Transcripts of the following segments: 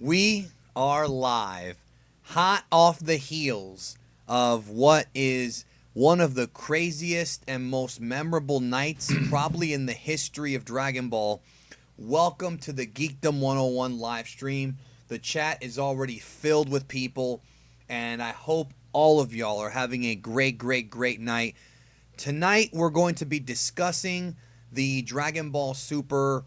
We are live, hot off the heels of what is one of the craziest and most memorable nights probably in the history of Dragon Ball. Welcome to the Geekdom 101 live stream. The chat is already filled with people, and I hope all of y'all are having a great night. Tonight, we're going to be discussing the Dragon Ball Super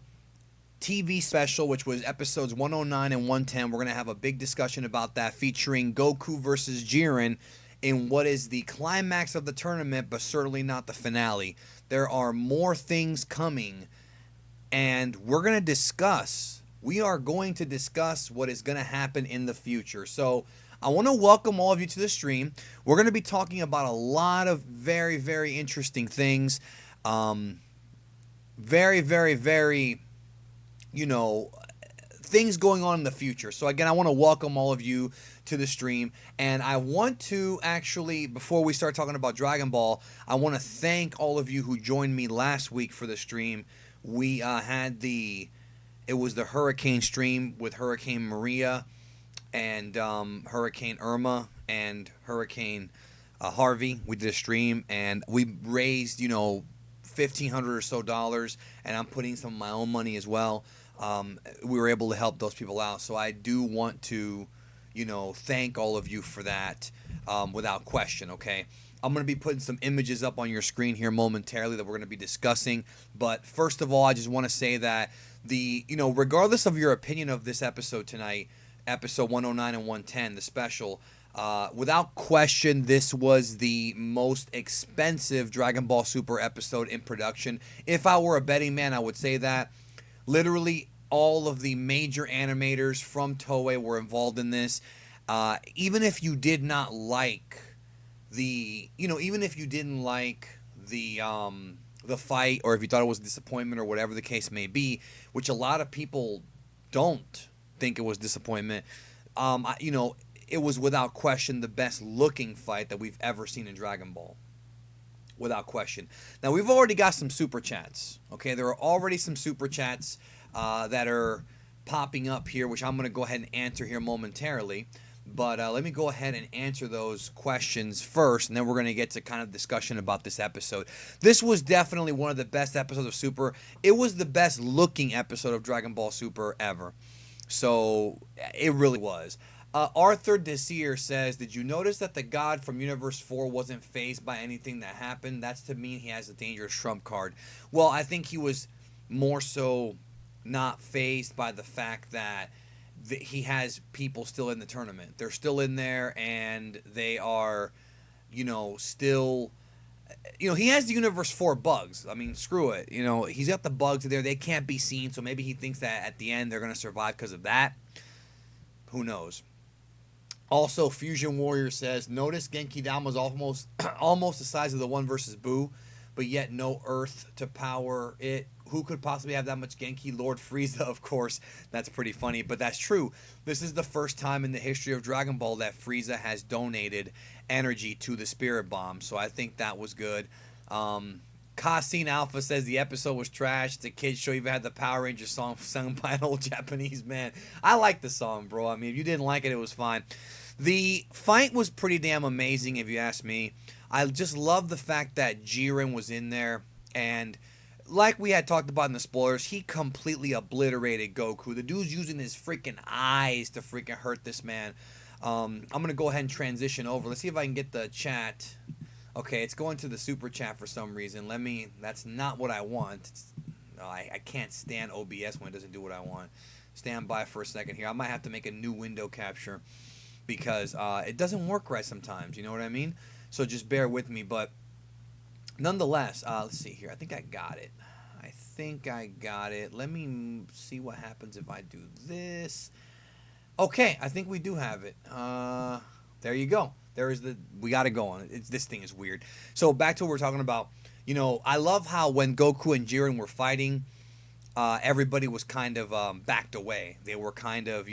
TV special, which was episodes 109 and 110. We're going to have a big discussion about that, featuring Goku versus Jiren in what is the climax of the tournament, but certainly not the finale. There are more things coming, and we are going to discuss what is going to happen in the future. So I want to welcome all of you to the stream. We're going to be talking about a lot of very interesting things. Very, things going on in the future. So again, I want to welcome all of you to the stream, and I want to actually, before we start talking about Dragon Ball, I want to thank all of you who joined me last week for the stream. We it was the hurricane stream with Hurricane Maria and Hurricane Irma and Hurricane Harvey. We did a stream and we raised, $1,500 or so dollars, and I'm putting some of my own money as well. We were able to help those people out, so I do want to, thank all of you for that, without question. Okay, I'm going to be putting some images up on your screen here momentarily that we're going to be discussing. But first of all, I just want to say that regardless of your opinion of this episode tonight, episode 109 and 110, the special, without question, this was the most expensive Dragon Ball Super episode in production. If I were a betting man, I would say that. Literally, all of the major animators from Toei were involved in this. Even if you did not like even if you didn't like the fight, or if you thought it was a disappointment, or whatever the case may be, which a lot of people don't think it was disappointment. It was without question the best looking fight that we've ever seen in Dragon Ball. Without question. Now, we've already got some super chats. Okay, there are already some super chats that are popping up here, which I'm going to go ahead and answer here momentarily. But let me go ahead and answer those questions first, and then we're going to get to kind of discussion about this episode. This was definitely one of the best episodes of Super. It was the best looking episode of Dragon Ball Super ever. So, it really was. Arthur Desir says, did you notice that the god from Universe 4 wasn't fazed by anything that happened? That's to mean he has a dangerous trump card. Well, I think he was more so not fazed by the fact that he has people still in the tournament. They're still in there, and they are, still... he has the Universe 4 bugs. I mean, screw it. He's got the bugs there. They can't be seen, so maybe he thinks that at the end they're going to survive because of that. Who knows? Also, Fusion Warrior says, notice Genki Dama's almost the size of the one versus Boo, but yet no Earth to power it. Who could possibly have that much Genki? Lord Frieza, of course. That's pretty funny, but that's true. This is the first time in the history of Dragon Ball that Frieza has donated energy to the Spirit Bomb, so I think that was good. Cassine Alpha says the episode was trash. It's a kid's show. Even had the Power Rangers song sung by an old Japanese man. I like the song, bro. I mean, if you didn't like it, it was fine. The fight was pretty damn amazing, if you ask me. I just love the fact that Jiren was in there, and like we had talked about in the spoilers, he completely obliterated Goku. The dude's using his freaking eyes to freaking hurt this man. I'm going to go ahead and transition over. Let's see if I can get the chat. Okay, it's going to the super chat for some reason. That's not what I want. I can't stand OBS when it doesn't do what I want. Stand by for a second here. I might have to make a new window capture because it doesn't work right sometimes. You know what I mean? So just bear with me. But nonetheless, let's see here. I think I got it. Let me see what happens if I do this. Okay, I think we do have it. There you go. We got it going. This thing is weird. So back to what we're talking about. I love how when Goku and Jiren were fighting, everybody was kind of backed away. They were kind of,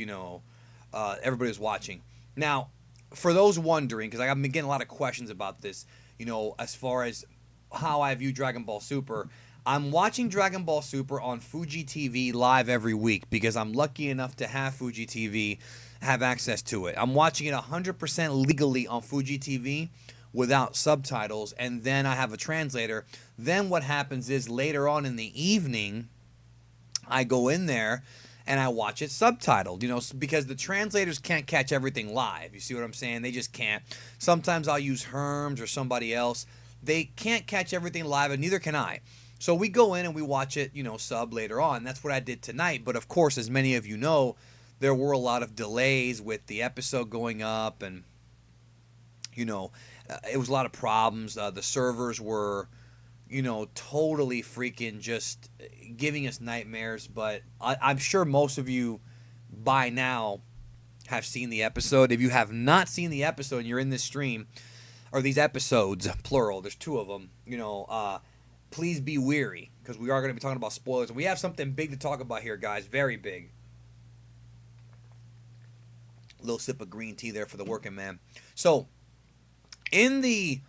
everybody was watching. Now, for those wondering, because I've been getting a lot of questions about this, as far as how I view Dragon Ball Super, I'm watching Dragon Ball Super on Fuji TV live every week because I'm lucky enough to have Fuji TV, have access to it. I'm watching it 100% legally on Fuji TV without subtitles, and then I have a translator. Then what happens is later on in the evening, I go in there and I watch it subtitled, because the translators can't catch everything live. You see what I'm saying? They just can't. Sometimes I'll use Herms or somebody else. They can't catch everything live, and neither can I. So we go in and we watch it, sub later on. That's what I did tonight. But of course, as many of you know, there were a lot of delays with the episode going up, and it was a lot of problems. The servers were totally freaking just giving us nightmares. But I'm sure most of you by now have seen the episode. If you have not seen the episode and you're in this stream, or these episodes, plural, there's 2 of them, please be weary, because we are going to be talking about spoilers. And we have something big to talk about here, guys. Very big. A little sip of green tea there for the working man. So, in the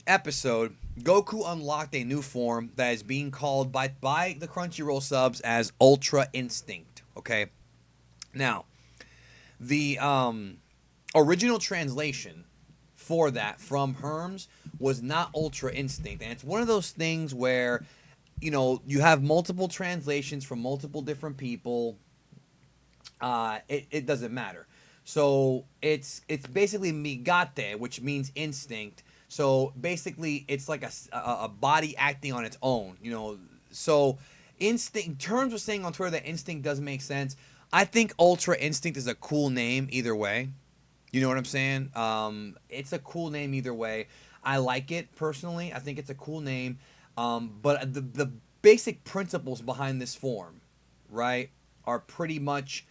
episode, Goku unlocked a new form that is being called by the Crunchyroll subs as Ultra Instinct. Okay? Now, the original translation for that from Herms was not Ultra Instinct. And it's one of those things where, you have multiple translations from multiple different people. It doesn't matter. So it's basically migate, which means instinct. So basically it's like a body acting on its own, So instinct, Terms was saying on Twitter that instinct doesn't make sense. I think Ultra Instinct is a cool name either way. You know what I'm saying? It's a cool name either way. I like it personally. I think it's a cool name. But the basic principles behind this form, right, are pretty much,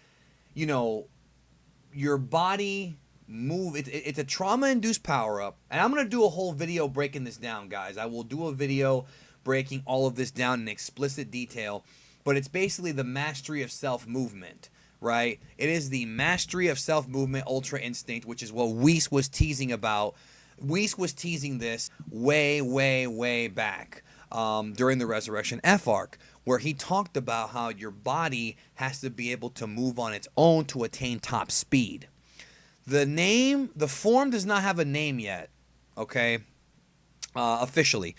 your body move. It's a trauma-induced power-up. And I'm going to do a whole video breaking this down, guys. I will do a video breaking all of this down in explicit detail. But it's basically the mastery of self-movement. Right? It is the mastery of self-movement, Ultra Instinct, which is what Whis was teasing about. Whis was teasing this way, way, way back during the Resurrection F arc, where he talked about how your body has to be able to move on its own to attain top speed. The form does not have a name yet, okay, officially.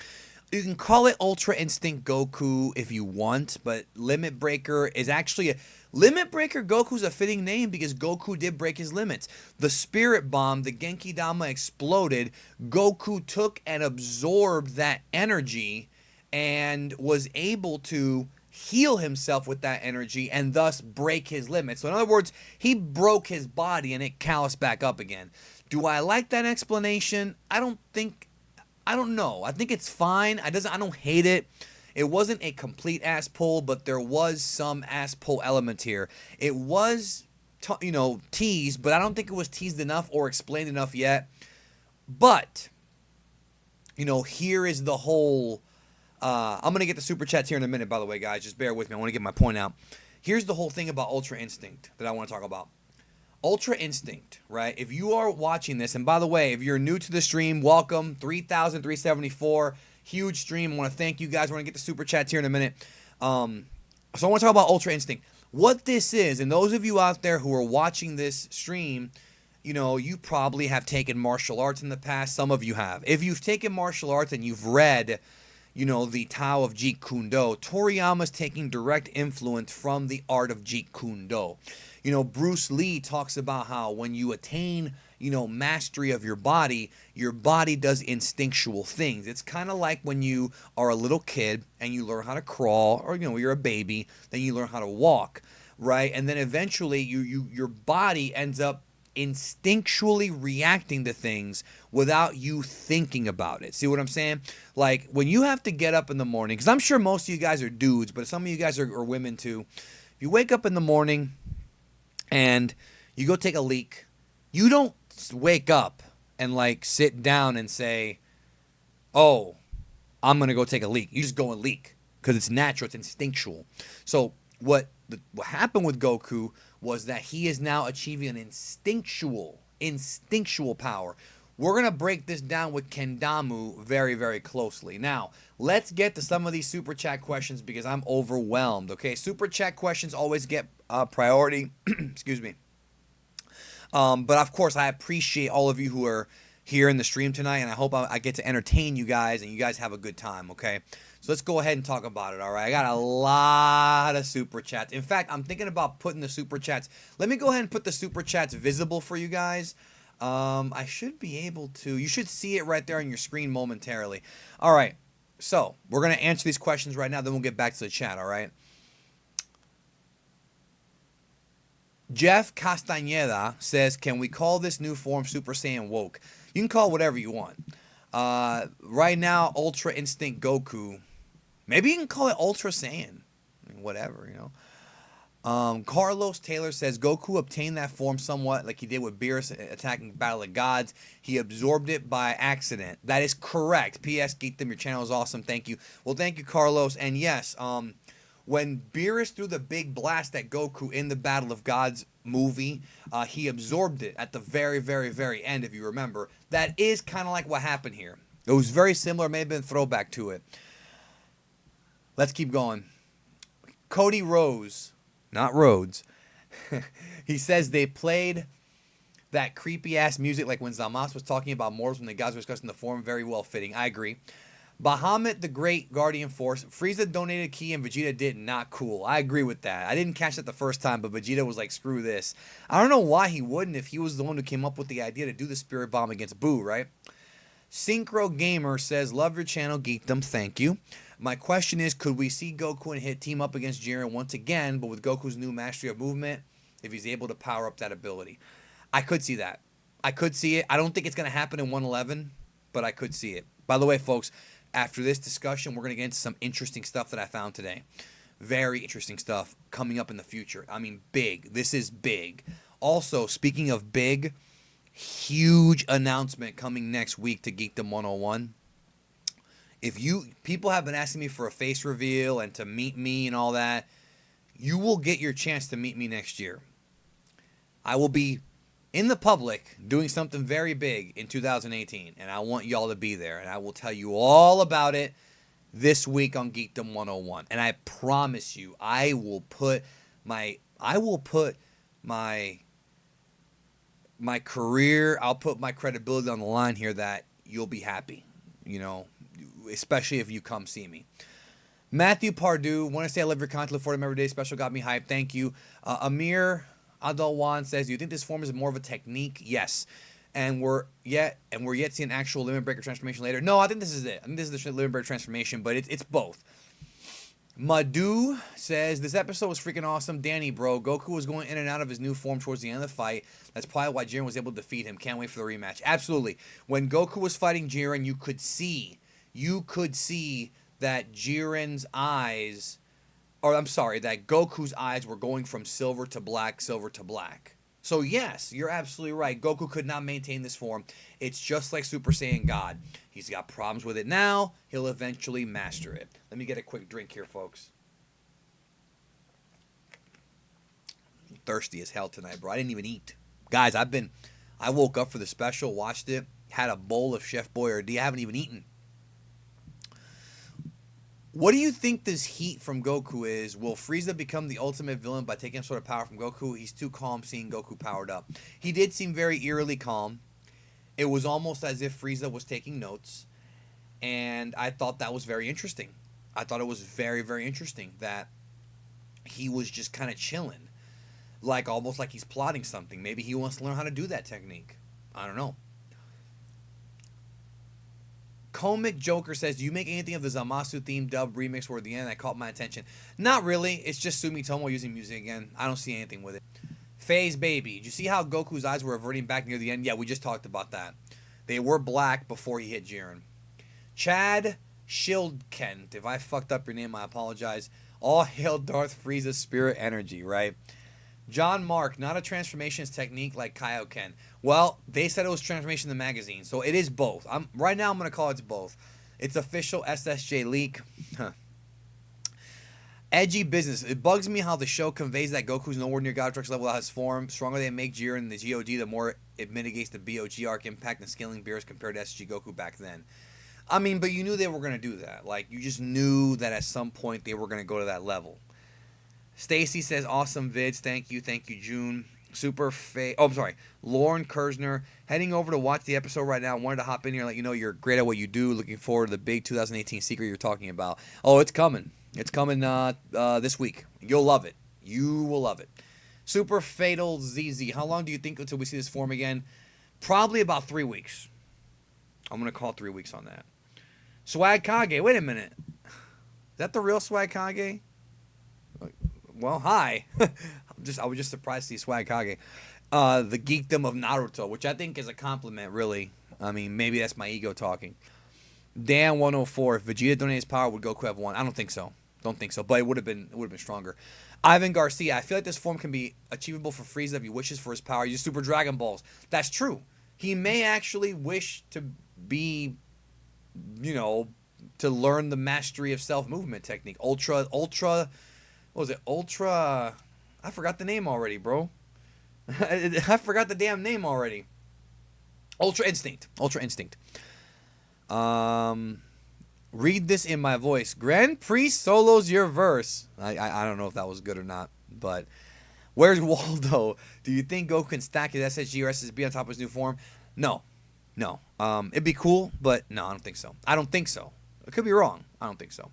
You can call it Ultra Instinct Goku if you want, but Limit Breaker is actually Limit Breaker Goku's a fitting name because Goku did break his limits. The Spirit Bomb, the Genki Dama exploded. Goku took and absorbed that energy and was able to heal himself with that energy and thus break his limits. So in other words, he broke his body and it calloused back up again. Do I like that explanation? I don't know. I think it's fine. I don't hate it. It wasn't a complete ass pull, but there was some ass pull element here. It was, teased, but I don't think it was teased enough or explained enough yet. But, here is the whole. I'm gonna get the super chats here in a minute. By the way, guys, just bear with me. I want to get my point out. Here's the whole thing about Ultra Instinct that I want to talk about. Ultra Instinct, right? If you are watching this, and by the way, if you're new to the stream, welcome. 3,374. Huge stream. I want to thank you guys. I want to get the super chats here in a minute. So I want to talk about Ultra Instinct. What this is, and those of you out there who are watching this stream, you probably have taken martial arts in the past. Some of you have. If you've taken martial arts and you've read, the Tao of Jeet Kune Do, Toriyama's taking direct influence from the art of Jeet Kune Do. Bruce Lee talks about how when you attain, mastery of your body does instinctual things. It's kind of like when you are a little kid and you learn how to crawl, or, you're a baby, then you learn how to walk, right? And then eventually your body ends up instinctually reacting to things without you thinking about it. See what I'm saying? Like when you have to get up in the morning, because I'm sure most of you guys are dudes, but some of you guys are women too. If you wake up in the morning and you go take a leak, you don't wake up and sit down and say, oh, I'm going to go take a leak. You just go and leak because it's natural. It's instinctual. So what happened with Goku was that he is now achieving an instinctual power. We're going to break this down with Kendamu very, very closely. Now, let's get to some of these Super Chat questions because I'm overwhelmed, okay? Super Chat questions always get priority. Excuse me. But, of course, I appreciate all of you who are here in the stream tonight, and I hope I get to entertain you guys and you guys have a good time, okay? So let's go ahead and talk about it, all right? I got a lot of Super Chats. In fact, I'm thinking about putting the Super Chats. Let me go ahead and put the Super Chats visible for you guys. I should be able to. You should see it right there on your screen momentarily. All right. So we're going to answer these questions right now. Then we'll get back to the chat. All right. Jeff Castañeda says, can we call this new form Super Saiyan Woke? You can call it whatever you want. Right now, Ultra Instinct Goku. Maybe you can call it Ultra Saiyan. I mean, whatever, you know. Carlos Taylor says Goku obtained that form somewhat like he did with Beerus attacking Battle of Gods. He absorbed it by accident. That is correct. P.S. Geek them, your channel is awesome. Thank you. Well, thank you, Carlos. And yes, when Beerus threw the big blast at Goku in the Battle of Gods movie, he absorbed it at the very, very, very end, if you remember. That is kind of like what happened here. It was very similar, may have been a throwback to it. Let's keep going. Cody Rose. Not Rhodes. He says they played that creepy ass music like when Zamasu was talking about mortals when the gods were discussing the form. Very well fitting. I agree. Bahamut the Great Guardian Force. Frieza donated Ki and Vegeta did. Not cool. I agree with that. I didn't catch that the first time, but Vegeta was like, screw this. I don't know why he wouldn't if he was the one who came up with the idea to do the Spirit Bomb against Boo, right? Synchro Gamer says, love your channel, Geekdom. Thank you. My question is, could we see Goku and Hit team up against Jiren once again, but with Goku's new mastery of movement, if he's able to power up that ability? I could see that. I could see it. I don't think it's going to happen in 111, but I could see it. By the way, folks, after this discussion, we're going to get into some interesting stuff that I found today. Very interesting stuff coming up in the future. I mean, big. This is big. Also, speaking of big, huge announcement coming next week to Geekdom 101. If people have been asking me for a face reveal and to meet me and all that, you will get your chance to meet me next year. I will be in the public doing something very big in 2018, and I want y'all to be there, and I will tell you all about it this week on Geekdom 101. And I promise you, I will put my career, I'll put my credibility on the line here that you'll be happy, you know, especially if you come see me. Matthew Pardue, want to say I love your content, look forward to every day special, got me hyped, thank you. Amir Adalwan says, do you think this form is more of a technique? Yes. And we're yet seeing actual limit breaker transformation later. No, I think this is it. I think this is the limit breaker transformation, but it's both. Madhu says, this episode was freaking awesome. Danny, bro, Goku was going in and out of his new form towards the end of the fight. That's probably why Jiren was able to defeat him. Can't wait for the rematch. Absolutely. When Goku was fighting Jiren, you could see that Jiren's eyes, or I'm sorry, that Goku's eyes were going from silver to black. So yes, you're absolutely right. Goku could not maintain this form. It's just like Super Saiyan God. He's got problems with it now. He'll eventually master it. Let me get a quick drink here, folks. I'm thirsty as hell tonight, bro. I didn't even eat. Guys, I woke up for the special, watched it, had a bowl of Chef Boyardee. I haven't even eaten. What do you think this heat from Goku is? Will Frieza become the ultimate villain by taking some sort of power from Goku? He's too calm seeing Goku powered up. He did seem very eerily calm. It was almost as if Frieza was taking notes. And I thought that was very interesting. I thought it was very, very interesting that he was just kind of chilling. Like almost like he's plotting something. Maybe he wants to learn how to do that technique. I don't know. Comic Joker says, do you make anything of the Zamasu theme dub remix toward the end? That caught my attention. Not really. It's just Sumitomo using music again. I don't see anything with it. Phase Baby. Did you see how Goku's eyes were reverting back near the end? Yeah, we just talked about that. They were black before he hit Jiren. Chad Shieldkent. If I fucked up your name, I apologize. All hail Darth Frieza's spirit energy, right? John Mark, not a transformations technique like Kaioken. Well, they said it was transformation in the magazine, so it is both. Right now I'm going to call it both. It's official SSJ leak. Edgy business. It bugs me how the show conveys that Goku's nowhere near God Trunks level without his form. Stronger they make Jiren the GOD, the more it mitigates the BOG arc impact and scaling Beerus compared to SG Goku back then. I mean, but you knew they were going to do that. Like, you just knew that at some point they were going to go to that level. Stacy says, awesome vids. Thank you, June. I'm sorry. Lauren Kersner, heading over to watch the episode right now. Wanted to hop in here and let you know you're great at what you do. Looking forward to the big 2018 secret you're talking about. Oh, it's coming. It's coming this week. You'll love it. You will love it. Super Fatal ZZ. How long do you think until we see this form again? Probably about 3 weeks. I'm going to call 3 weeks on that. Swag Kage. Wait a minute. Is that the real Swag Kage? Well, hi. I was just surprised to see Swag Kage. The geekdom of Naruto, which I think is a compliment, really. I mean, maybe that's my ego talking. Dan 104. If Vegeta donated his power, would Goku have won? I don't think so. But it would have been stronger. Ivan Garcia. I feel like this form can be achievable for Frieza if he wishes for his power. Use Super Dragon Balls. That's true. He may actually wish to be, to learn the mastery of self-movement technique. Ultra. What was it? Ultra. I forgot the name already, bro. I forgot the damn name already. Ultra Instinct. Read this in my voice. Grand Prix solos your verse. I don't know if that was good or not, but where's Waldo? Do you think Goku can stack his SSG or SSB on top of his new form? No. It'd be cool, but no, I don't think so. I could be wrong. I don't think so.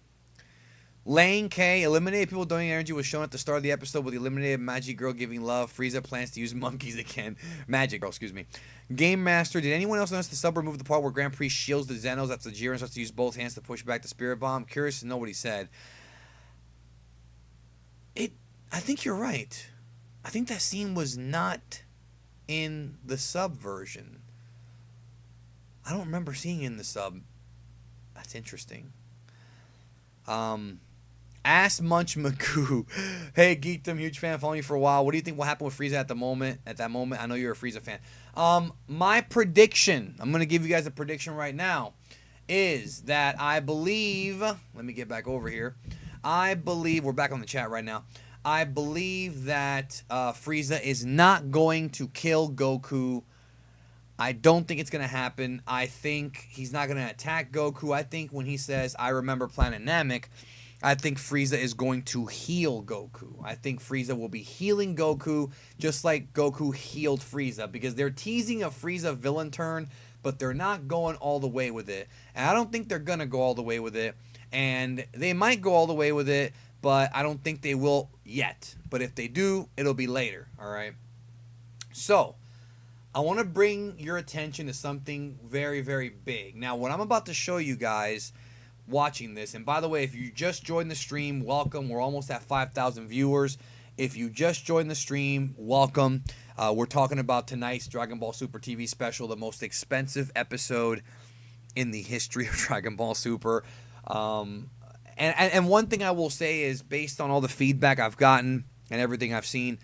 Lane K. Eliminated people donating energy was shown at the start of the episode with the eliminated Magic Girl giving love. Frieza plans to use monkeys again. Magic Girl, excuse me. Game Master. Did anyone else notice the sub remove the part where Grand Prix shields the Zenos after the Jiren starts to use both hands to push back the Spirit Bomb? Curious to know what he said. I think you're right. I think that scene was not in the sub version. I don't remember seeing it in the sub. That's interesting. Ass Munch Magoo. Hey, Geekdom, huge fan, following you for a while. What do you think will happen with Frieza at that moment? I know you're a Frieza fan. My prediction, I'm going to give you guys a prediction right now, is that I believe, let me get back over here. We're back on the chat right now. I believe that Frieza is not going to kill Goku. I don't think it's going to happen. I think he's not going to attack Goku. I think when he says, I remember Planet Namek, I think Frieza is going to heal Goku. I think Frieza will be healing Goku just like Goku healed Frieza, because they're teasing a Frieza villain turn, but they're not going all the way with it. And I don't think they're going to go all the way with it. And they might go all the way with it, but I don't think they will yet. But if they do, it'll be later, all right? So, I want to bring your attention to something very, very big. Now, what I'm about to show you guys watching this, and by the way, if you just joined the stream, welcome. We're almost at 5,000 viewers. If you just joined the stream, welcome. We're talking about tonight's Dragon Ball Super TV special, the most expensive episode in the history of Dragon Ball Super. And one thing I will say is, based on all the feedback I've gotten and everything I've seen,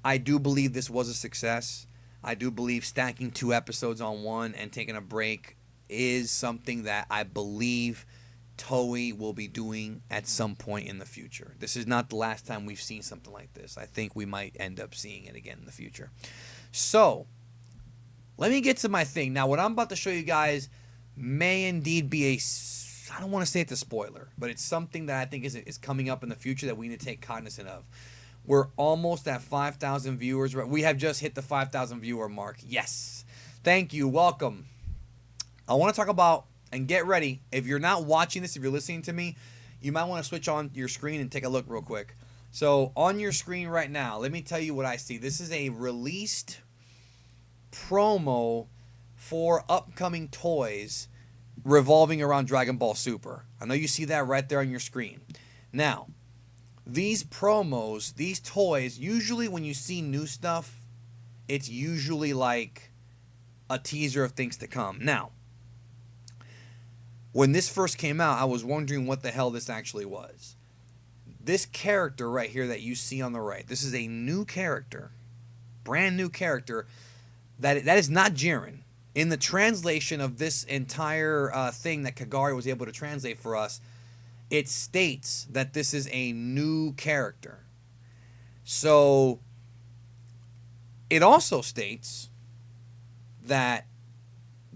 I do believe this was a success. I do believe stacking 2 episodes on one and taking a break is something that I believe Toei will be doing at some point in the future. This is not the last time we've seen something like this. I think we might end up seeing it again in the future. So, let me get to my thing. Now, what I'm about to show you guys may indeed be I don't want to say it's a spoiler, but it's something that I think is coming up in the future that we need to take cognizant of. We're almost at 5,000 viewers. We have just hit the 5,000 viewer mark. Yes. Thank you. Welcome. I want to talk about, and get ready, if you're not watching this, if you're listening to me, you might want to switch on your screen and take a look real quick. So on your screen right now, let me tell you what I see. This is a released promo for upcoming toys revolving around Dragon Ball Super. I know you see that right there on your screen. Now, these promos, these toys, usually when you see new stuff, it's usually like a teaser of things to come. Now, when this first came out, I was wondering what the hell this actually was. This character right here that you see on the right, this is a new character, brand new character, that is not Jiren. In the translation of this entire thing that Kagari was able to translate for us, it states that this is a new character. So it also states that,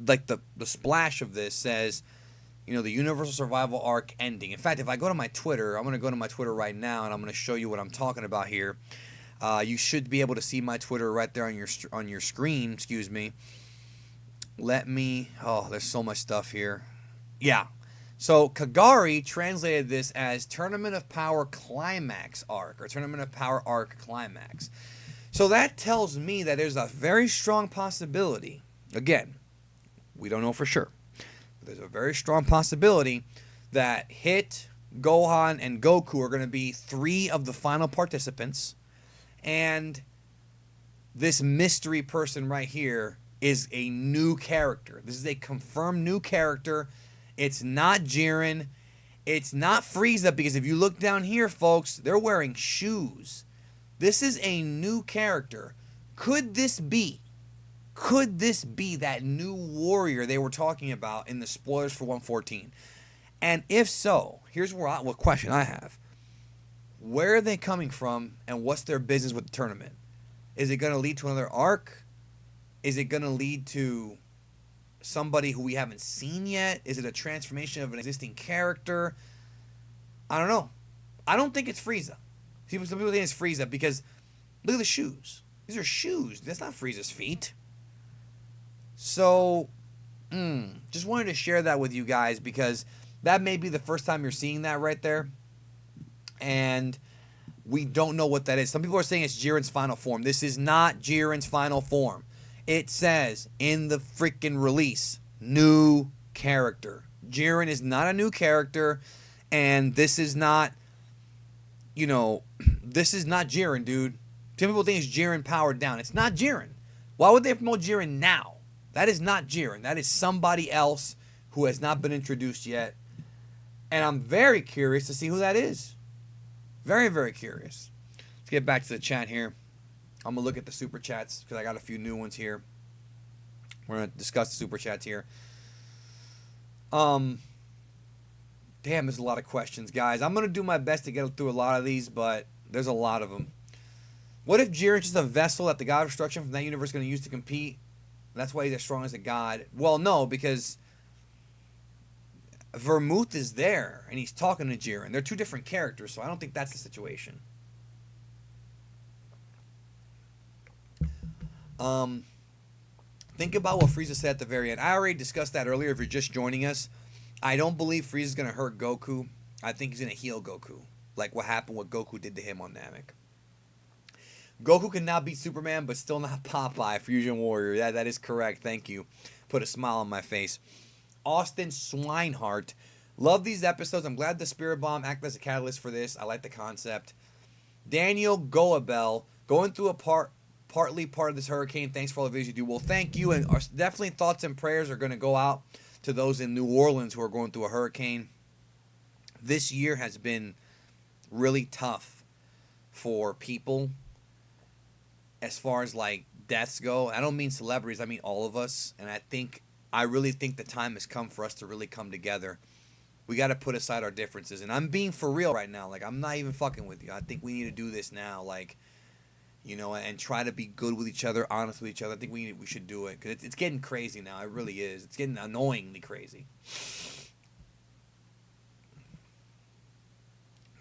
like, the splash of this says, you know, the Universal Survival Arc ending. In fact, if I go to my Twitter, I'm going to go to my Twitter right now, and I'm going to show you what I'm talking about here. You should be able to see my Twitter right there on your screen. Excuse me. Let me. Oh, there's so much stuff here. Yeah. So Kagari translated this as Tournament of Power Climax Arc, or Tournament of Power Arc Climax. So that tells me that there's a very strong possibility. Again, we don't know for sure. There's a very strong possibility that Hit, Gohan, and Goku are going to be 3 of the final participants. And this mystery person right here is a new character. This is a confirmed new character. It's not Jiren. It's not Frieza, because if you look down here, folks, they're wearing shoes. This is a new character. Could this be that new warrior they were talking about in the spoilers for 114? And if so, here's what question I have. Where are they coming from, and what's their business with the tournament? Is it going to lead to another arc? Is it going to lead to somebody who we haven't seen yet? Is it a transformation of an existing character? I don't know. I don't think it's Frieza. Some people think it's Frieza because look at the shoes. These are shoes. That's not Frieza's feet. So, just wanted to share that with you guys because that may be the first time you're seeing that right there. And we don't know what that is. Some people are saying it's Jiren's final form. This is not Jiren's final form. It says in the freaking release, new character. Jiren is not a new character, and this is not, this is not Jiren, dude. Some people think it's Jiren powered down. It's not Jiren. Why would they promote Jiren now? That is not Jiren. That is somebody else who has not been introduced yet. And I'm very curious to see who that is. Very, very curious. Let's get back to the chat here. I'm going to look at the super chats because I got a few new ones here. We're going to discuss the super chats here. Damn, there's a lot of questions, guys. I'm going to do my best to get through a lot of these, but there's a lot of them. What if Jiren's just a vessel that the God of Destruction from that universe is going to use to compete? That's why he's as strong as a god. Well, no, because Vermouth is there, and he's talking to Jiren. They're 2 different characters, so I don't think that's the situation. Think about what Frieza said at the very end. I already discussed that earlier if you're just joining us. I don't believe Frieza's going to hurt Goku. I think he's going to heal Goku, like what happened, what Goku did to him on Namek. Goku can now beat Superman, but still not Popeye, Fusion Warrior. That is correct. Thank you. Put a smile on my face. Austin Swinehart. Love these episodes. I'm glad the Spirit Bomb acted as a catalyst for this. I like the concept. Daniel Goabel. Going through partly part of this hurricane. Thanks for all the videos you do. Well, thank you. And definitely thoughts and prayers are going to go out to those in New Orleans who are going through a hurricane. This year has been really tough for people as far as like deaths go. I don't mean celebrities, I mean all of us. And I really think the time has come for us to really come together. We got to put aside our differences. And I'm being for real right now. Like, I'm not even fucking with you. I think we need to do this now. Like, and try to be good with each other, honest with each other. I think we should do it. Because it's getting crazy now. It really is. It's getting annoyingly crazy.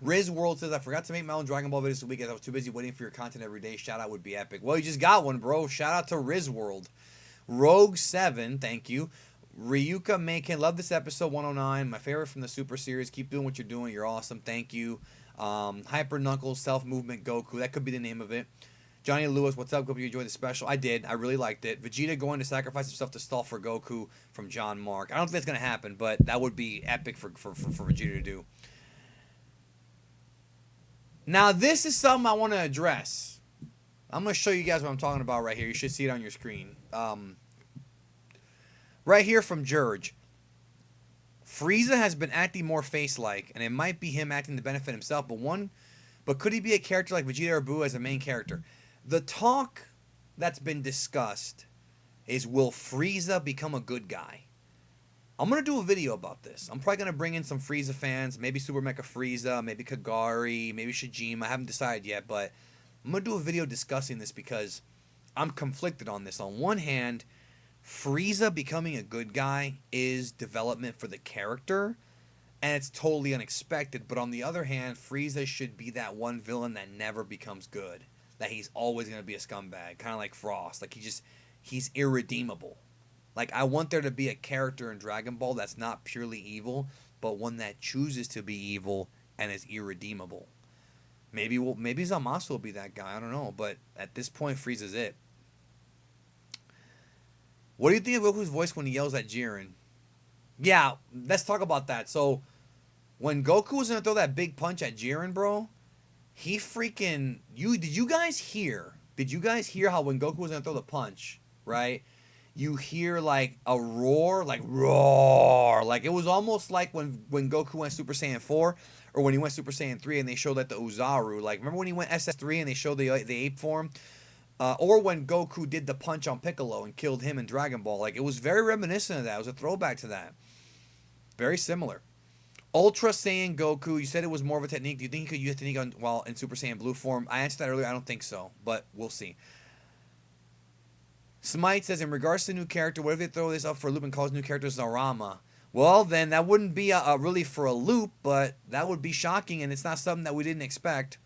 Riz World says, I forgot to make my own Dragon Ball videos this week as I was too busy waiting for your content every day. Shout out would be epic. Well, you just got one, bro. Shout out to Riz World. Rogue7, thank you. Ryuka Makin, love this episode 109. My favorite from the Super Series. Keep doing what you're doing. You're awesome. Thank you. Hyper Knuckles, Self Movement Goku. That could be the name of it. Johnny Lewis, what's up? Hope you enjoyed the special. I did. I really liked it. Vegeta going to sacrifice himself to stall for Goku from John Mark. I don't think that's going to happen, but that would be epic for Vegeta to do. Now, this is something I want to address. I'm going to show you guys what I'm talking about right here. You should see it on your screen. Right here from George. Frieza has been acting more face-like, and it might be him acting to benefit himself, but could he be a character like Vegeta or Buu as a main character? The talk that's been discussed is, will Frieza become a good guy? I'm gonna do a video about this. I'm probably gonna bring in some Frieza fans, maybe Super Mecha Frieza, maybe Kagari, maybe Shijima. I haven't decided yet, but I'm gonna do a video discussing this because I'm conflicted on this. On one hand, Frieza becoming a good guy is development for the character, and it's totally unexpected. But on the other hand, Frieza should be that one villain that never becomes good. That he's always gonna be a scumbag, kind of like Frost. Like he's irredeemable. Like, I want there to be a character in Dragon Ball that's not purely evil, but one that chooses to be evil and is irredeemable. Maybe Zamasu will be that guy. I don't know. But at this point, Frieza's it. What do you think of Goku's voice when he yells at Jiren? Yeah, let's talk about that. So, when Goku was going to throw that big punch at Jiren, bro, he freaking... Did you guys hear how when Goku was going to throw the punch, right? You hear like a roar, like roar. Like it was almost like when Goku went Super Saiyan 4 or when he went Super Saiyan 3 and they showed like the Uzaru. Like remember when he went SS3 and they showed the ape form? Or when Goku did the punch on Piccolo and killed him in Dragon Ball. Like it was very reminiscent of that. It was a throwback to that. Very similar. Ultra Saiyan Goku, you said it was more of a technique. Do you think he could use a technique while in Super Saiyan Blue form? I answered that earlier. I don't think so, but we'll see. Smite says, in regards to new character, what if they throw this up for a loop and calls new character Zarama? Well, then that wouldn't be really for a loop, but that would be shocking, and it's not something that we didn't expect.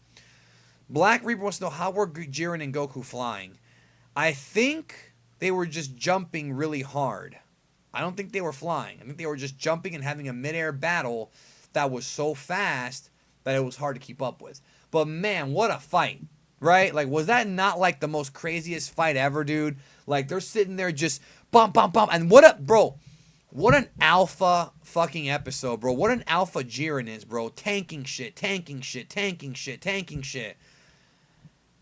Black Reaper wants to know, how were Jiren and Goku flying? I think they were just jumping really hard. I don't think they were flying. I think they were just jumping and having a midair battle that was so fast that it was hard to keep up with. But man, what a fight. Right? Like, was that not like the most craziest fight ever, dude? Like, they're sitting there just bump, bump, bump. And what an alpha fucking episode, bro. What an alpha Jiren is, bro. Tanking shit, tanking shit, tanking shit, tanking shit.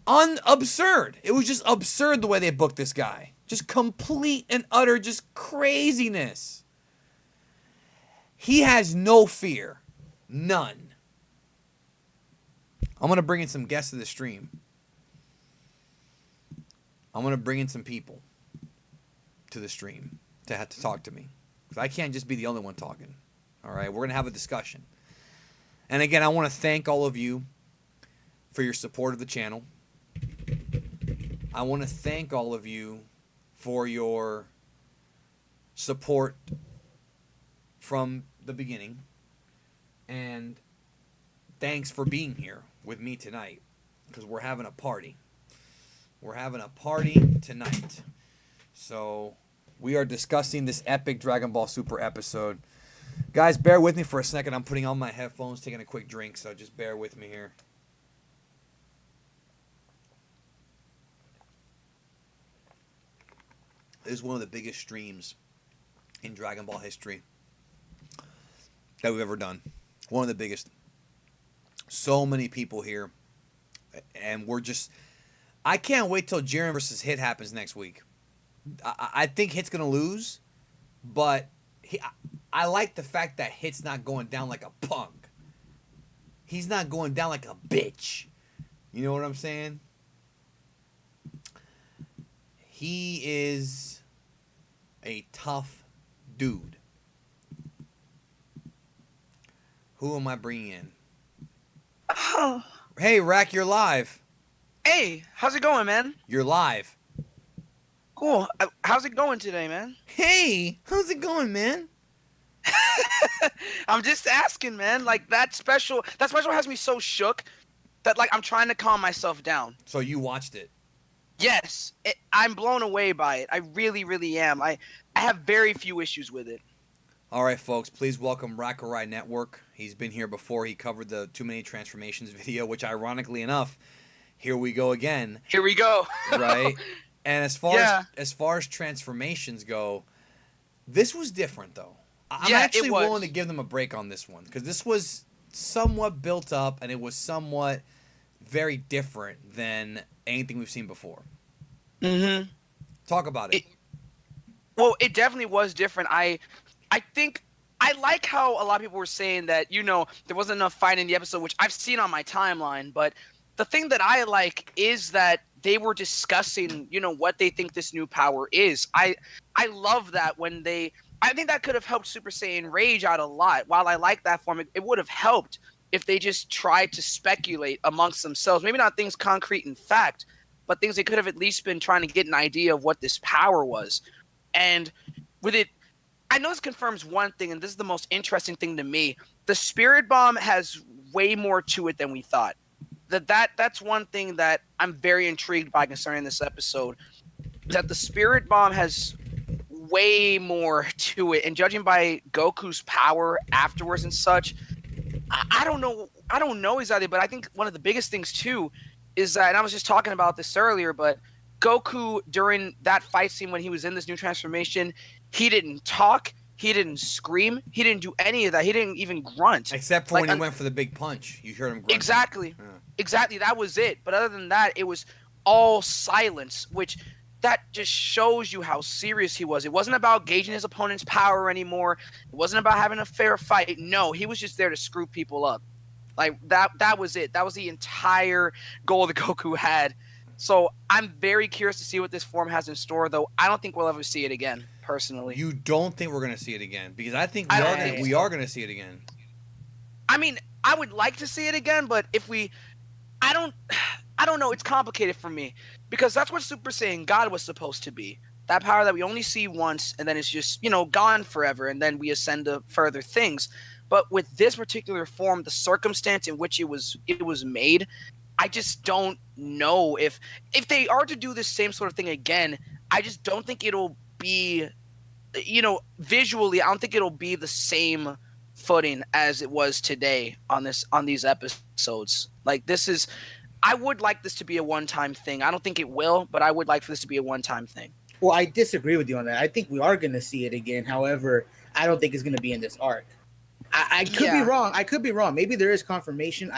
Absurd. It was just absurd the way they booked this guy. Just complete and utter just craziness. He has no fear. None. I'm going to bring in some guests to the stream. I'm going to bring in some people to the stream to have to talk to me. Because I can't just be the only one talking. All right? We're going to have a discussion. And again, I want to thank all of you for your support of the channel. I want to thank all of you for your support from the beginning. And thanks for being here with me tonight. Because we're having a party. We're having a party tonight. So, we are discussing this epic Dragon Ball Super episode. Guys, bear with me for a second. I'm putting on my headphones, taking a quick drink, so just bear with me here. This is one of the biggest streams in Dragon Ball history that we've ever done. One of the biggest. So many people here. And we're just... I can't wait till Jiren versus Hit happens next week. I think Hit's going to lose, but I like the fact that Hit's not going down like a punk. He's not going down like a bitch. You know what I'm saying? He is a tough dude. Who am I bringing in? Oh. Hey, Rack, you're live. Hey, how's it going, man? You're live. Cool. How's it going today, man? Hey, how's it going, man? I'm just asking, man. Like, that special has me so shook that, like, I'm trying to calm myself down. So you watched it? Yes. I'm blown away by it. I really, really am. I have very few issues with it. All right, folks, please welcome Rakurai Network. He's been here before. He covered the Too Many Transformations video, which, ironically enough, here we go again. Here we go. Right? And as far as transformations go, this was different, though. I'm actually willing to give them a break on this one, because this was somewhat built up, and it was somewhat very different than anything we've seen before. Mm-hmm. Talk about it. Well, it definitely was different. I think I like how a lot of people were saying that, you know, there wasn't enough fight in the episode, which I've seen on my timeline, but the thing that I like is that they were discussing, you know, what they think this new power is. I love that when they I think that could have helped Super Saiyan Rage out a lot. While I like that form, it would have helped if they just tried to speculate amongst themselves. Maybe not things concrete in fact, but things they could have at least been trying to get an idea of what this power was. And with it, I know this confirms one thing, and this is the most interesting thing to me. The Spirit Bomb has way more to it than we thought. That's one thing that I'm very intrigued by concerning this episode. That the Spirit Bomb has way more to it, and judging by Goku's power afterwards and such, I don't know exactly, but I think one of the biggest things too is that, and I was just talking about this earlier, but Goku during that fight scene when he was in this new transformation, he didn't talk, he didn't scream, he didn't do any of that, he didn't even grunt, except for when he went for the big punch. You heard him grunt. Exactly, that was it. But other than that, it was all silence, which that just shows you how serious he was. It wasn't about gauging his opponent's power anymore. It wasn't about having a fair fight. No, he was just there to screw people up. Like that was it. That was the entire goal that Goku had. So I'm very curious to see what this form has in store, though I don't think we'll ever see it again, personally. You don't think we're going to see it again? Because I think we are going to see it again. I mean, I would like to see it again, but if we... I don't know. It's complicated for me because that's what Super Saiyan God was supposed to be. That power that we only see once and then it's just, gone forever, and then we ascend to further things. But with this particular form, the circumstance in which it was made, I just don't know if they are to do this same sort of thing again. I just don't think it'll be, visually, I don't think it'll be the same footing as it was today on these episodes. Like, I would like this to be a one-time thing. I don't think it will, but I would like for this to be a one-time thing. Well, I disagree with you on that. I think we are going to see it again. However, I don't think it's going to be in this arc. I could be wrong. I could be wrong. Maybe there is confirmation.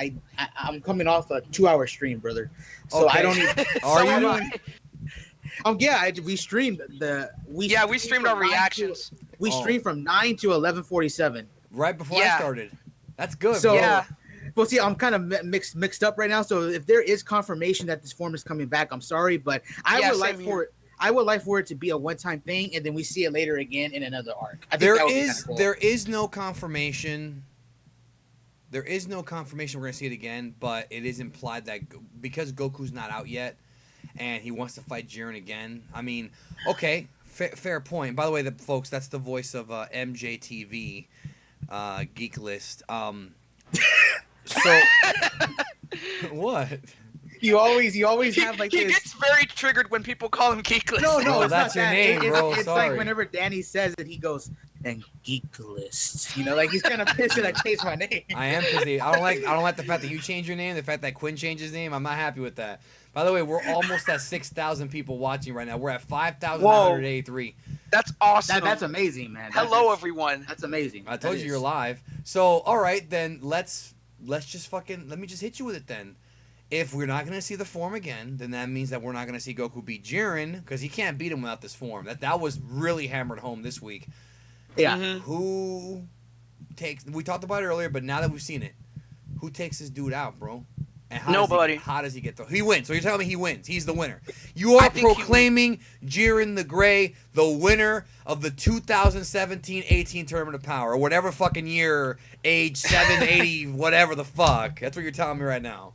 I'm coming off a 2-hour stream, brother. So okay. I don't even... Are you? We streamed we streamed our reactions. We streamed from 9 to 11:47. Right before I started. That's good. So, well, see, I'm kind of mixed up right now. So if there is confirmation that this form is coming back, I'm sorry, but I would like for it to be a one-time thing, and then we see it later again in another arc. There is no confirmation. There is no confirmation we're gonna see it again, but it is implied that because Goku's not out yet, and he wants to fight Jiren again. I mean, okay, fair point. By the way, folks, that's the voice of MJTV. Geek List. So what? You always have like he this. gets very triggered when people call him Geek List. No, it's that's your name, bro. It's like whenever Danny says it, he goes and Geek List. Like he's kind of pissed that I changed my name. I am pissed. I don't like the fact that you changed your name. The fact that Quinn changed his name. I'm not happy with that. By the way, we're almost at 6,000 people watching right now. We're at 5,983. That's awesome. That's amazing, man. Hello, everyone. That's amazing. I told you you're live. So, all right, then let me just hit you with it then. If we're not going to see the form again, then that means that we're not going to see Goku beat Jiren because he can't beat him without this form. That was really hammered home this week. Yeah. Who takes... We talked about it earlier, but now that we've seen it, who takes this dude out, bro? And Nobody. How does he get through? He wins. So you're telling me he wins. He's the winner. You are proclaiming Jiren the Gray the winner of the 2017-18 Tournament of Power, or whatever fucking year, age 780, whatever the fuck. That's what you're telling me right now.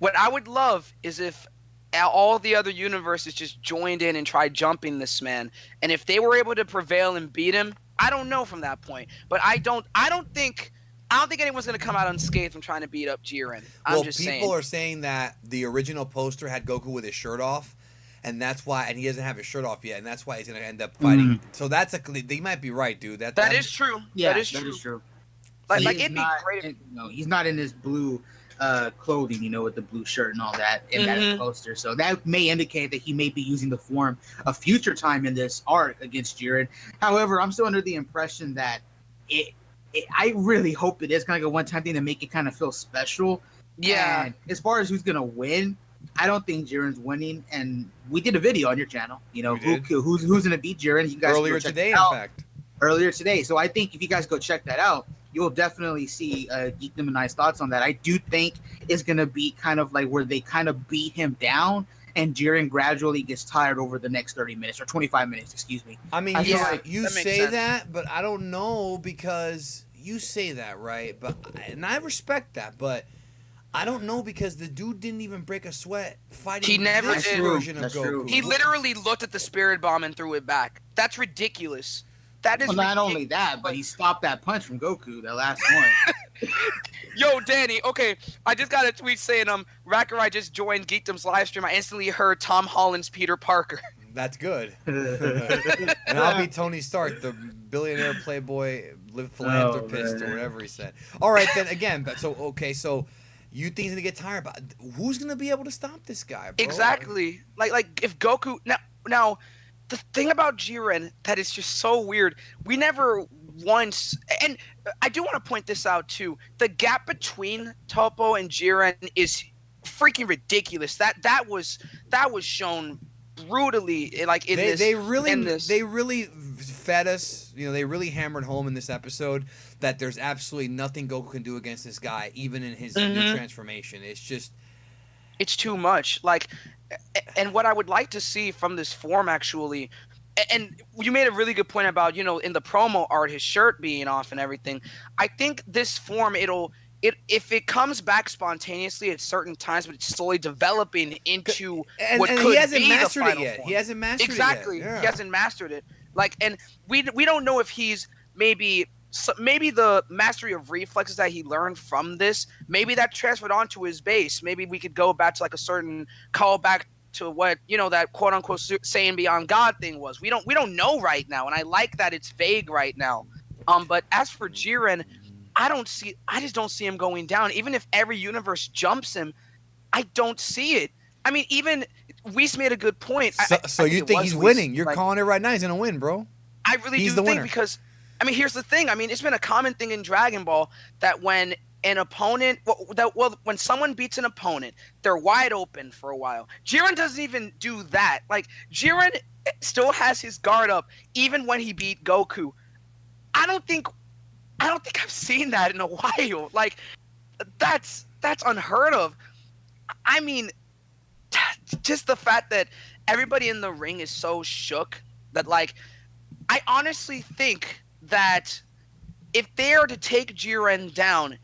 What I would love is if all the other universes just joined in and tried jumping this man, and if they were able to prevail and beat him, I don't know from that point, but I don't think anyone's going to come out unscathed from trying to beat up Jiren. People are saying that the original poster had Goku with his shirt off, and that's why, and he doesn't have his shirt off yet, and that's why he's going to end up fighting. So they might be right, dude. That is true. Yeah, that is true. Like it'd be great. He's not in his blue clothing, with the blue shirt and all that in that poster. So that may indicate that he may be using the form a future time in this arc against Jiren. However, I'm still under the impression that I really hope it is kind of like a one-time thing to make it kind of feel special. Yeah. And as far as who's gonna win, I don't think Jiren's winning. And we did a video on your channel. Who's gonna beat Jiren? You guys earlier today, in fact. Earlier today. So I think if you guys go check that out, you'll definitely see Geekdom and I's thoughts on that. I do think it's gonna be kind of like where they kind of beat him down and Jiren gradually gets tired over the next 30 minutes or 25 minutes, excuse me. I mean, I feel yeah, like you that makes say sense. that, but I don't know because you say that, right? But and I respect that, but I don't know because the dude didn't even break a sweat fighting He never this did. version of That's Goku. true. He literally looked at the spirit bomb and threw it back. That's ridiculous. That is Well, not ridiculous. only that, but he stopped that punch from Goku, the last one. Yo, Danny, okay, I just got a tweet saying, Rakurai just joined Geekdom's live stream. I instantly heard Tom Holland's Peter Parker. That's good. And I'll be Tony Stark, the billionaire playboy philanthropist or whatever he said. All right, then again, so you think he's gonna get tired, but who's gonna be able to stop this guy, bro? Exactly. Like if Goku now the thing about Jiren that is just so weird, we never once, and I do want to point this out too. The gap between Topo and Jiren is freaking ridiculous. That was shown brutally, like in this. They really fed us. You know, they really hammered home in this episode that there's absolutely nothing Goku can do against this guy, even in his new transformation. It's too much. Like, and what I would like to see from this form actually, and you made a really good point about, you know, in the promo art, his shirt being off and everything. I think this form, if it comes back spontaneously at certain times, but it's slowly developing into what could he hasn't be mastered the final it yet. form. He hasn't mastered Exactly. it yet. Yeah. He hasn't mastered it. Like, and we don't know if he's maybe the mastery of reflexes that he learned from this, maybe that transferred onto his base. Maybe we could go back to like a certain callback to what, you know, that quote unquote Saiyan Beyond God thing was. We don't know right now, and I like that it's vague right now. But as for Jiren, I just don't see him going down. Even if every universe jumps him, I don't see it. I mean, even Whis made a good point. So you think he's winning? You're calling it right now. He's gonna win, bro. I really do think, because I mean, here's the thing. I mean, it's been a common thing in Dragon Ball that when an opponent, when someone beats an opponent, they're wide open for a while. Jiren doesn't even do that. Like, Jiren still has his guard up even when he beat Goku. I don't think I've seen that in a while. Like, that's unheard of. I mean, just the fact that everybody in the ring is so shook that, like, I honestly think that if they are to take Jiren down,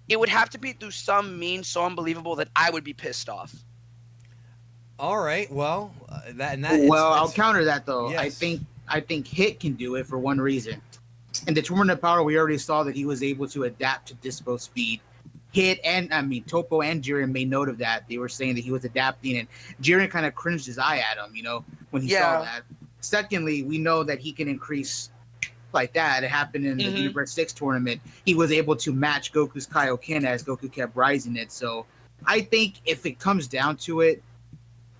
it would have to be through some means so unbelievable that I would be pissed off. All right, well, I'll counter that though. Yes. I think Hit can do it for one reason. In the Tournament of Power, we already saw that he was able to adapt to Dispo speed. Hit Topo and Jiren made note of that. They were saying that he was adapting, and Jiren kind of cringed his eye at him, you know, when he saw that. Secondly, we know that he can increase like that. It happened in the Universe 6 tournament. He was able to match Goku's Kaioken as Goku kept rising it. So I think if it comes down to it,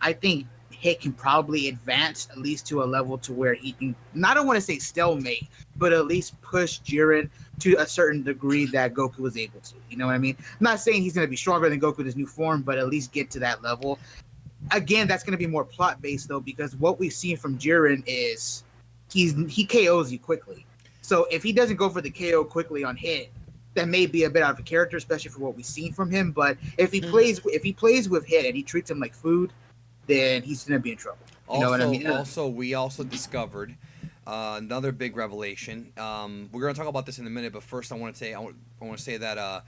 I think Hit can probably advance at least to a level to where he can, I don't want to say stalemate, but at least push Jiren to a certain degree that Goku was able to. You know what I mean? I'm not saying he's going to be stronger than Goku in his new form, but at least get to that level. Again, that's going to be more plot based though, because what we've seen from Jiren is he KOs you quickly. So if he doesn't go for the KO quickly on Hit, that may be a bit out of character, especially for what we've seen from him. But if he plays with Hit and he treats him like food, then he's going to be in trouble. You know what I mean? Also, we also discovered another big revelation. We're going to talk about this in a minute, but first I want to say that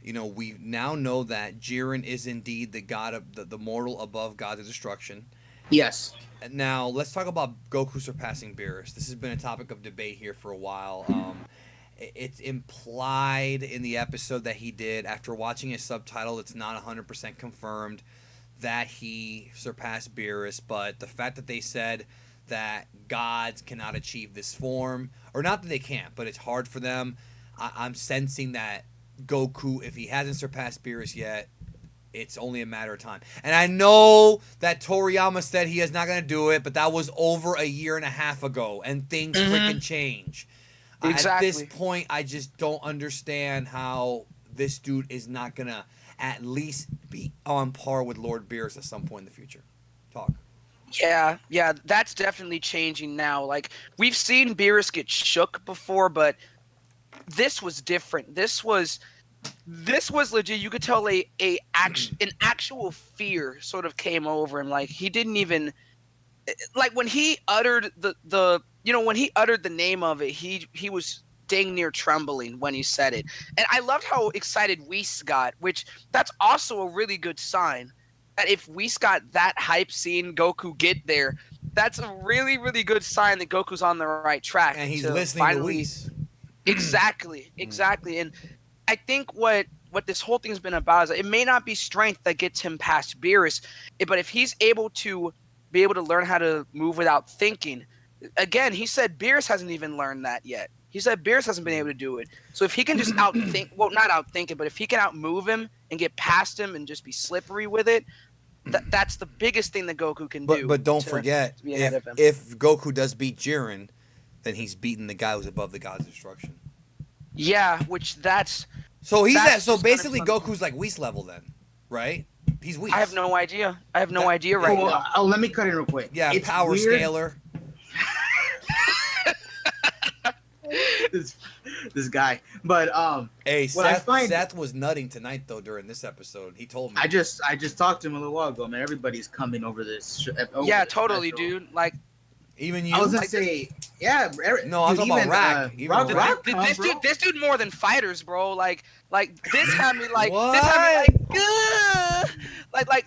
you know, we now know that Jiren is indeed the god of the mortal above gods of destruction. Yes. Now let's talk about Goku surpassing Beerus. This has been a topic of debate here for a while. It's implied in the episode that he did. After watching his subtitle, it's not 100% confirmed that he surpassed Beerus, but the fact that they said that gods cannot achieve this form, or not that they can't, but it's hard for them, I'm sensing that Goku, if he hasn't surpassed Beerus yet, it's only a matter of time. And I know that Toriyama said he is not going to do it, but that was over a year and a half ago, and things freaking change. Exactly. At this point, I just don't understand how this dude is not going to at least be on par with Lord Beerus at some point in the future. Talk. Yeah, that's definitely changing now. Like, we've seen Beerus get shook before, but this was different. This was this was legit. You could tell an actual fear sort of came over him. Like he didn't even like when he uttered when he uttered the name of it, he was dang near trembling when he said it. And I loved how excited Whis got, which that's also a really good sign. That if Whis got that hype seeing Goku get there, that's a really, really good sign that Goku's on the right track. And he's listening to Whis. Exactly. And I think what this whole thing's been about is it may not be strength that gets him past Beerus, but if he's able to be able to learn how to move without thinking, again, he said Beerus hasn't even learned that yet. He said Beerus hasn't been able to do it. So if he can just not outthink it, but if he can outmove him and get past him and just be slippery with it, that's the biggest thing that Goku can do. But don't forget, if Goku does beat Jiren, then he's beaten the guy who's above the God's destruction. Yeah, which that's... So basically Goku's like Whis level then, right? He's Whis. I have no idea. right now. Oh, let me cut in real quick. Yeah, it's power weird. scaler. this guy. But hey, Seth was nutting tonight though during this episode. He told me. I just talked to him a little while ago, man. Everybody's coming over this. Yeah, totally, dude. Like even you. I was gonna say, yeah. No, I'm talking about Rack. This dude more than fighters, bro. Like this had me like what?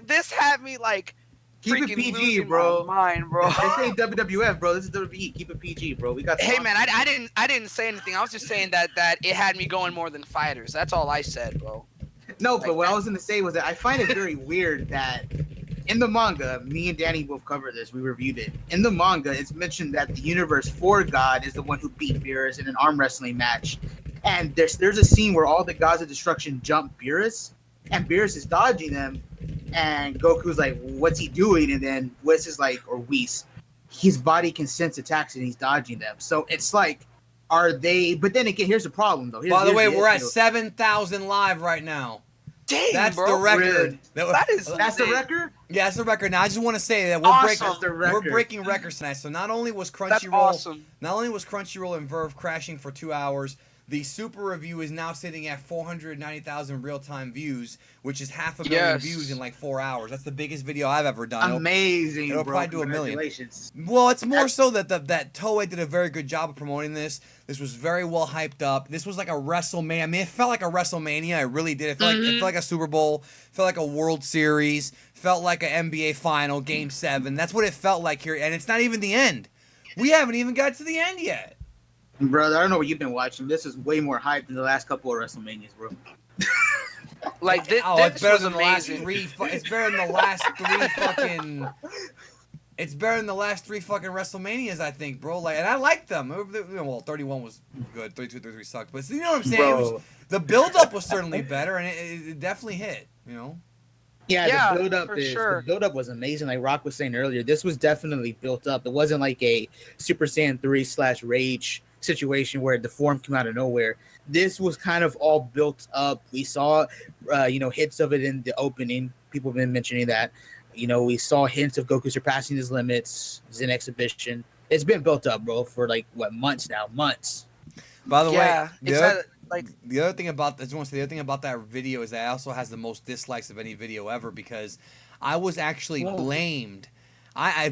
This had me like keep it PG, bro. Mind, bro. This ain't WWF, bro. This is WWE. Keep it PG, bro. We got. Hey, man, I didn't say anything. I was just saying that it had me going more than fighters. That's all I said, bro. No, but what I was gonna say was that I find it very weird that in the manga, me and Danny both covered this. We reviewed it. In the manga, it's mentioned that the Universe 4 God is the one who beat Beerus in an arm wrestling match, and there's a scene where all the gods of destruction jump Beerus, and Beerus is dodging them. And Goku's like, what's he doing? And then Whis is like, or Whis, his body can sense attacks and he's dodging them. So it's like, are they? But then again, here's the problem though. By the way, we're at 7,000 live right now. Dang, that's bro. the record. That's the record. Yeah, that's the record. Now I just want to say that we're breaking records tonight. So not only was Crunchyroll and Verve crashing for 2 hours. The super review is now sitting at 490,000 real-time views, which is 500,000 views in like 4 hours. That's the biggest video I've ever done. Amazing, It'll bro. probably do 1 million. Well, it's more so that that Toei did a very good job of promoting this. This was very well hyped up. This was like a WrestleMania. I mean, it felt like a WrestleMania. It really did. It felt like a Super Bowl. It felt like a World Series. Felt like an NBA Final, Game 7. That's what it felt like here. And it's not even the end. We haven't even got to the end yet. Brother, I don't know what you've been watching. This is way more hype than the last couple of WrestleManias, bro. Like this, it's better than amazing. The last 3. It's better than the last 3 fucking. It's better than the last 3 fucking WrestleManias, I think, bro. Like, and I liked them. Well, 31 was good. 32, 33 sucked. But you know what I'm saying? The build-up was certainly better, and it definitely hit. You know. Yeah, the build-up was amazing. Like Rock was saying earlier, this was definitely built up. It wasn't like a Super Saiyan 3/Rage situation where the form came out of nowhere. This was kind of all built up. We saw hits of it in the opening. People have been mentioning that. We saw hints of Goku surpassing his limits. Zen exhibition. It's been built up, bro, for like months now. Months. By the way, the other thing about that video is that it also has the most dislikes of any video ever because I was actually blamed. I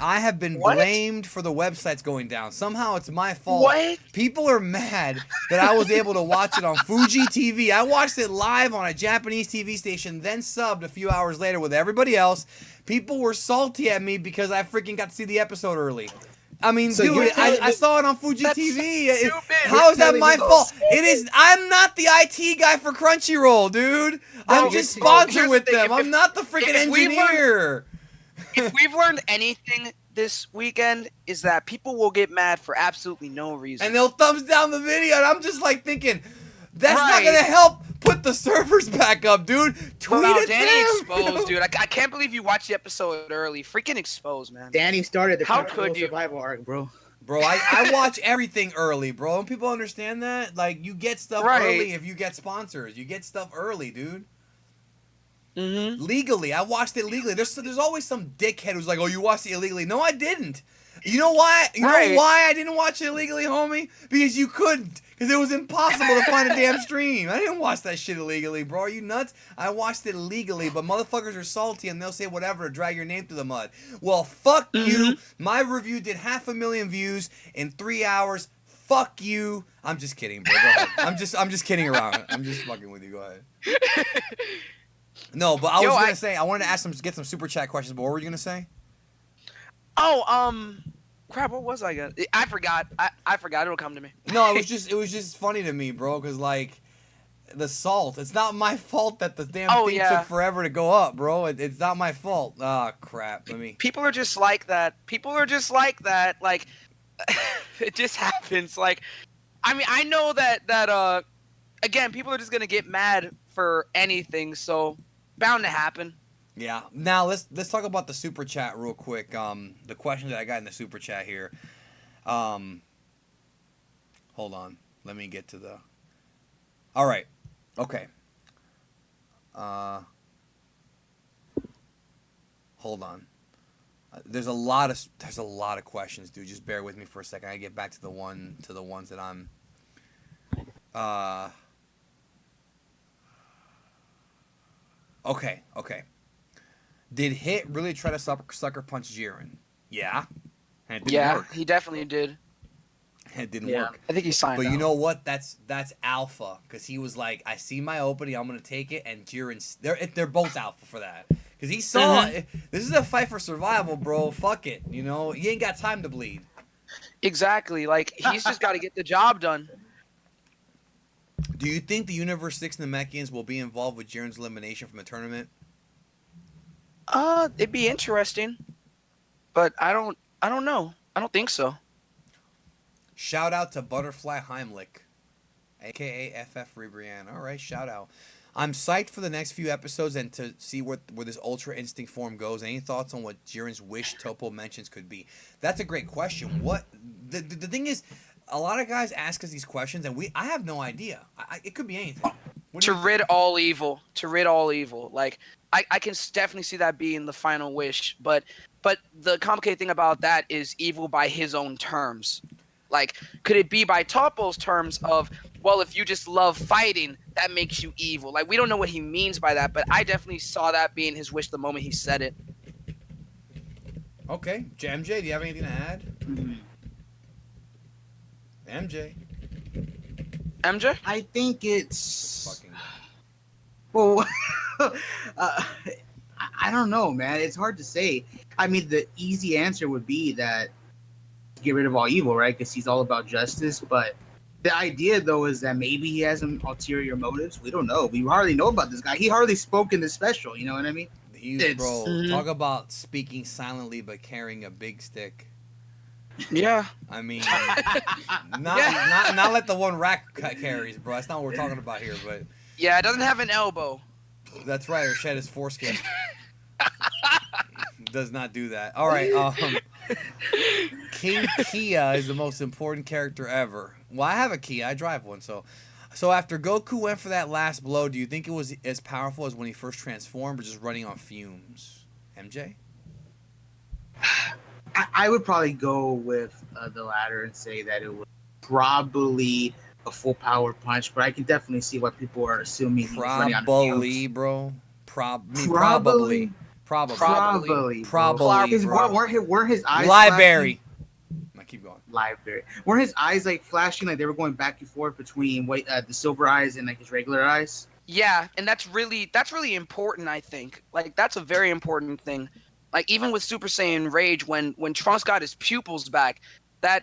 have been blamed for the websites going down. Somehow it's my fault. What? People are mad that I was able to watch it on Fuji TV. I watched it live on a Japanese TV station, then subbed a few hours later with everybody else. People were salty at me because I freaking got to see the episode early. I mean, dude, I saw it on Fuji TV. How is that my fault? It is. I'm not the IT guy for Crunchyroll, dude. I'm just sponsored with them. I'm not the freaking engineer. If we've learned anything this weekend, is that people will get mad for absolutely no reason. And they'll thumbs down the video, and I'm just like thinking, that's not going to help put the servers back up, dude. Tweet it Danny exposed, dude. I can't believe you watched the episode early. Freaking exposed, man. Danny started the survival arc, bro. Bro, I watch everything early, bro. Don't people understand that? Like, you get stuff early if you get sponsors. You get stuff early, dude. Mm-hmm. Legally. I watched it legally. There's always some dickhead who's like, oh, you watched it illegally. No, I didn't. You know why? You Right. know why I didn't watch it illegally, homie? Because you couldn't. Because it was impossible to find a damn stream. I didn't watch that shit illegally, bro. Are you nuts? I watched it legally, but motherfuckers are salty and they'll say whatever to drag your name through the mud. Well, fuck you. My review did 500,000 views in 3 hours. Fuck you. I'm just kidding, bro. Go ahead. I'm just kidding around. I'm just fucking with you. Go ahead. No, but I was gonna say I wanted to get some super chat questions. But what were you gonna say? Oh, crap. What was I gonna? I forgot. I forgot. It'll come to me. No, it was just funny to me, bro. Cause like the salt. It's not my fault that the damn thing took forever to go up, bro. It's not my fault. Ah, crap. People are just like that. Like, it just happens. Like, I mean, I know that again, people are just gonna get mad for anything. So, bound to happen. Yeah. Now let's talk about the super chat real quick. The question that I got in the super chat here. Hold on. Let me get to the. All right. Okay. Hold on. There's a lot of questions, dude. Just bear with me for a second. I get back to the ones that I'm. Okay. Did Hit really try to sucker punch Jiren? Yeah. And it didn't work. He definitely did. It didn't work. I think he signed But out. you know what? That's alpha, because he was like, I see my opening, I'm gonna take it, and Jiren's they're both alpha for that, because he saw this is a fight for survival, bro. Fuck it, you know, you ain't got time to bleed. Exactly. Like, he's just got to get the job done. Do you think the Universe 6 Namekians will be involved with Jiren's elimination from the tournament? It'd be interesting, but I don't know. I don't think so. Shout out to Butterfly Heimlich, aka FF Ribrianne. All right, shout out. I'm psyched for the next few episodes and to see where this Ultra Instinct form goes. Any thoughts on what Jiren's wish Topo mentions could be? That's a great question. What the thing is, a lot of guys ask us these questions, and I have no idea. It could be anything. To rid all evil. Like, I can definitely see that being the final wish, but the complicated thing about that is evil by his own terms. Like, could it be by Topo's terms of, well, if you just love fighting, that makes you evil? Like, we don't know what he means by that, but I definitely saw that being his wish the moment he said it. Okay. MJ, do you have anything to add? MJ? I think it's... Fucking... Well, I don't know, man. It's hard to say. I mean, the easy answer would be that get rid of all evil, right? Because he's all about justice. But the idea, though, is that maybe he has some ulterior motives. We don't know. We hardly know about this guy. He hardly spoke in the special. You know what I mean? Talk about speaking silently but carrying a big stick. Yeah. I mean, not let the one rack carries, bro. That's not what we're talking about here. But yeah, it doesn't have an elbow. That's right. Or shed his foreskin. Does not do that. All right. King Kia is the most important character ever. Well, I have a Kia. I drive one. So after Goku went for that last blow, do you think it was as powerful as when he first transformed, or just running on fumes? MJ? I would probably go with the latter and say that it was probably a full power punch, but I can definitely see why people are assuming he was running on fumes. Bro. Probably. Were his eyes Library. I keep going. Library. Were his eyes like flashing, like they were going back and forth between the silver eyes and like his regular eyes? Yeah, and that's really important, I think. Like, that's a very important thing. Like, even with Super Saiyan Rage, when Trunks got his pupils back, that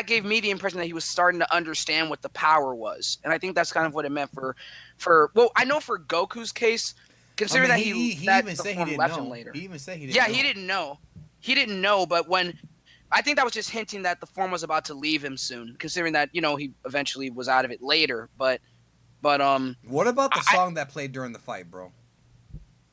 gave me the impression that he was starting to understand what the power was. And I think that's kind of what it meant for well, I know for Goku's case, considering that he even said he didn't know. Later. He even said he didn't know. Yeah, he didn't know. He didn't know, but when I think that was just hinting that the form was about to leave him soon, considering that, you know, he eventually was out of it later. But what about the song that played during the fight, bro?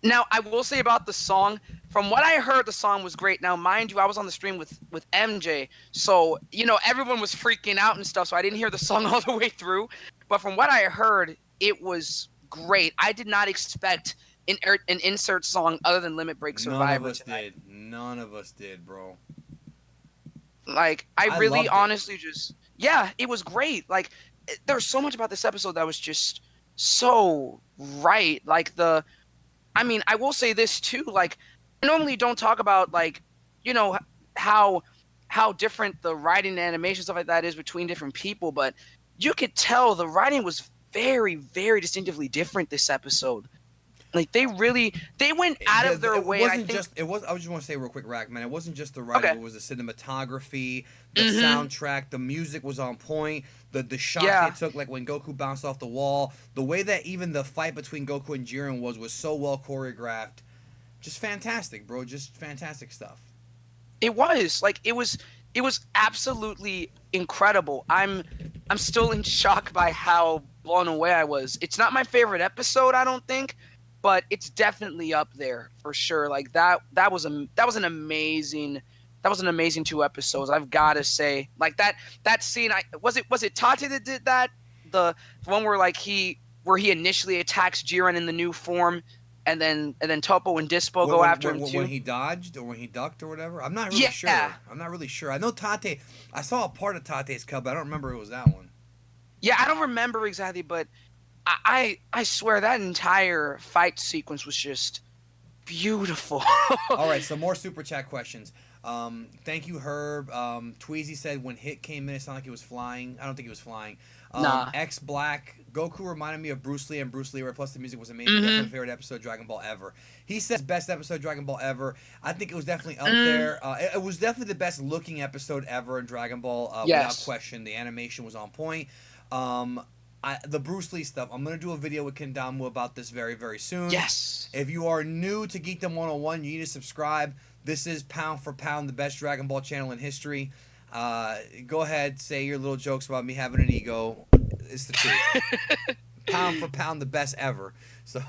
Now, I will say about the song, from what I heard, the song was great. Now, mind you, I was on the stream with MJ, so, you know, everyone was freaking out and stuff, so I didn't hear the song all the way through. But from what I heard, it was great. I did not expect an insert song other than Limit Break Survivor. None of us did, bro. Like I loved really it. honestly just yeah, it was great. Like there's so much about this episode that was just so right. Like I mean, I will say this too. Like, I normally don't talk about like, you know, how how different the writing and animation stuff like that is between different people, but you could tell the writing was very, very distinctively different this episode. Like they went out of their It way, and I wasn't think just it was. I just want to say real quick, Rack, man. It wasn't just the writing. okay, It was the cinematography, the mm-hmm, soundtrack, the music was on point. The shots they yeah, took, like when Goku bounced off the wall, the way that even the fight between Goku and Jiren was so well choreographed. Just fantastic, bro. Just fantastic stuff. it was like it was absolutely incredible. I'm still in shock by how blown away I was. It's not my favorite episode, I don't think, but it's definitely up there for sure. Like that was an amazing that was an amazing 2 episodes. I've got to say, like that scene. I was it Tate that did that? The one where like where he initially attacks Jiren in the new form, and then Topo and Dispo go after him When too. he dodged or when he ducked or whatever. I'm not really Yeah, sure. I'm not really sure. I know Tate. I saw a part of Tate's cut, but I don't remember it was that one. yeah. I don't remember exactly, but I swear that entire fight sequence was just beautiful. All right, so more super chat questions. Thank you, Herb. Tweezy said when Hit came in, it sounded like he was flying. I don't think he was flying. Nah. X Black Goku reminded me of Bruce Lee and Bruce Lee, where plus the music was amazing. Mm-hmm. Definitely my favorite episode of Dragon Ball ever. He says best episode of Dragon Ball ever. I think it was definitely up there. It was definitely the best looking episode ever in Dragon Ball, without Yes. question. The animation was on point. The Bruce Lee stuff. I'm gonna do a video with Kendamu about this very, very soon. Yes. If you are new to Geekdom 101, you need to subscribe. This is pound for pound the best Dragon Ball channel in history. Go ahead, say your little jokes about me having an ego. It's the truth. Pound for pound the best ever. So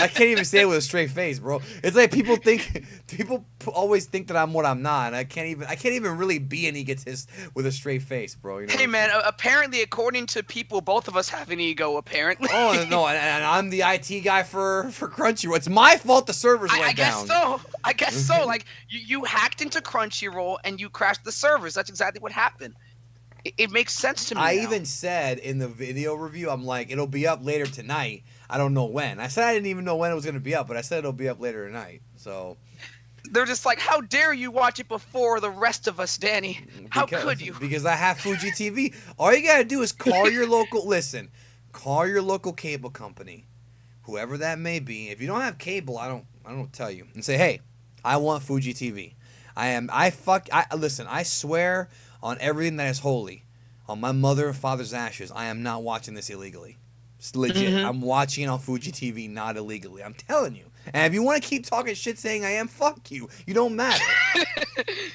I can't even say it with a straight face, bro. It's like people always think that I'm what I'm not. And I can't even really be an egotist with a straight face, bro. You know Hey man, apparently according to people, both of us have an ego. Apparently. Oh no, and I'm the IT guy for Crunchyroll. It's my fault the servers went I guess down. so. I guess so. Like you hacked into Crunchyroll and you crashed the servers. That's exactly what happened. It makes sense to me. I now. even said in the video review, I'm like, it'll be up later tonight. I don't know when. I said I didn't even know when it was going to be up, but I said it'll be up later tonight. So they're just like, how dare you watch it before the rest of us, Danny? How could you? Because I have Fuji TV. All you gotta do is call your local. Listen, call your local cable company, whoever that may be. If you don't have cable, I don't tell you, and say, hey, I want Fuji TV. Listen. I swear on everything that is holy, on my mother and father's ashes, I am not watching this illegally. It's legit. Mm-hmm. I'm watching it on Fuji TV, not illegally. I'm telling you. And if you want to keep talking shit saying I am, fuck you. You don't matter.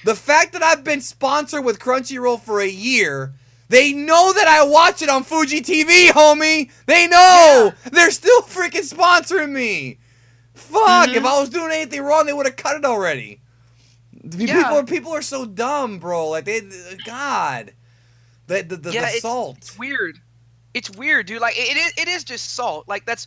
The fact that I've been sponsored with Crunchyroll for a year, they know that I watch it on Fuji TV, homie. They know. Yeah. They're still freaking sponsoring me. Fuck. If I was doing anything wrong, they would have cut it already. People are so dumb, bro. Like God. The salt. It's weird. It's weird, dude. Like it is just salt. Like that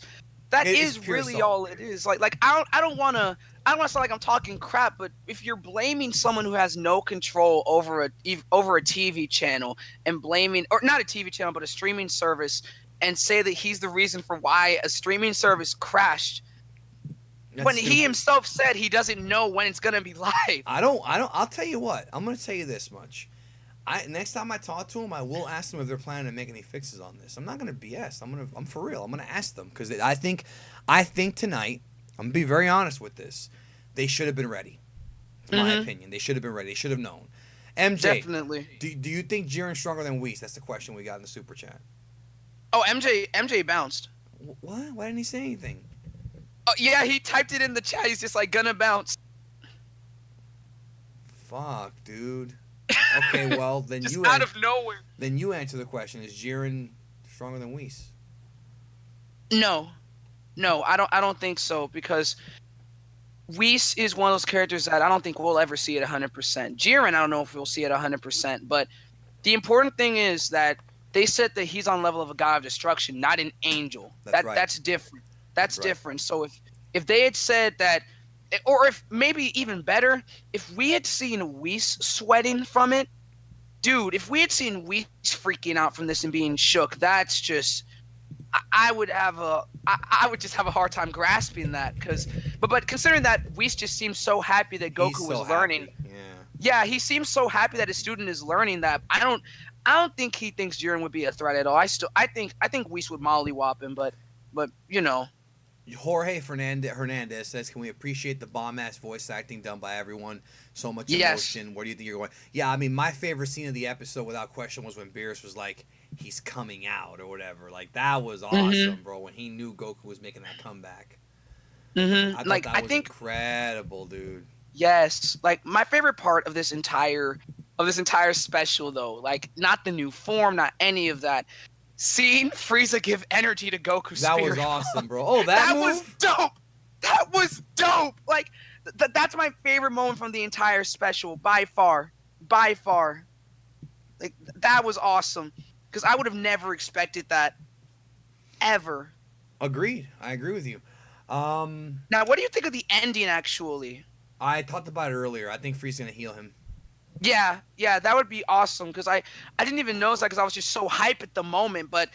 is really salt. all it is. Like I don't want to sound like I'm talking crap, but if you're blaming someone who has no control over a TV channel and blaming, or not a TV channel but a streaming service, and say that he's the reason for why a streaming service crashed, when he himself said he doesn't know when it's gonna be live. I'll tell you what. I'm gonna tell you this much. Next time I talk to them, I will ask them if they're planning to make any fixes on this. I'm not gonna BS. I'm for real. I'm gonna ask them because I think tonight, I'm gonna be very honest with this. They should have been ready. In my opinion, they should have been ready. They should have known. MJ, Definitely. Do you think Jiren's stronger than Whis? That's the question we got in the super chat. Oh, MJ bounced. What? Why didn't he say anything? Oh yeah, he typed it in the chat. He's just like gonna bounce. Fuck, dude. Okay, well then just you out of nowhere. Then you answer the question: is Jiren stronger than Whis? No, I don't think so, because Whis is one of those characters that I don't think we'll ever see at 100%. Jiren, I don't know if we'll see at 100%, but the important thing is that they said that he's on level of a god of destruction, not an angel. That's right. That's different. That's different. So if they had said that or if maybe even better, if we had seen Whis sweating from it, dude, if we had seen Whis freaking out from this and being shook, that's just, I would just have a hard time grasping that, but considering that Whis just seems so happy that Goku He's was so learning. happy. Yeah, he seems so happy that his student is learning that. I don't think he thinks Jiren would be a threat at all. I think Whis would mollywop him, but you know. Jorge Hernandez says, "Can we appreciate the bomb-ass voice acting done by everyone? So much Yes. emotion. Where do you think you're going?" Yeah, I mean, my favorite scene of the episode, without question, was when Beerus was like, "He's coming out" or whatever. Like, that was awesome, bro. When he knew Goku was making that comeback, I thought Like, that I was think incredible, dude. yes. Like, my favorite part of this entire special, though, like, not the new form, not any of that. Seeing Frieza give energy to Goku's That spirit. was awesome, bro. Oh, that move? was dope. That was dope. Like, that's my favorite moment from the entire special, by far. By far. Like, that was awesome. Because I would have never expected that. Ever. Agreed. I agree with you. Now, what do you think of the ending, actually? I talked about it earlier. I think Frieza's gonna heal him. Yeah, that would be awesome, because I didn't even notice that because I was just so hype at the moment, but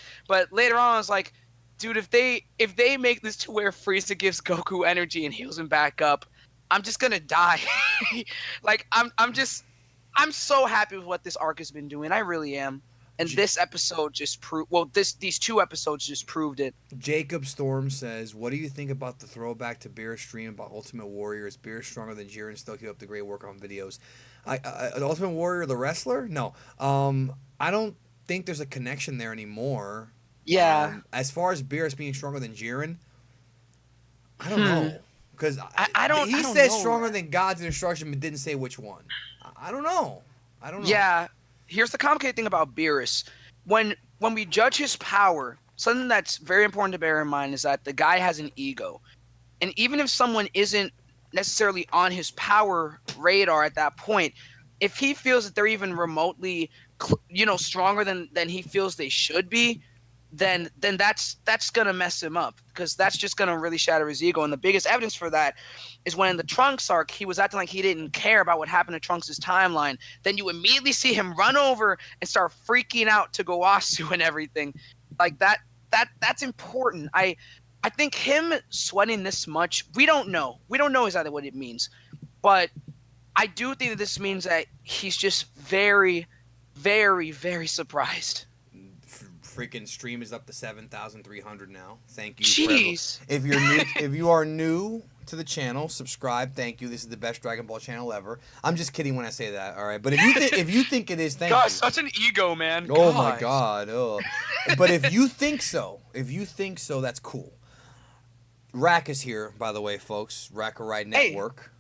later on I was like, dude, if they make this to where Frieza gives Goku energy and heals him back up, I'm just gonna die. Like, I'm so happy with what this arc has been doing. I really am. And this episode just proved, well, these 2 episodes just proved it. Jacob Storm says, "What do you think about the throwback to Beerus' stream about Ultimate Warrior? Is Beerus stronger than Jiren? Still keep up the great work on videos." Ultimate Warrior, the wrestler? No. I don't think there's a connection there anymore. Yeah. As far as Beerus being stronger than Jiren, I don't know. Because I don't he said know. stronger than God's instruction, but didn't say which one. I don't know. Yeah. Here's the complicated thing about Beerus. When we judge his power, something that's very important to bear in mind is that the guy has an ego. And even if someone isn't necessarily on his power radar at that point, if he feels that they're even remotely, stronger than he feels they should be, then that's gonna mess him up, because that's just gonna really shatter his ego. And the biggest evidence for that is when in the Trunks arc he was acting like he didn't care about what happened to Trunks' timeline. Then you immediately see him run over and start freaking out to Gowasu and everything. Like, that's important. I think him sweating this much, we don't know exactly what it means, but I do think that this means that he's just very, very, very surprised. Freaking stream is up to 7,300 now. Thank you. Jeez. If you are new to the channel, subscribe. Thank you. This is the best Dragon Ball channel ever. I'm just kidding when I say that. All right, but if you think it is, thank you. Such an ego, man. Oh my God. Oh. But if you think so, that's cool. Rack is here, by the way, folks. Rackarite Network.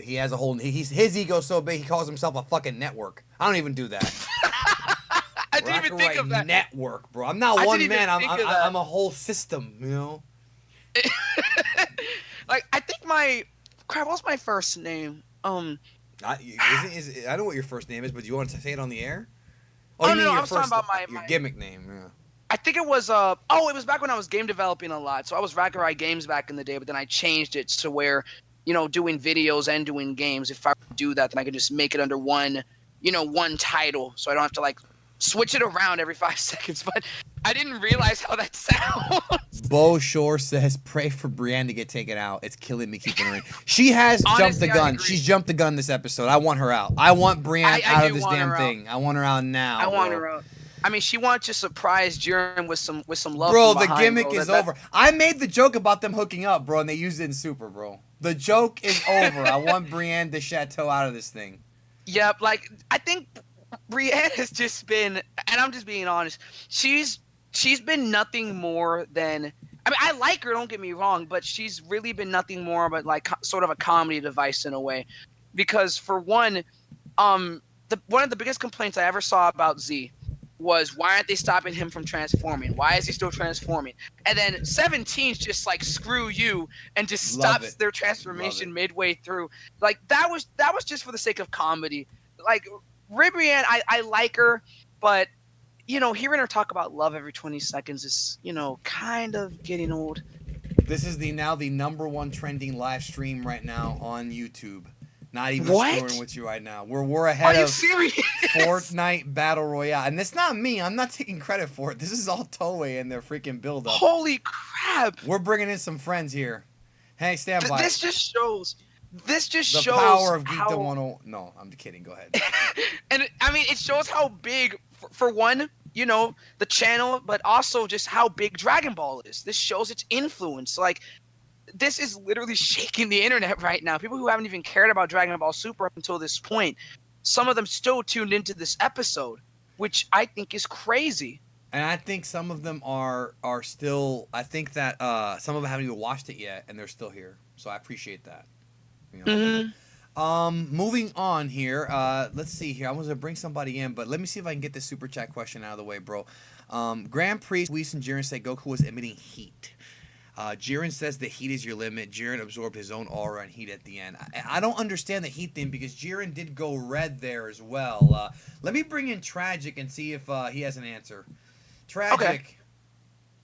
He has a whole. His ego's so big he calls himself a fucking network. I don't even do that. I didn't even think of that. Network, bro. I'm not one man. I'm a whole system. You know. Like, I think what's my first name? I know what your first name is, but do you want to say it on the air? Oh, no, I was talking about your gimmick name. Yeah. I think it was it was back when I was game developing a lot. So I was Rackarai Games back in the day, but then I changed it to where, doing videos and doing games. If I do that, then I could just make it under one title, so I don't have to like switch it around every 5 seconds. But I didn't realize how that sounds. Bo Shore says, "Pray for Brienne to get taken out. It's killing me keeping her in." She has jumped the gun. She's jumped the gun this episode. I want her out. I want Brienne out of this damn thing. I want her out now. I want her out. I mean, she wants to surprise Jiren with some love. Bro, the gimmick is over. I made the joke about them hooking up, bro, and they used it in Super, bro. The joke is over. I want Brienne de Chateau out of this thing. Yep, like, I think Brienne has just been, and I'm just being honest, she's been nothing more than, I mean, I like her, don't get me wrong, but she's really been nothing more but like sort of a comedy device in a way. Because for one, one of the biggest complaints I ever saw about Z was, why aren't they stopping him from transforming? Why is he still transforming? And then 17's just like, screw you, and just stops their transformation midway through. Like, that was just for the sake of comedy. Like, Ribrianne, I like her, but hearing her talk about love every 20 seconds is, kind of getting old. This is now the #1 trending live stream right now on YouTube. Not even What? screwing with you right now. We're ahead Are you of serious? Fortnite Battle Royale. And it's not me. I'm not taking credit for it. This is all Toei and their freaking build-up. Holy crap. We're bringing in some friends here. Hey, stand by. This just shows the power of Geekdom 101. No, I'm kidding. Go ahead. And I mean, it shows how big, for one, you know, the channel, but also just how big Dragon Ball is. This shows its influence. Like, this is literally shaking the internet right now. People who haven't even cared about Dragon Ball Super up until this point, some of them still tuned into this episode, which I think is crazy. And I think some of them are still. I think that some of them haven't even watched it yet, and they're still here. So I appreciate that. You know? Moving on here. Let's see here. I was gonna bring somebody in, but let me see if I can get this super chat question out of the way, bro. Grand Priest, Whis, and Jiren say Goku was emitting heat. Jiren says the heat is your limit. Jiren absorbed his own aura and heat at the end. I don't understand the heat thing because Jiren did go red there as well. Let me bring in Tragic and see if he has an answer. Tragic. Okay.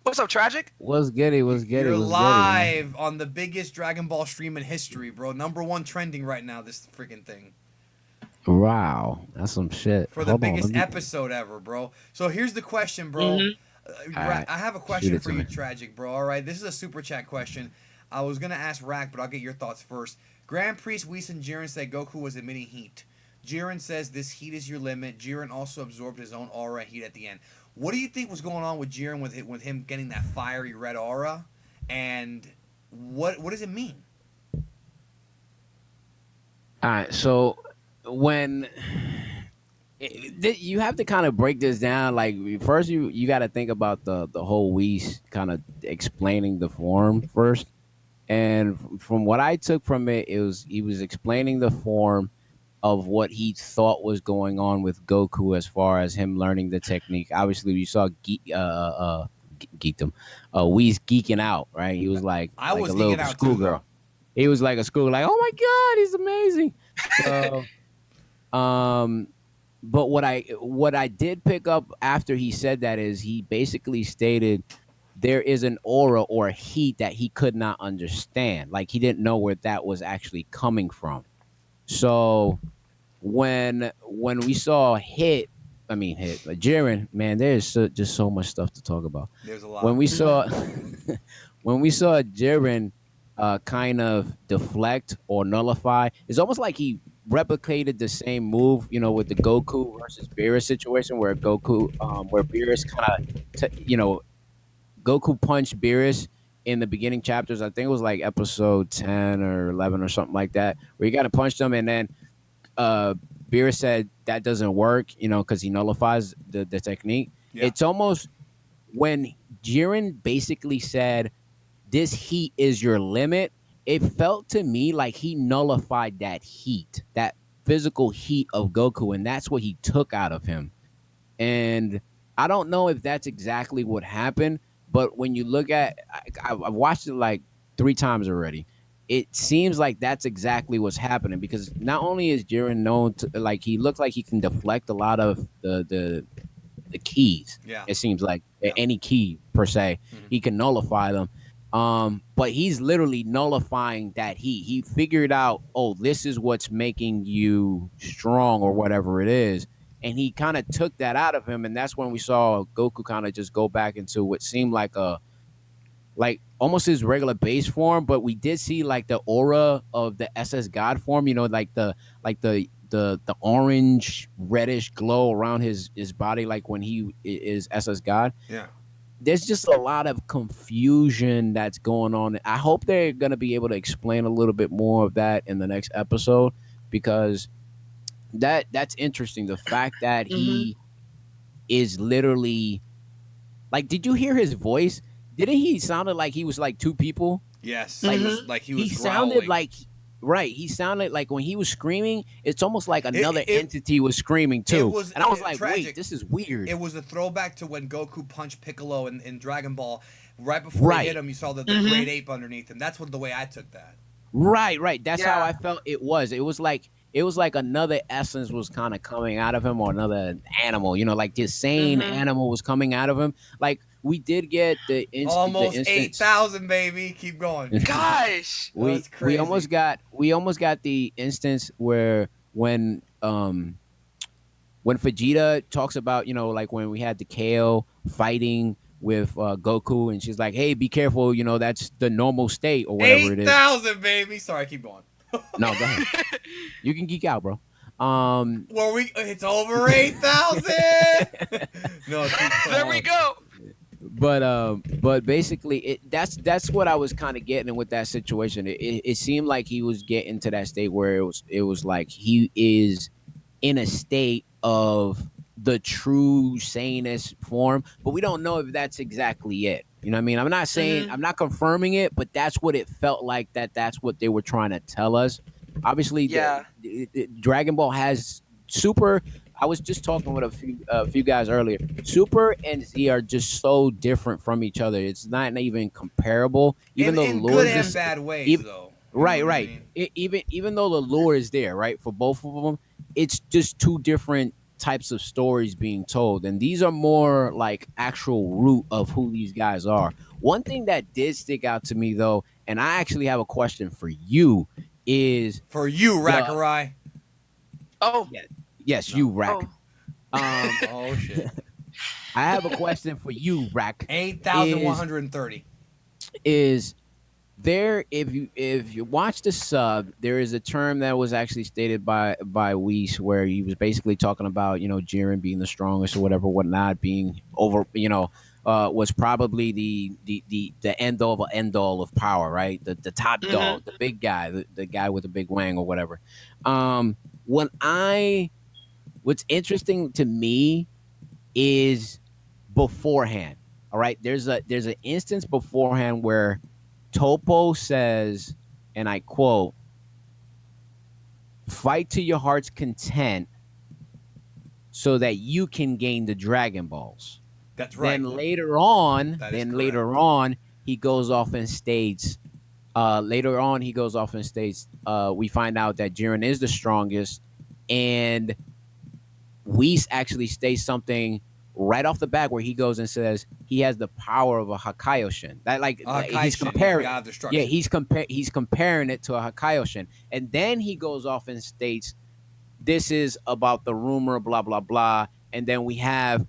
What's up, Tragic? What's goody? What's goody? You're What's live on the biggest Dragon Ball stream in history, bro. #1 trending right now, this freaking thing. Goody? Wow, that's some shit. For the biggest episode ever, bro. So here's the question, bro. Right. I have a question for you, Tragic, bro. All right, this is a super chat question. I was gonna ask Rack, but I'll get your thoughts first. Grand Priest, Whis, and Jiren say Goku was emitting heat. Jiren says this heat is your limit. Jiren also absorbed his own aura and heat at the end. What do you think was going on with Jiren with him getting that fiery red aura, and what does it mean? All right, so when you have to kind of break this down, like first you got to think about the whole Whis kind of explaining the form first, and from what I took from it, he was explaining the form of what he thought was going on with Goku as far as him learning the technique. Obviously, we saw geekdom, Whis geeking out, right? He was like I was a little schoolgirl. He was like a school, like, oh my god, he's amazing. So, but what I did pick up after he said that is he basically stated there is an aura or heat that he could not understand, like he didn't know where that was actually coming from. So when we saw Jiren, man, there's just so much stuff to talk about. There's a lot. When we saw Jiren kind of deflect or nullify, it's almost like he replicated the same move, you know, with the Goku versus Beerus situation where Beerus kind of, Goku punched Beerus in the beginning chapters. I think it was like episode 10 or 11 or something like that, where he got to punch them, and then Beerus said that doesn't work, because he nullifies the technique. Yeah. It's almost when Jiren basically said, this heat is your limit, it felt to me like he nullified that heat, that physical heat of Goku, and that's what he took out of him. And I don't know if that's exactly what happened, but when you look at, I've watched it like 3 times already. It seems like that's exactly what's happening, because not only is Jiren known to, like, he looks like he can deflect a lot of the keys. Yeah. It seems like any key per se, he can nullify them. But he's literally nullifying that heat. He figured out, oh, this is what's making you strong or whatever it is. And he kind of took that out of him. And that's when we saw Goku kind of just go back into what seemed like almost his regular base form. But we did see like the aura of the SS God form, like the orange reddish glow around his body, like when he is SS God. Yeah. There's just a lot of confusion that's going on. I hope they're going to be able to explain a little bit more of that in the next episode, because that's interesting. The fact that he is literally like, did you hear his voice? Didn't he sounded like he was like 2 people? Yes. Like he sounded like, right. He sounded like when he was screaming, it's almost like another entity was screaming too. And I was like, tragic. Wait, this is weird. It was a throwback to when Goku punched Piccolo in Dragon Ball. Right before he hit him, you saw the great ape underneath him. That's the way I took that. Right. That's how I felt it was. It was like it was like another essence was kind of coming out of him, or another animal, like this sane Mm-hmm. animal was coming out of him. Like we did get the Almost instance. 8,000, baby. Keep going. Gosh. we That's we almost crazy. got we almost got the instance where when Vegeta talks about, like when we had the Kale fighting with Goku, and she's like, "Hey, be careful, that's the normal state or whatever it is." 8,000, baby. Sorry, keep going. No, go ahead. You can geek out, bro. Well, it's over 8,000. No, keep There we going. go. but basically, that's what I was kind of getting with that situation. It seemed like he was getting to that state where it was like he is in a state of the true sanest form, but we don't know if that's exactly it. You know what I mean? I'm not saying, Mm-hmm. I'm not confirming it, but that's what it felt like, that's what they were trying to tell us. Obviously, Yeah. Dragon Ball has Super. I was just talking with a few guys earlier. Super and Z are just so different from each other. It's not even comparable. Even though the In lore good is and this, bad ways, even though. You know right, what I right. mean? Even though the lore is there, right, for both of them, it's just two different types of stories being told, and these are more like actual root of who these guys are. One thing that did stick out to me though, and I actually have a question for you, is For you, the Rakurai. Oh. yeah, yes, No. you Rack. Oh. Um, Oh shit. I have a question for you, Rack. Is 8,130. is there, if you watch the sub, there is a term that was actually stated by Weiss, where he was basically talking about, Jiren being the strongest or whatever, whatnot, being over, was probably the end all of power, right? The top Mm-hmm. dog, the big guy, the guy with the big wang or whatever. When I What's interesting to me is beforehand. All right, there's an instance beforehand where Topo says, and I quote, "Fight to your heart's content so that you can gain the Dragon Balls." That's right. Then later on, That is correct. he goes off and states. Later on, he goes off and states. We find out that Jiren is the strongest, and Whis actually states something right off the bat where he goes and says he has the power of a Hakaioshin. That he's Kaishin, yeah, comparing. God of Yeah, Destruction. he's comparing it to a Hakaioshin, and then he goes off and states this is about the rumor, blah blah blah, and then we have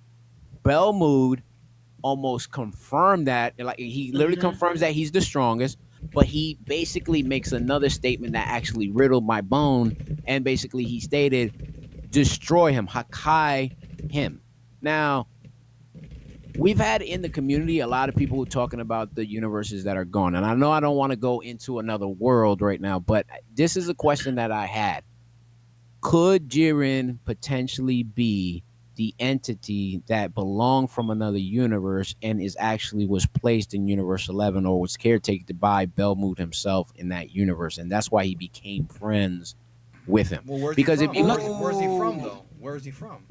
Belmood almost confirm that, like he literally Mm-hmm. confirms that he's the strongest, but he basically makes another statement that actually riddled my bone, and basically he stated destroy him, Hakai him. Now, we've had in the community a lot of people talking about the universes that are gone. And I know I don't want to go into another world right now, but this is a question that I had. Could Jiren potentially be the entity that belonged from another universe and is actually was placed in universe 11, or was caretaken by Belmood himself in that universe, and that's why he became friends with him? Well, where's he Because if from? you look, Where's he from, Ooh. though? Where is he from?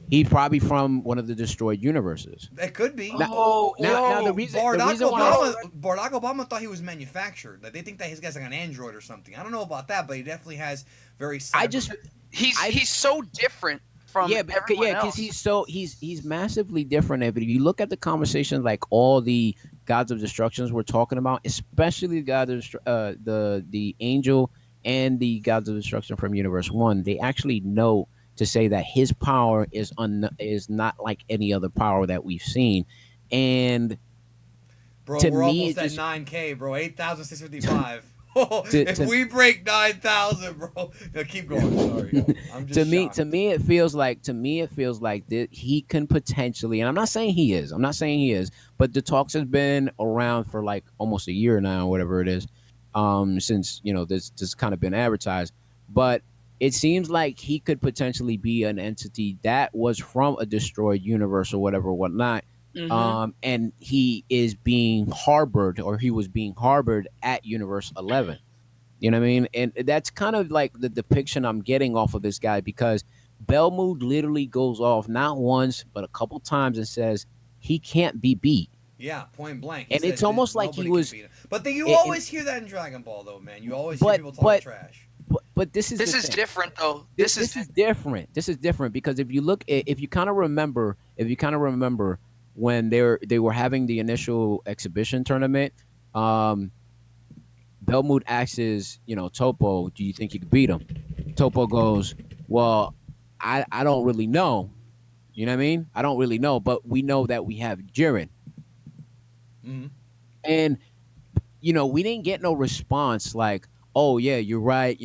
he's probably from one of the destroyed universes. It could be. Now, Oh, now yo. the Barack reason why I, Obama, Barack Obama thought he was manufactured. That they think that his guy's like an android or something. I don't know about that, but he definitely has very. I just He's so different from yeah, everyone because else. he's massively different. But if you look at the conversation, like all the gods of destructions we're talking about, especially the god of the angel and the gods of destruction from Universe One, they actually know to say that his power is not like any other power that we've seen, and Bro, to we're me, almost it at just 9K, bro. 8,655. If to we break 9,000, bro. No, keep going. Sorry. I'm just shocked. to me it feels like that he can potentially, and I'm not saying he is, but the talks has been around for like almost a year now, whatever it is, since this kind of been advertised, but it seems like he could potentially be an entity that was from a destroyed universe or whatever, whatnot. Mm-hmm. And he is being harbored, or he was being harbored at Universe 11. You know what I mean? And that's kind of like the depiction I'm getting off of this guy, because Belmood literally goes off not once but a couple times and says he can't be beat. Yeah, point blank. He And it's said almost like he nobody can was beat him. But then you and, always hear that in Dragon Ball, though, man. You always hear but people talk but trash. but this is This the is thing. different though. This is different. This is different because if you look, if you kind of remember, when they were having the initial exhibition tournament, um, Belmont asks, Topo, do you think you could beat him? Topo goes, well, I don't really know. You know what I mean? I don't really know, but we know that we have Jiren. Mm-hmm. And we didn't get no response like, oh yeah, you're right.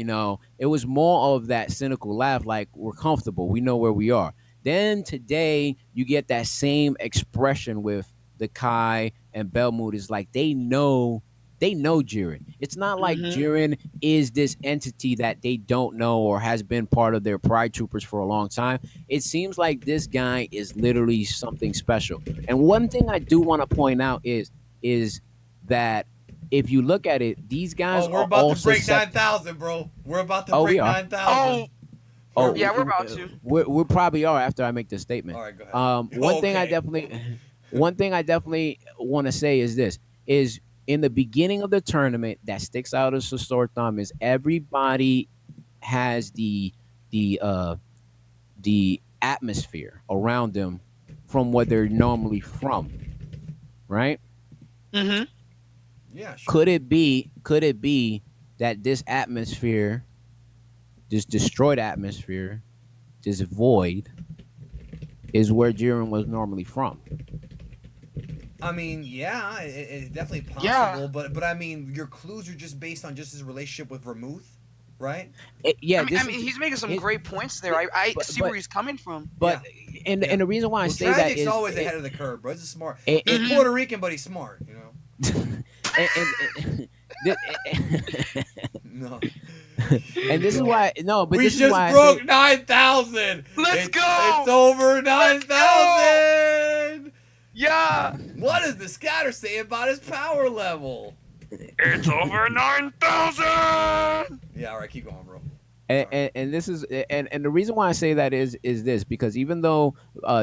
It was more of that cynical laugh, like we're comfortable, we know where we are. Then today you get that same expression with the Kai and Belmont is like they know Jiren. It's not like Mhm. Jiren is this entity that they don't know or has been part of their pride troopers for a long time. It seems like this guy is literally something special. And one thing I do want to point out is that if you look at it, these guys Oh, we're are about all to break suscept- 9,000, bro. We're about to Oh, we break are. 9,000. Oh, Oh, yeah, we're about to. We probably are after I make this statement. All right, go ahead. One thing I Okay. definitely want to say is this: is in the beginning of the tournament that sticks out as a sore thumb is everybody has the atmosphere around them from what they're normally from, right? Mm-hmm. Yeah, sure. Could it be that this atmosphere, this destroyed atmosphere, this void, is where Jiren was normally from? I mean, yeah, it's definitely possible, Yeah. but I mean, your clues are just based on just his relationship with Vermouth, right? Yeah, I mean, he's making some great points there. I see where he's coming from. But and the reason why I say that Tragic's is always ahead of the curve, bro. He's smart. It- He's Mhm. Puerto Rican, but he's smart, No. and this is why but We this is just why broke I say, 9,000. Let's go! It's over Let's go! 9,000. Yeah. What does the scatter say about his power level? It's over 9,000. Yeah, all right, keep going, bro. and this is and the reason why I say that is this because even though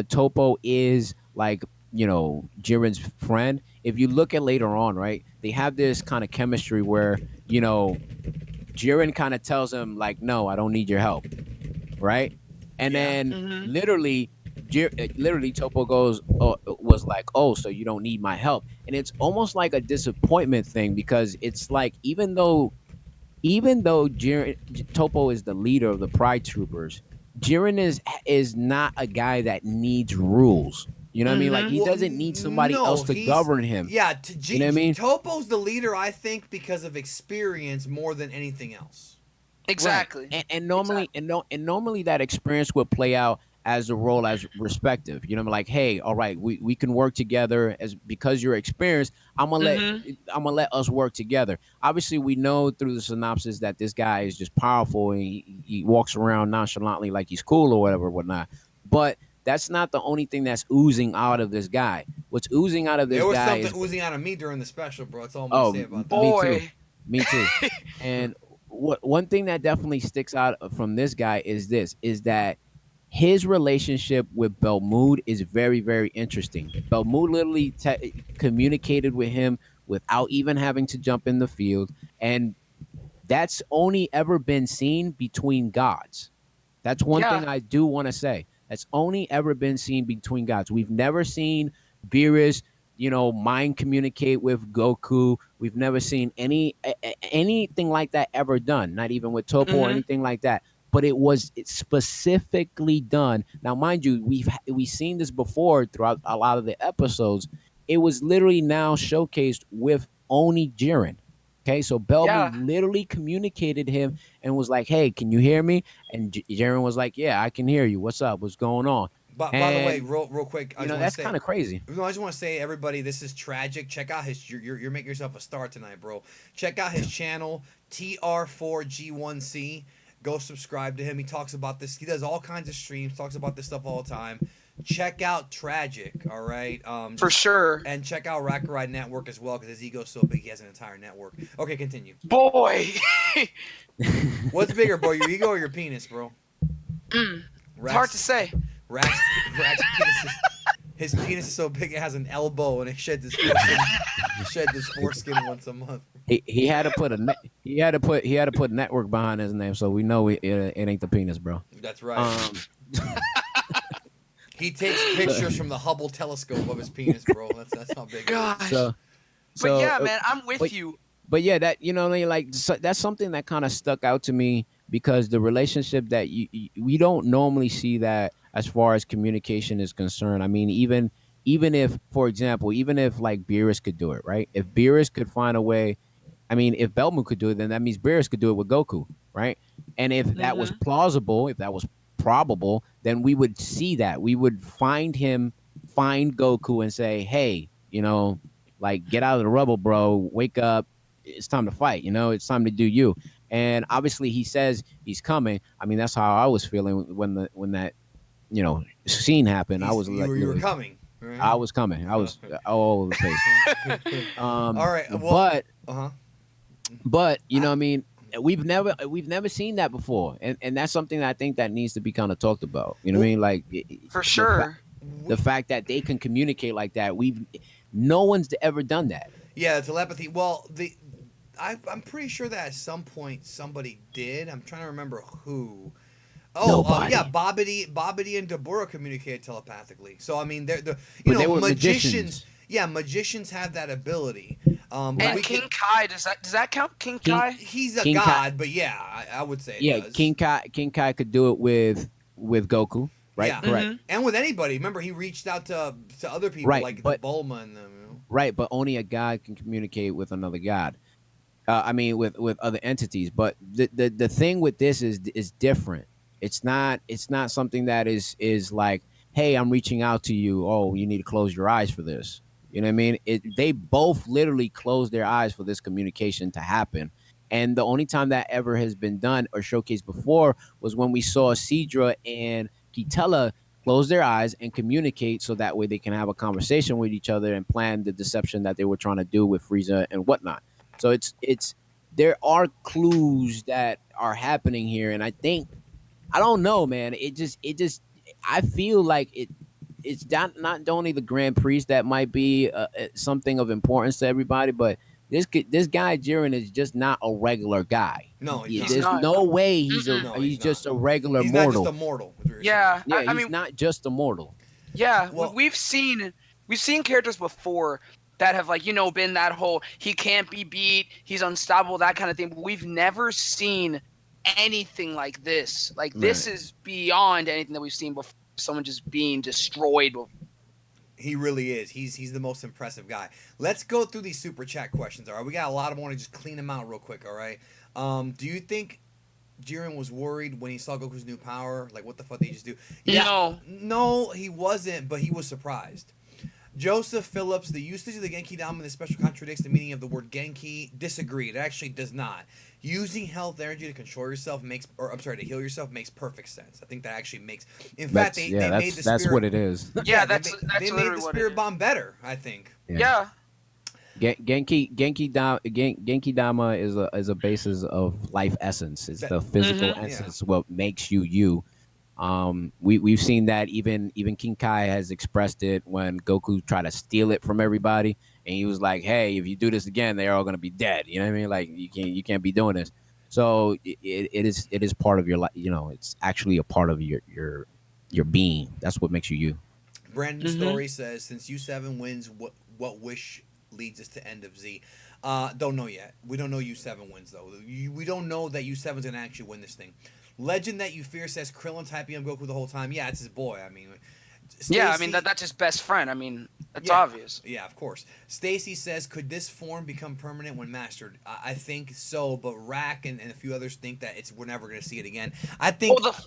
Topo is like Jiren's friend, if you look at later on, right, they have this kind of chemistry where Jiren kind of tells him like, no, I don't need your help, right? And Yeah. then Mhm. literally Topo was like, oh, so you don't need my help. And it's almost like a disappointment thing because it's like even though Topo is the leader of the Pride Troopers, Jiren is not a guy that needs rules. You know what I mean? Like he Well, doesn't need somebody no, else to he's- govern him. Yeah, You know what I mean? Topo's the leader, I think, because of experience more than anything else. Exactly. Right. And normally and normally that experience would play out as a role as respective. Like, hey, all right, we can work together as because you're experienced. I'm gonna let us work together. Obviously, we know through the synopsis that this guy is just powerful and he walks around nonchalantly like he's cool or whatnot. But that's not the only thing that's oozing out of this guy. What's oozing out of this There was guy something is oozing out of me during the special, bro. That's all I'm gonna say about that. Boy. me too. And one thing that definitely sticks out from this guy is that his relationship with Belmood is very, very interesting. Belmood literally communicated with him without even having to jump in the field, and that's only ever been seen between gods. That's one thing I do want to say. That's only ever been seen between gods. We've never seen Beerus, mind communicate with Goku. We've never seen anything like that ever done. Not even with Topo or anything like that. But it's specifically done. Now, mind you, we've seen this before throughout a lot of the episodes. It was literally now showcased with Oni Jiren. Okay, so Belmoon literally communicated him and was like, "Hey, can you hear me?" And Jiren was like, "Yeah, I can hear you. What's up? What's going on?" By the way, real quick, that's kind of crazy. I just want to say, everybody, this is tragic. Check out his. You're making yourself a star tonight, bro. Check out his channel, TR4G1C. Go subscribe to him. He talks about this. He does all kinds of streams. Talks about this stuff all the time. Check out Tragic, all right? For sure. And check out Rakurai Network as well, because his ego's so big he has an entire network. Okay, continue. Boy. What's bigger, bro? Your ego or your penis, bro? It's hard to say. Rack's penis his penis is so big it has an elbow and it sheds his foreskin once a month. he had to put he had to put network behind his name, so we know it ain't the penis, bro. That's right. Um, He takes pictures from the Hubble telescope of his penis, bro. That's how big it is. Gosh. so But yeah, so man, I'm with but you. but yeah, that like so that's something that kind of stuck out to me because the relationship that we don't normally see that as far as communication is concerned. I mean, even if, for example, even if like Beerus could do it, right? If Beerus could find a way, I mean, if Belmu could do it, then that means Beerus could do it with Goku, right? And if that was Hmm. plausible, if that was probable, then we would see that. We would find Goku and say, hey, like get out of the rubble, bro. Wake up. It's time to fight. It's time to do you. And obviously, he says he's coming. I mean, that's how I was feeling when that scene happened. I was like, You were coming, right? I was coming. I was all over the place. All right. Well, But uh-huh. I mean, we've never seen that before, and that's something that I think that needs to be kind of talked about. You know what I mean? Like For sure. the fact that they can communicate like that. No one's ever done that. Yeah, telepathy. Well, I'm pretty sure that at some point somebody did. I'm trying to remember who. Oh, yeah, Bobbity and Deborah communicated telepathically. So I mean, they were magicians. Yeah, magicians have that ability. And King Kai, does that count? King Kai? He's a King god, Kai, but yeah, I would say it yeah, does. King Kai could do it with Goku, right? Yeah. Correct. Mhm. And with anybody. Remember, he reached out to other people Right, like but the Bulma and them. right, but only a god can communicate with another god. I mean, with other entities. But the thing with this is different. It's not something that is like, hey, I'm reaching out to you. Oh, you need to close your eyes for this. You know what I mean? They both literally closed their eyes for this communication to happen. And the only time that ever has been done or showcased before was when we saw Cedra and Kitella close their eyes and communicate so that way they can have a conversation with each other and plan the deception that they were trying to do with Frieza and whatnot. So it's there are clues that are happening here, and I don't know, man. It just I feel like it's not only the Grand Priest that might be something of importance to everybody, but this guy Jiren is just not a regular guy. No, he's not. There's not. no way he's Mm-mm. He's just not. a regular He's not mortal. just a mortal. Is what you're Yeah, saying. Yeah, I he's mean, not just a mortal. yeah, Well- we've seen characters before that have been that whole he can't be beat, he's unstoppable, that kind of thing. But we've never seen anything like this. Like this Right. is beyond anything that we've seen before. Someone just being destroyed. He really is. He's the most impressive guy. Let's go through these super chat questions. All right, we got a lot of them. I want to just clean them out real quick. All right. Do you think Jiren was worried when he saw Goku's new power? Like, what the fuck did he just do? No, he wasn't. But he was surprised. Joseph Phillips, the usage of the Genki Dama in the special contradicts the meaning of the word Genki. Disagree. It actually does not. Using health energy to control yourself to heal yourself makes perfect sense. I think that actually makes. In fact, they made the that's spirit, what it is. Yeah, they that's made literally the what it spirit is. bomb better. I think. Yeah. Genki Dama is a basis of life essence. It's the physical Mhm. essence, what makes you. We've seen that even King Kai has expressed it when Goku tried to steal it from everybody, and he was like, "Hey, if you do this again, they're all gonna be dead." You know what I mean? Like you can't be doing this. So it is part of your life. It's actually a part of your being. That's what makes you you. Brandon Mhm. Story says, since U7 wins, what wish leads us to end of Z? Don't know yet. We don't know U7 wins though. We don't know that U7's gonna actually win this thing. Legend that you fear says Krillin typing up Goku the whole time. Yeah, it's his boy. I mean, Yeah, I Stacy- mean that's his best friend. I mean, it's Yeah. obvious. Yeah, of course. Stacy says, could this form become permanent when mastered? I think so, but Rack and a few others think that we're never going to see it again. I think. Well, the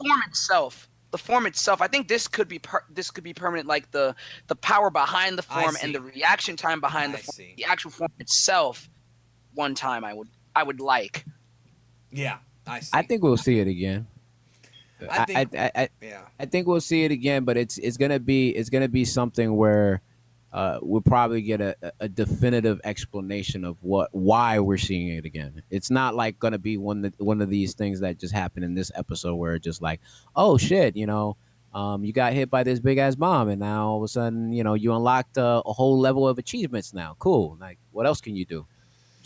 form itself. I think this could be permanent. Like the power behind the form see. and the reaction time behind the I form. see. The actual form itself. One time, I would like. Yeah, I see. I think we'll see it again. I think. Yeah. I think we'll see it again, but it's gonna be something where we'll probably get a definitive explanation of why we're seeing it again. It's not like gonna be one of these things that just happened in this episode where it's just like, oh shit, you got hit by this big ass bomb, and now all of a sudden, you unlocked a whole level of achievements now. Cool. Like, what else can you do?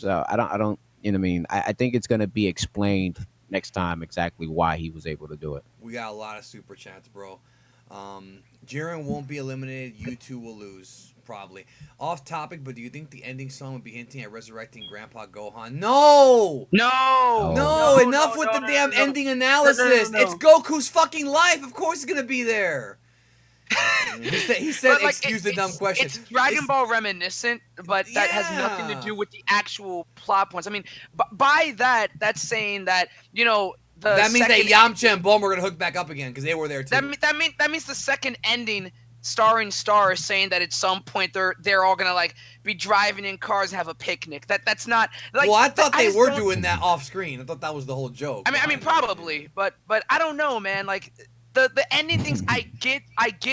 So I don't, you know what I mean? I think it's gonna be explained next time exactly why he was able to do it. We got a lot of super chats, bro. Jiren won't be eliminated. You two will lose, probably. Off topic, but do you think the ending song would be hinting at resurrecting Grandpa Gohan? No! No, No, no, enough no, with no, the no, damn no, no. ending analysis. No, no, It's no. Goku's fucking life. Of course, it's gonna be there. He said, But, like, excuse the dumb question. It's Dragon Ball reminiscent, but that has nothing to Yeah. do with the actual plot points. I mean, by that, that's saying that the That means that second Yamcha and Bulma are gonna hook back up again because they were there too. that means the second ending, starring Star, is saying that at some point they're all gonna like be driving in cars and have a picnic. That's not like. Well, I thought they just were don't- doing that off screen. I thought that was the whole joke. I mean, probably, but I don't know, man. Like the ending things, I get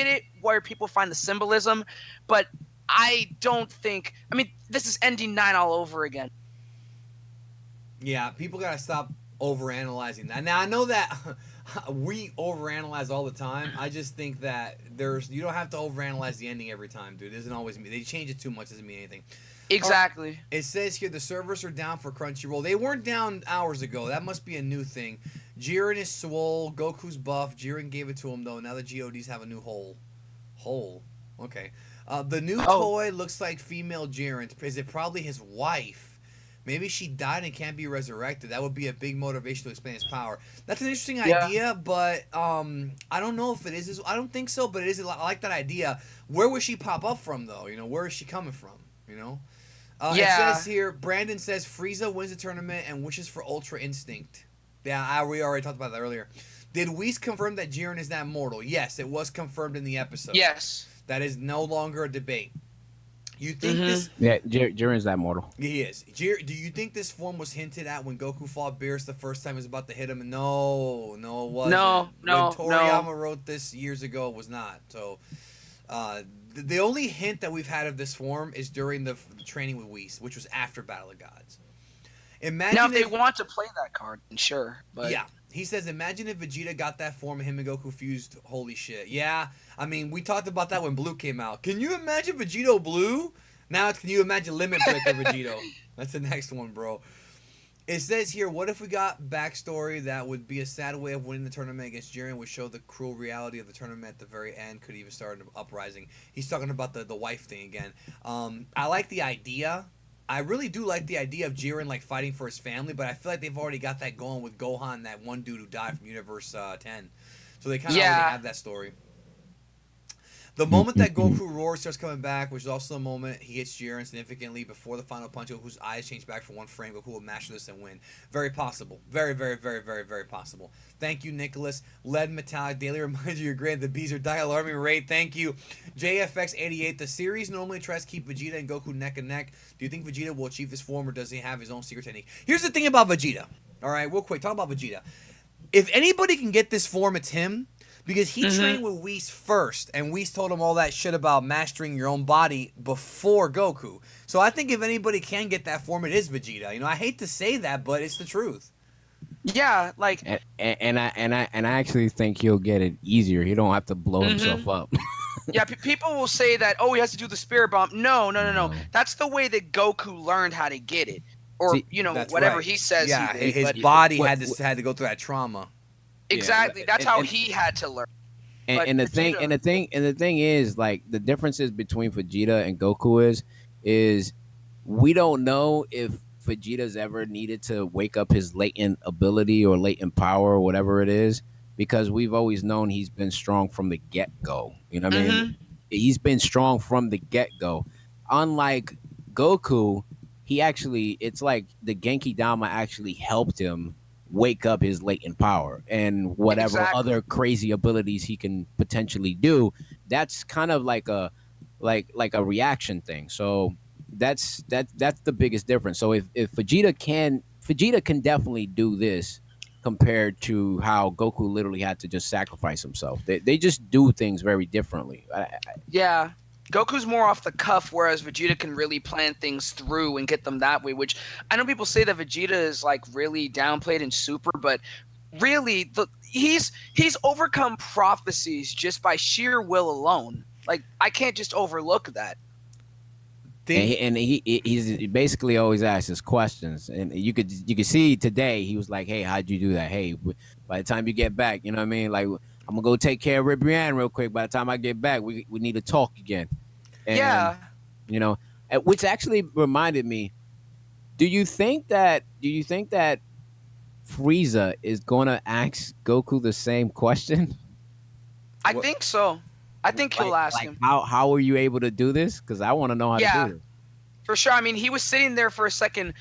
it where people find the symbolism, but I don't think. I mean, this is ending 9 all over again. Yeah, people gotta stop overanalyzing that. Now I know that we overanalyze all the time. I just think that you don't have to overanalyze the ending every time, dude. It doesn't always mean they change it too much. Doesn't mean anything. Exactly. It says here the servers are down for Crunchyroll. They weren't down hours ago. That must be a new thing. Jiren is swole. Goku's buff. Jiren gave it to him though. Now the GODs have a new hole. Hole. Okay. The new toy looks like female Jiren. Is it probably his wife? Maybe she died and can't be resurrected. That would be a big motivation to explain his power. That's an interesting idea, but I don't know if it is. I don't think so, but it is. I like that idea. Where would she pop up from, though? Where is she coming from? It says here, Brandon says Frieza wins the tournament and wishes for Ultra Instinct. Yeah, we already talked about that earlier. Did Whis confirm that Jiren is not mortal? Yes, it was confirmed in the episode. Yes. That is no longer a debate. You think this? Yeah, Jiren's that mortal. He is. Do you think this form was hinted at when Goku fought Beerus the first time he was about to hit him? No, it wasn't. No. When Toriyama wrote this years ago, it was not. So, the only hint that we've had of this form is during the training with Whis, which was after Battle of Gods. Imagine now, if they want to play that card, then sure. But yeah. He says, imagine if Vegeta got that form and him and Goku fused. Holy shit. Yeah, I mean, we talked about that when Blue came out. Can you imagine Vegito Blue? Now, can you imagine Limit Breaker Vegito? That's the next one, bro. It says here, what if we got backstory that would be a sad way of winning the tournament against Jiren, would show the cruel reality of the tournament at the very end, could even start an uprising. He's talking about the wife thing again. I like the idea. I really do like the idea of Jiren like fighting for his family, but I feel like they've already got that going with Gohan, that one dude who died from Universe 10. So they kind of already have that story. The moment that Goku roars starts coming back, which is also the moment he hits Jiren significantly before the final punch, Goku's eyes change back for one frame. Goku will master this and win. Very possible. Very, very, very, very, very possible. Thank you, Nicholas. Lead Metallic daily reminder you're great. The bees are dying alarming rate. Thank you. JFX88. The series normally tries to keep Vegeta and Goku neck and neck. Do you think Vegeta will achieve this form, or does he have his own secret technique? Here's the thing about Vegeta. All right, real quick. Talk about Vegeta. If anybody can get this form, it's him. Because he trained with Whis first, and Whis told him all that shit about mastering your own body before Goku. So I think if anybody can get that form, it is Vegeta. I hate to say that, but it's the truth. Yeah, like and I actually think he'll get it easier. He don't have to blow himself up. yeah, people will say that, oh, he has to do the spirit bomb. No. That's the way that Goku learned how to get it, or whatever right. he says. Yeah, he did, his but body had to go through that trauma. Exactly. That's how he had to learn. And the thing is, like, the differences between Vegeta and Goku is we don't know if Vegeta's ever needed to wake up his latent ability or latent power or whatever it is, because we've always known he's been strong from the get-go. You know what I mean? He's been strong from the get-go. Unlike Goku, it's like the Genki Dama actually helped him wake up his latent power and whatever other crazy abilities he can potentially do. That's kind of like a reaction thing. So that's the biggest difference. So if Vegeta can definitely do this compared to how Goku literally had to just sacrifice himself. They just do things very differently. Yeah. Goku's more off the cuff, whereas Vegeta can really plan things through and get them that way, which I know people say that Vegeta is like really downplayed in Super, but really he's overcome prophecies just by sheer will alone. Like, I can't just overlook that. He's basically always asks questions, and you could see today he was like, "Hey, how'd you do that? Hey, by the time you get back, you know what I mean? Like, I'm gonna go take care of Ribrianne real quick. By the time I get back, we need to talk again." And Yeah. you know, which actually reminded me. Do you think that Frieza is gonna ask Goku the same question? I What? think so. I think he'll ask Like him. how are you able to do this? Because I want to know how to do Yeah, this. for sure. I mean, he was sitting there for a second,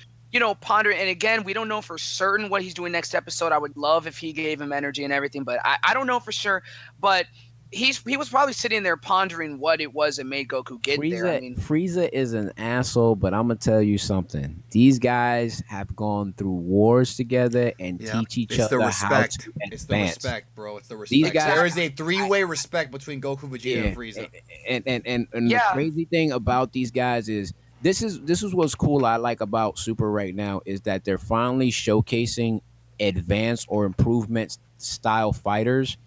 pondering. And again, we don't know for certain what he's doing next episode. I would love if he gave him energy and everything, but I don't know for sure. But he was probably sitting there pondering what it was that made Goku get there. I mean, Frieza is an asshole, but I'm gonna tell you something. These guys have gone through wars together and Yeah, teach each it's the other how to respect. It's the advance. respect, bro. It's the These respect. guys, There is a three-way respect between Goku, Vegeta, and yeah, Frieza. and the yeah. crazy thing about these guys is this is what's cool. I like about Super right now is that they're finally showcasing advanced or improvement style fighters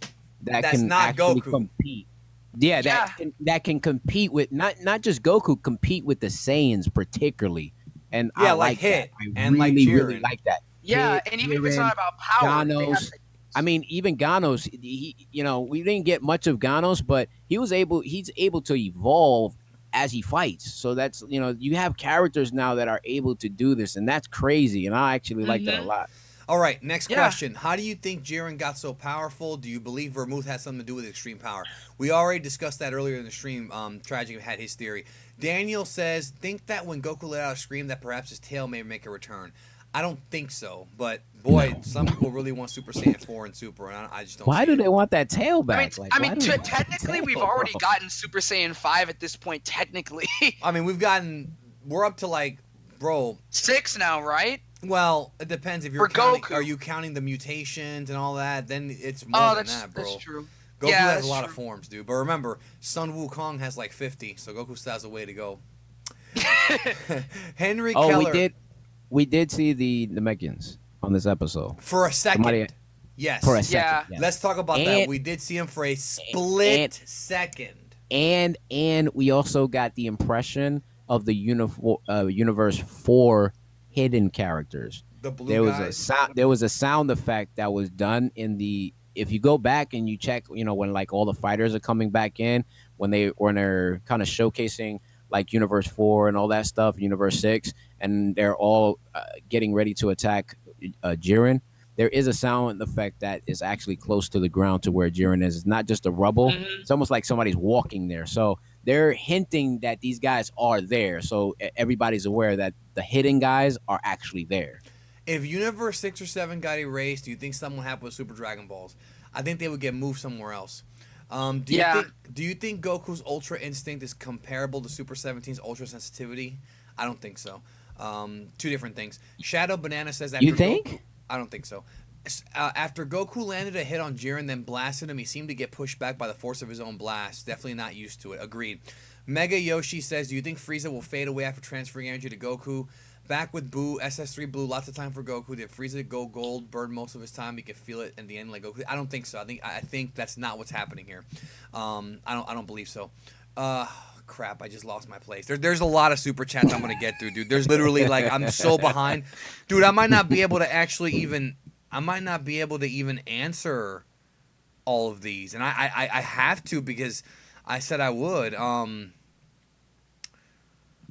that That's can not actually Goku. compete. Yeah, Yeah. that can compete with not just Goku, compete with the Saiyans particularly, and I Yeah, like like that. Hit I and like really Jiren. like that. Yeah, Hit, and even if it's Jiren, not about power, they have Ganos. I mean, even Ganos. We didn't get much of Ganos, but he's able to evolve as he fights. So that's you have characters now that are able to do this, and that's crazy. And I actually like that a Mhm. lot. All right, next Yeah. question. How do you think Jiren got so powerful? Do you believe Vermouth had something to do with extreme power? We already discussed that earlier in the stream. Tragic had his theory. Daniel says, think that when Goku let out a scream that perhaps his tail may make a return. I don't think so, but boy, No. some people really want Super Saiyan 4 and Super, and I just don't Why see do it. they want that tail I mean, back? Like, why do they want that technically, we've tail, already bro? gotten Super Saiyan 5 at this point. Technically, I mean, we're up to like, bro, 6 now, right? well, it depends if you're For counting. Goku. Are you counting the mutations and all that? Then it's more Oh, than that's that, bro. that's true. Goku Yeah, has that's a lot of true. forms, dude. But remember, Sun Wukong has like 50, so Goku still has a way to go. Henry Oh, Keller, we did see the Mexicans on this episode. for a second. Somebody- Yes. For a second. Yeah. Yes. Let's talk about that. And- We did see him for a split and- second. And we also got the impression of the universe 4 hidden characters. The blue There was guys. there was a sound effect that was done in the if you go back and you check, when like all the fighters are coming back in, when they're kind of showcasing like Universe 4 and all that stuff, Universe 6, and they're all getting ready to attack Jiren. There is a sound effect that is actually close to the ground to where Jiren is. It's not just a rubble. Mhm. It's almost like somebody's walking there. So they're hinting that these guys are there. So everybody's aware that the hidden guys are actually there. If Universe 6 or 7 got erased, do you think something happened with Super Dragon Balls? I think they would get moved somewhere else. Yeah. Do you think Goku's Ultra Instinct is comparable to Super 17's Ultra Sensitivity? I don't think so. Two different things. Shadow Banana says after You think? I don't think so. After Goku landed a hit on Jiren, then blasted him, he seemed to get pushed back by the force of his own blast. Definitely not used to it. Agreed. Mega Yoshi says, do you think Frieza will fade away after transferring energy to Goku? Back with Boo, SS3 Blue, lots of time for Goku. Did Frieza go gold, burn most of his time? He could feel it in the end like Goku. I don't think so. I think that's not what's happening here. I don't believe so. Crap, I just lost my place. There's a lot of super chats I'm gonna get through, dude. There's literally like I'm so behind. Dude, I might not be able to actually even answer all of these. And I have to because I said I would.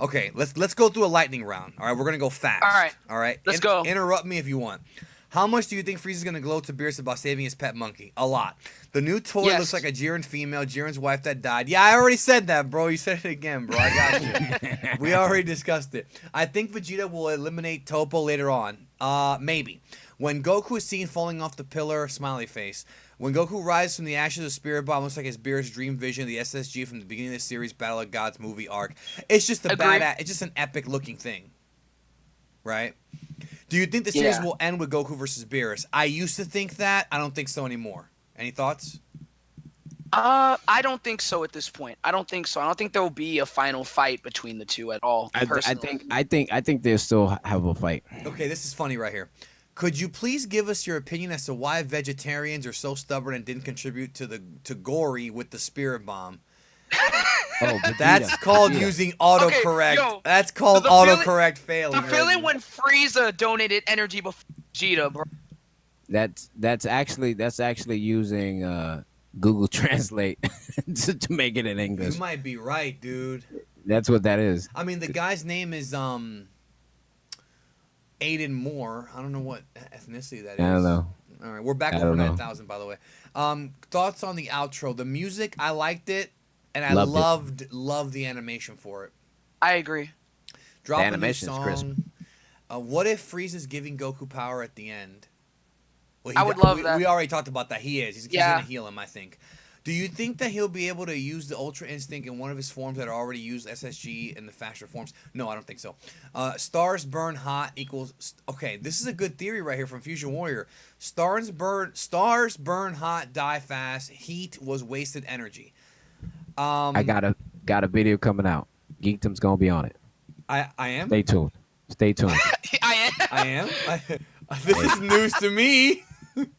Okay, let's go through a lightning round. All right, we're gonna go fast. All right. Let's go. Interrupt me if you want. How much do you think Frieza's gonna glow to Beerus about saving his pet monkey? A lot. The new toy Yes. looks like a Jiren female, Jiren's wife that died. Yeah, I already said that, bro. You said it again, bro. I got you. We already discussed it. I think Vegeta will eliminate Topo later on. Maybe. When Goku is seen falling off the pillar, smiley face. When Goku rises from the ashes of Spirit Bomb, looks like his Beerus dream vision, the SSG from the beginning of the series Battle of Gods movie arc. It's just a Agreed. it's just an epic looking thing. Right? Do you think the series Yeah. will end with Goku versus Beerus? I used to think that. I don't think so anymore. Any thoughts? I don't think so at this point. I don't think so. I don't think there will be a final fight between the two at all. I Personally. think they still have a fight. Okay, this is funny right here. Could you please give us your opinion as to why vegetarians are so stubborn and didn't contribute to Gory with the Spirit Bomb? Oh, Vegeta. That's called Vegeta. using autocorrect. yo, That's called the feeling- autocorrect failing. The feeling when Frieza donated energy before Vegeta, bro. That's actually using Google Translate to make it in You English. might be right, dude. That's what that is. I mean, the guy's name is Aiden Moore. I don't know what ethnicity that is. I don't know. All right, we're back I over don't know. 9,000, by the way. Thoughts on the outro? The music, I liked it, and I Loved it. loved the animation for it. I agree. Drop a new animation's song. crisp. What if Frieza's giving Goku power at the end? Well, I would love we, that. We already talked about that. He is. He's Yeah. going to heal him, I think. Do you think that he'll be able to use the Ultra Instinct in one of his forms that are already used SSG in the faster forms? No, I don't think so. Stars burn hot equals... Okay, this is a good theory right here from Fusion Warrior. Stars burn hot, die fast. Heat was wasted energy. I got a video coming out. Geekdom's gonna be on it. I am? Stay tuned. Stay tuned. I am. This is news to me.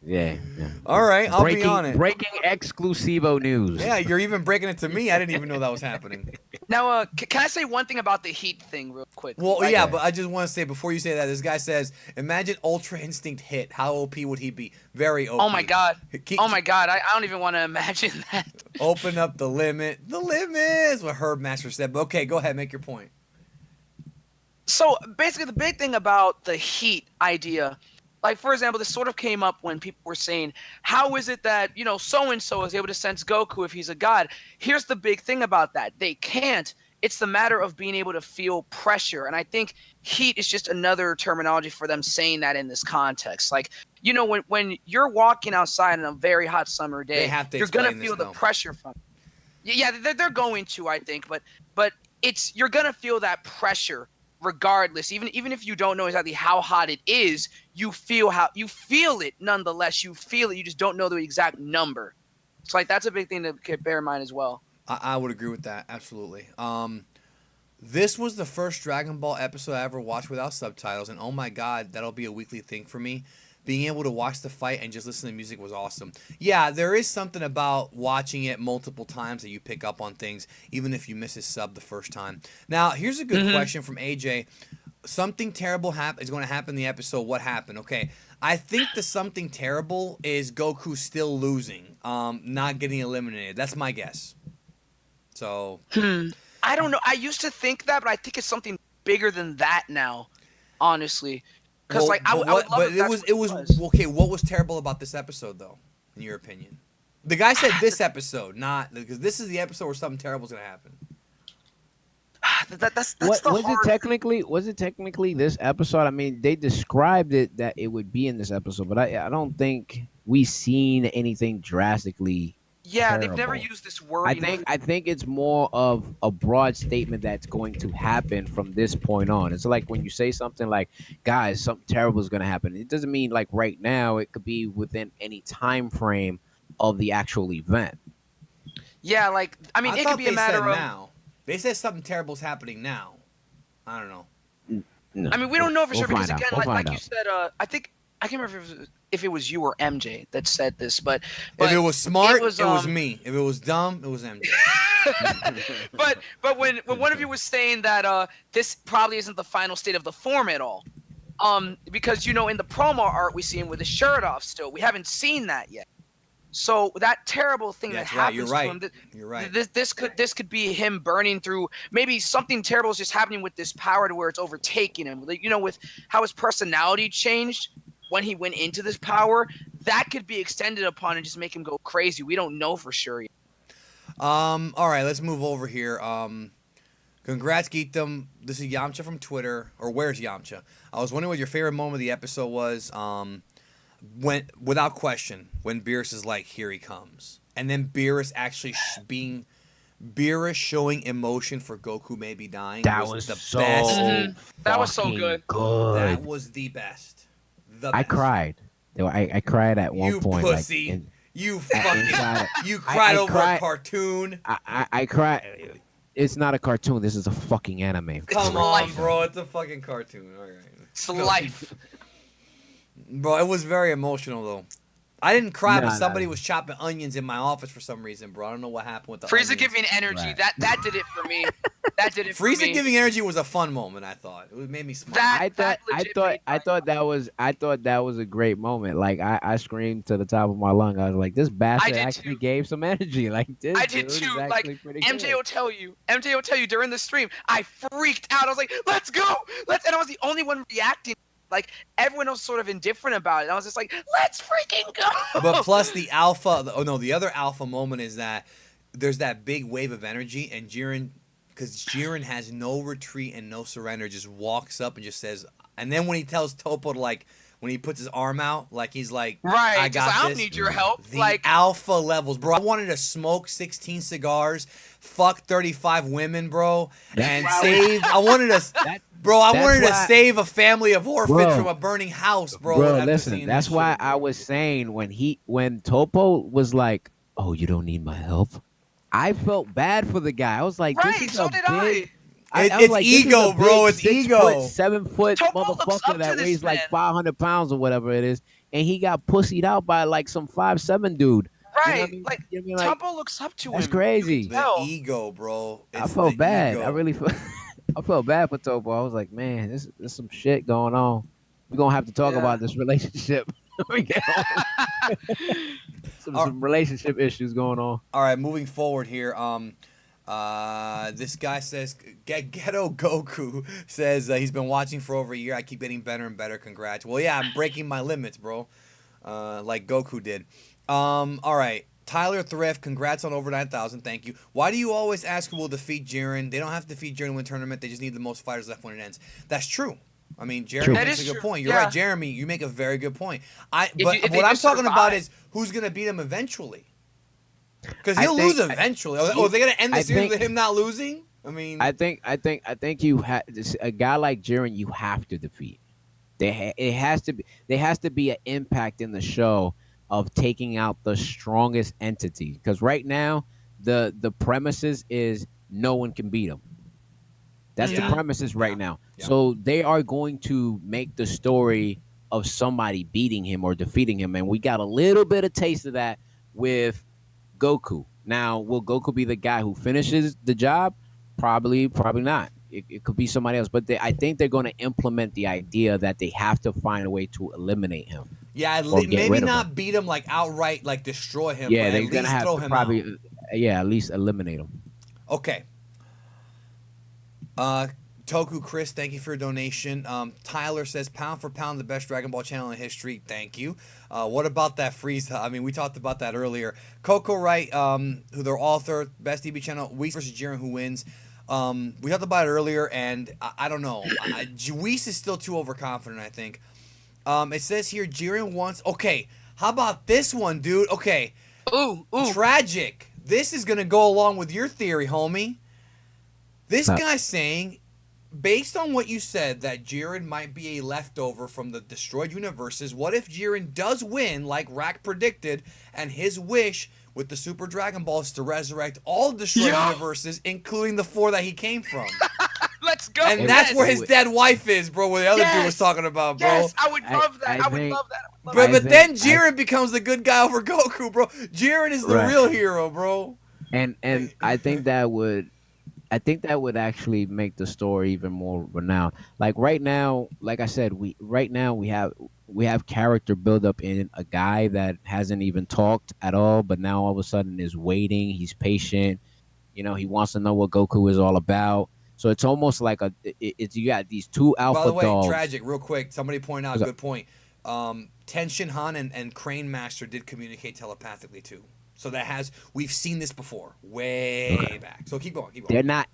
Yeah. All right, I'll be on it. Breaking exclusivo news. Yeah, you're even breaking it to me. I didn't even know that was happening. Now, can I say one thing about the heat thing real quick? Well, Like, yeah, but I just want to say before you say that, this guy says, imagine Ultra Instinct hit. How OP would he be? Very OP. Oh my god. Keep- Oh my god. I don't even want to imagine that. Open up the limit. The limit is what Herb Master said. But okay, go ahead, make your point. So basically, the big thing about the heat idea, like for example, this sort of came up when people were saying, how is it that, so and so is able to sense Goku if he's a god? Here's the big thing about that. They can't. It's the matter of being able to feel pressure. And I think heat is just another terminology for them saying that in this context. Like, when you're walking outside on a very hot summer They day, have to you're going to explain feel this, the though. pressure from it. Yeah, they're going to, I think. But you're going to feel that pressure regardless. Even if you don't know exactly how hot it is, you feel it nonetheless. You feel it. You just don't know the exact number. So like that's a big thing to bear in mind as well. I would agree with that, absolutely. This was the first Dragon Ball episode I ever watched without subtitles, and oh my god, that'll be a weekly thing for me. Being able to watch the fight and just listen to music was awesome. Yeah, there is something about watching it multiple times that you pick up on things, even if you miss his sub the first time. Now, here's a good question from AJ. Something terrible is going to happen in the episode. What happened? Okay, I think the something terrible is Goku still losing, not getting eliminated. That's my guess. So I don't know. I used to think that, but I think it's something bigger than that now, honestly. Because I would love but it was okay. What was terrible about this episode, though, in your opinion? The guy said this episode, not because this is the episode where something terrible is going to happen. That's Was the it hard. technically this episode? I mean, they described it that it would be in this episode, but I don't think we seen anything drastically. Yeah, they've never terrible. used this word. I think it's more of a broad statement that's going to happen from this point on. It's like when you say something like, guys, something terrible is going to happen. It doesn't mean like right now. It could be within any time frame of the actual event. Yeah, like I mean, it thought could be a they matter said of. now. They said something terrible is happening now. I don't know. No, I mean, we don't know for sure because find out. again, We'll like find you out. said, I think I can't remember if it was you or MJ that said this, but If it was smart, it was, was me. If it was dumb, it was MJ. but when one of you was saying that this probably isn't the final state of the form at all, because in the promo art we see him with his shirt off still. We haven't seen that yet. So that terrible thing That's that right. happens You're right. to him, You're right. This could be him burning through. Maybe something terrible is just happening with this power to where it's overtaking him. Like, with how his personality changed when he went into this power, that could be extended upon and just make him go crazy. We don't know for sure yet. All right, let's move over here. Congrats, Geekdom. This is Yamcha from Twitter. Or where's Yamcha? I was wondering what your favorite moment of the episode was. When, without question, when Beerus is like, here he comes. And then Beerus actually Beerus showing emotion for Goku maybe dying That was was the so best. That was so fucking good. That was the best. The I best. cried. I cried at one You point. pussy. Like, You fucking... inside- You cried over cried- a cartoon. I cried. It's not a cartoon. This is a fucking anime. Come on, life. bro. It's a fucking cartoon. All right. It's life. Bro, it was very emotional, though. I didn't cry, but Nah, somebody nah. was chopping onions in my office for some reason, bro. I don't know what happened with the Frieza onions. giving energy. Right. That did it for me. That did it for Frieza me. giving energy was a fun moment. I thought it made me smile. That legit made I thought that was a great moment. Like I screamed to the top of my lung. I was like, this bastard did actually too. gave some energy. Like this I dude did is too. Like actually pretty MJ good. will tell you. MJ will tell you during the stream. I freaked out. I was like, "Let's go, let's!" And I was the only one reacting. Like everyone else, sort of indifferent about it. And I was just like, "Let's freaking go!" But plus the the other alpha moment is that there's that big wave of energy, and because Jiren has no retreat and no surrender, just walks up and just says, and then when he tells Toppo to when he puts his arm out, like he's like, right. I Just got like, I don't this. need your help. The Like alpha levels, bro. I wanted to smoke 16 cigars, fuck 35 women, bro, and save. I wanted to. That, Bro, I That's wanted to why- save a family of orphans Bro. from a burning house, bro. bro, after listen. seeing That's that why shit, I bro. was saying when Topo was like, "Oh, you don't need my help," I felt bad for the guy. I was like, right. "This is So a did big." I. I was It's like, this is ego, a bro. big It's 6 ego. foot, 7 foot Topo looks up motherfucker to that this weighs like man. 500 pounds or whatever it is, and he got pussied out by like some 5'7" dude. Right. You know what I mean? Like You know what I mean? Like, Toppo looks up to that's him. crazy. You can The tell. ego, bro. I It's felt the bad. ego. I really felt. I felt bad for Topo. I was like, man, there's some shit going on. We're gonna have to talk Yeah. about this relationship. We get home. some relationship issues going on. All right, moving forward here. This guy says, Ghetto Goku says he's been watching for over a year. I keep getting better and better. Congrats. Well, yeah, I'm breaking my limits, bro. Like Goku did. All right. Tyler Thrift, congrats on over 9,000. Thank you. Why do you always ask who will defeat Jiren? They don't have to defeat Jiren to win tournament. They just need the most fighters left when it ends. That's true. I mean, Jeremy True. makes That a is good true. point. You're Yeah. right, Jeremy. You make a very good point. If they What I'm just talking about survive. is who's gonna beat him eventually. Because I he'll think- lose eventually. Are they gonna end the I series think- with him not losing? I mean, I think you have a guy like Jiren. You have to defeat. It has to be. There has to be an impact in the show of taking out the strongest entity. Because right now, the premises is no one can beat him. That's Yeah. the premises right Yeah. now. Yeah. So they are going to make the story of somebody beating him or defeating him, and we got a little bit of taste of that with Goku. Now, will Goku be the guy who finishes the job? Probably not. It could be somebody else, but I think they're going to implement the idea that they have to find a way to eliminate him. yeah, or get maybe rid of not him. beat him like outright, like destroy him. Yeah, but they're at going to least have throw to him probably, out. at least eliminate him. Okay. Toku Chris, thank you for your donation. Tyler says, pound for pound, the best Dragon Ball channel in history. Thank you. What about that Frieza? I mean, we talked about that earlier. Coco Wright, who their author, best DB channel, Whis versus Jiren, who wins. We talked about it earlier, and I don't know. Whis is still too overconfident, I think. It says here, Jiren wants... Okay, how about this one, dude? Okay. Ooh. Tragic. This is going to go along with your theory, homie. This Huh. guy's saying, based on what you said, that Jiren might be a leftover from the destroyed universes, what if Jiren does win, like Rack predicted, and his wish with the Super Dragon Ball is to resurrect all destroyed universes, including the 4 that he came from? Let's go. And Yes. that's where his dead wife is, bro, where the other dude was Yes. talking about, bro. Yes, I would love that. I I would think- love that. Bro, I but then think- Jiren becomes the good guy over Goku, bro. Jiren is the Right. real hero, bro. And I think that would actually make the story even more renowned. Like right now, like I said, we have character build up in a guy that hasn't even talked at all, but now all of a sudden is waiting. He's patient. You know, he wants to know what Goku is all about. So it's almost like it's you got these two alpha By the way, dogs. tragic, real quick. Somebody pointed out, What's up? good point. Tenshin Han and Crane Master did communicate telepathically too. So we've seen this before, way back. So keep going. They're not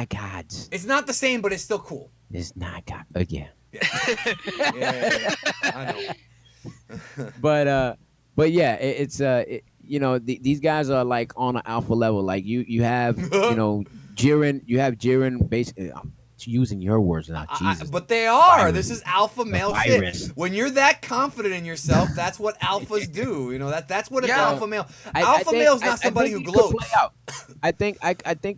gods. It's not the same, but it's still cool. It's not God. Yeah. Yeah. I know. But yeah, these guys are like on an alpha level. Like you have Jiren basically. I'm using your words now. Jesus. But they are. Virus. This is alpha male virus. shit. When you're that confident in yourself, that's what alphas do. You know that's what an Yeah. alpha male. I Alpha think- male is not I somebody who think it could gloats. play out. I think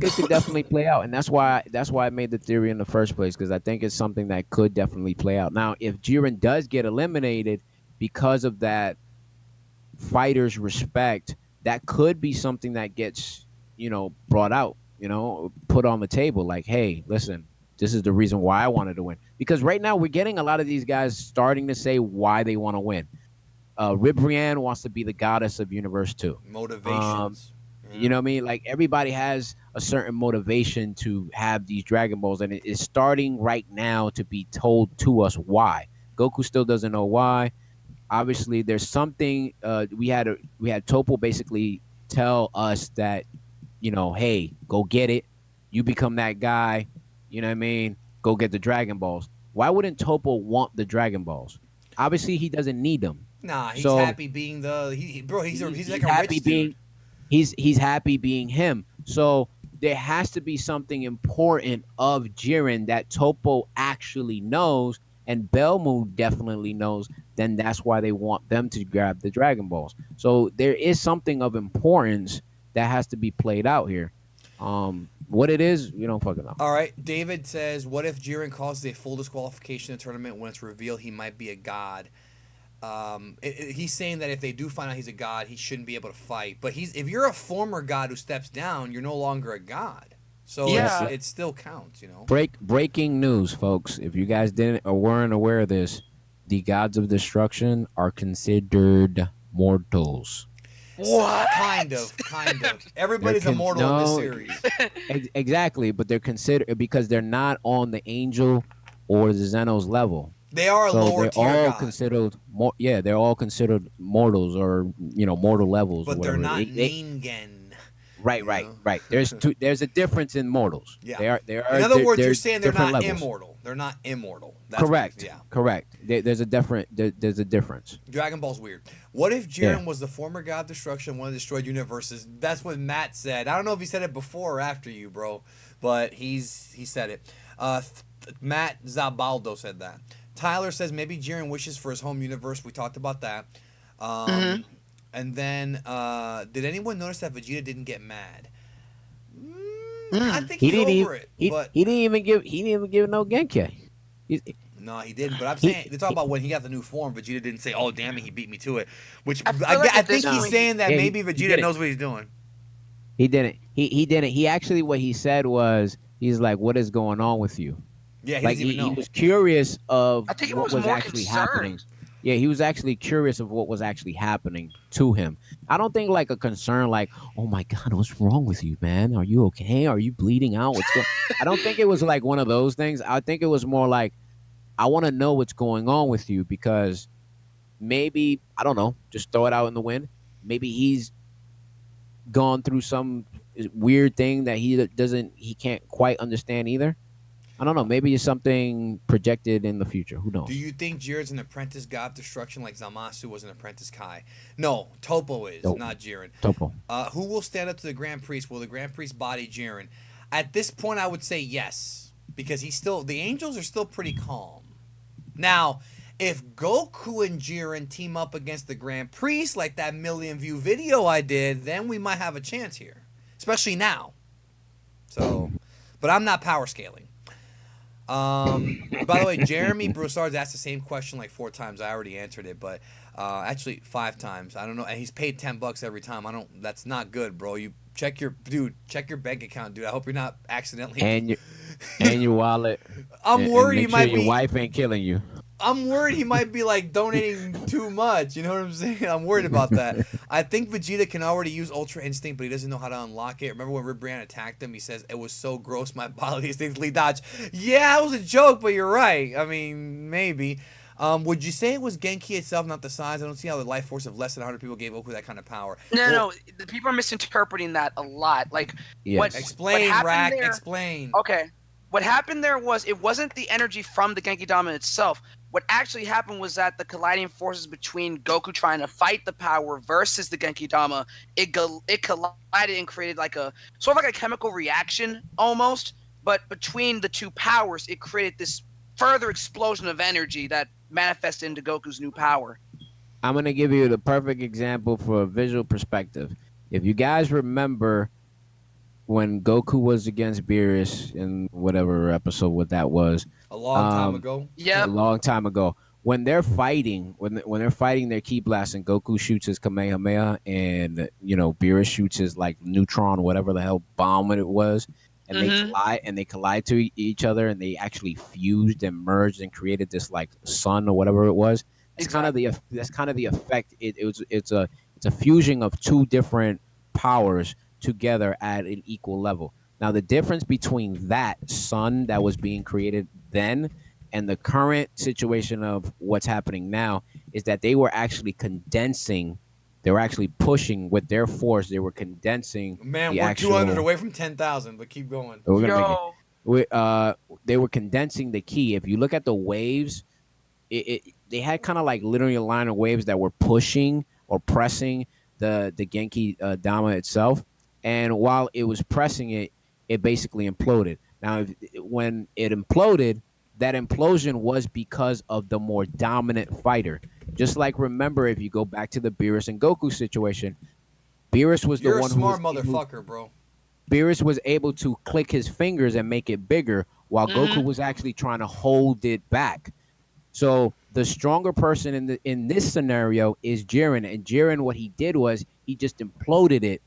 it could definitely play out, and that's why I made the theory in the first place, because I think it's something that could definitely play out. Now, if Jiren does get eliminated because of that fighters respect, that could be something that gets, brought out, put on the table. Like, hey, listen, this is the reason why I wanted to win. Because right now we're getting a lot of these guys starting to say why they want to win. Ribrianne wants to be the goddess of Universe 2. Motivations. You know what I mean? Like everybody has a certain motivation to have these Dragon Balls, and it is starting right now to be told to us why. Goku still doesn't know why. Obviously, there's something. We had Topo basically tell us that, hey, go get it. You become that guy. You know what I mean? Go get the Dragon Balls. Why wouldn't Topo want the Dragon Balls? Obviously, he doesn't need them. Nah, he's So happy being bro. He's like a happy rich being dude. he's happy being him. So there has to be something important of Jiren that Topo actually knows, and Belmu definitely knows. Then that's why they want them to grab the Dragon Balls. So there is something of importance that has to be played out here. What it is, we don't fucking know. All right, David says, "What if Jiren causes a full disqualification in the tournament when it's revealed he might be a god?" He's saying that if they do find out he's a god, he shouldn't be able to fight. But if you're a former god who steps down, you're no longer a god. So Yeah. it still counts, Breaking news, folks. If you guys didn't or weren't aware of this, the gods of destruction are considered mortals. What? Kind of. Everybody's immortal in this series. Exactly, but they're considered because they're not on the angel or the Xenos level. They are a So lower they're tier all god, considered they're all considered mortals or mortal levels. but or they're whatever. not Ningen. Right. There's a difference in mortals. Yeah. They are. In other words, they're you're saying they're different not levels. immortal. They're not immortal. Correct. Yeah. Correct. There's a difference. Dragon Ball's weird. What if Jiren was the former god of destruction, one of the destroyed universes? That's what Matt said. I don't know if he said it before or after you, bro, but he said it. Matt Zabaldo said that. Tyler says maybe Jiren wishes for his home universe. We talked about that. And then, did anyone notice that Vegeta didn't get mad? I think he's over it. He didn't even give no Genki. No, he didn't. But I'm saying they talk about when he got the new form. Vegeta didn't say, "Oh, damn it, he beat me to it," which I feel like I at this think he's point- saying that Yeah, maybe he Vegeta did it. knows what he's doing. He didn't. He didn't. He actually what he said was he's like, "What is going on with you?" Yeah, he Like doesn't even know. he was curious of I think he what was was more actually concerned. happening. Yeah, he was actually curious of what was actually happening to him. I don't think like a concern like, "Oh my God, what's wrong with you, man? Are you okay? Are you bleeding out? What's going?" I don't think it was like one of those things. I think it was more like, "I want to know what's going on with you because maybe I don't know. Just throw it out in the wind. Maybe he's gone through some weird thing that he can't quite understand either. I don't know. Maybe it's something projected in the future. Who knows? Do you think Jiren's an apprentice god of destruction like Zamasu was an apprentice Kai? No, Topo is, Nope. not Jiren. Topo. Who will stand up to the Grand Priest? Will the Grand Priest body Jiren? At this point, I would say yes, because the angels are still pretty calm. Now, if Goku and Jiren team up against the Grand Priest, like that million-view video I did, then we might have a chance here, especially now. So, but I'm not power scaling. By the way, Jeremy Broussard's asked the same question like 4 times. I already answered it, but actually 5 times. I don't know, and he's paid $10 every time. That's not good, bro. You check your bank account, dude. I hope you're not accidentally and your wallet. I'm worried he make might sure your be. wife ain't killing you. I'm worried he might be like donating too much. You know what I'm saying? I'm worried about that. I think Vegeta can already use Ultra Instinct, but he doesn't know how to unlock it. Remember when Ribrianne attacked him? He says, "It was so gross, my bodily instinctively dodged." Yeah, it was a joke, but you're right. I mean, maybe. Would you say it was Genki itself, not the size? I don't see how the life force of less than 100 people gave Goku that kind of power. No, the people are misinterpreting that a lot. Like, Yes. Explain, happened Rack. there- Explain. Okay. What happened there was it wasn't the energy from the Genki Dama itself. What actually happened was that the colliding forces between Goku trying to fight the power versus the Genki Dama, it collided and created like a sort of like a chemical reaction almost. But between the two powers, it created this further explosion of energy that manifested into Goku's new power. I'm gonna give you the perfect example for a visual perspective. If you guys remember when Goku was against Beerus in whatever episode what that was, A long time ago. Yep. a long time ago, when they're fighting, when they're fighting their ki blast, and Goku shoots his Kamehameha, and Beerus shoots his like neutron, whatever the hell bomb it was, and Mm-hmm. they collide to each other, and they actually fused and merged and created this like sun or whatever it was. Exactly. That's kind of the effect. It's a fusion of two different powers together at an equal level. Now the difference between that sun that was being created then and the current situation of what's happening now is that they were actually condensing, they were actually pushing with their force, they were condensing Man, the we're 200 actual. away from 10,000, but keep going. We're gonna make it. Yo. We, they were condensing the key. If you look at the waves, they had kind of like literally a line of waves that were pushing or pressing the Genki Dama itself, and while it was pressing it, it basically imploded. Now, when it imploded, that implosion was because of the more dominant fighter. Just like remember, if you go back to the Beerus and Goku situation, Beerus was the You're a one smart motherfucker, bro. Beerus was able to click his fingers and make it bigger, while Mm-hmm. Goku was actually trying to hold it back. So the stronger person in this scenario is Jiren, and Jiren, what he did was he just imploded it,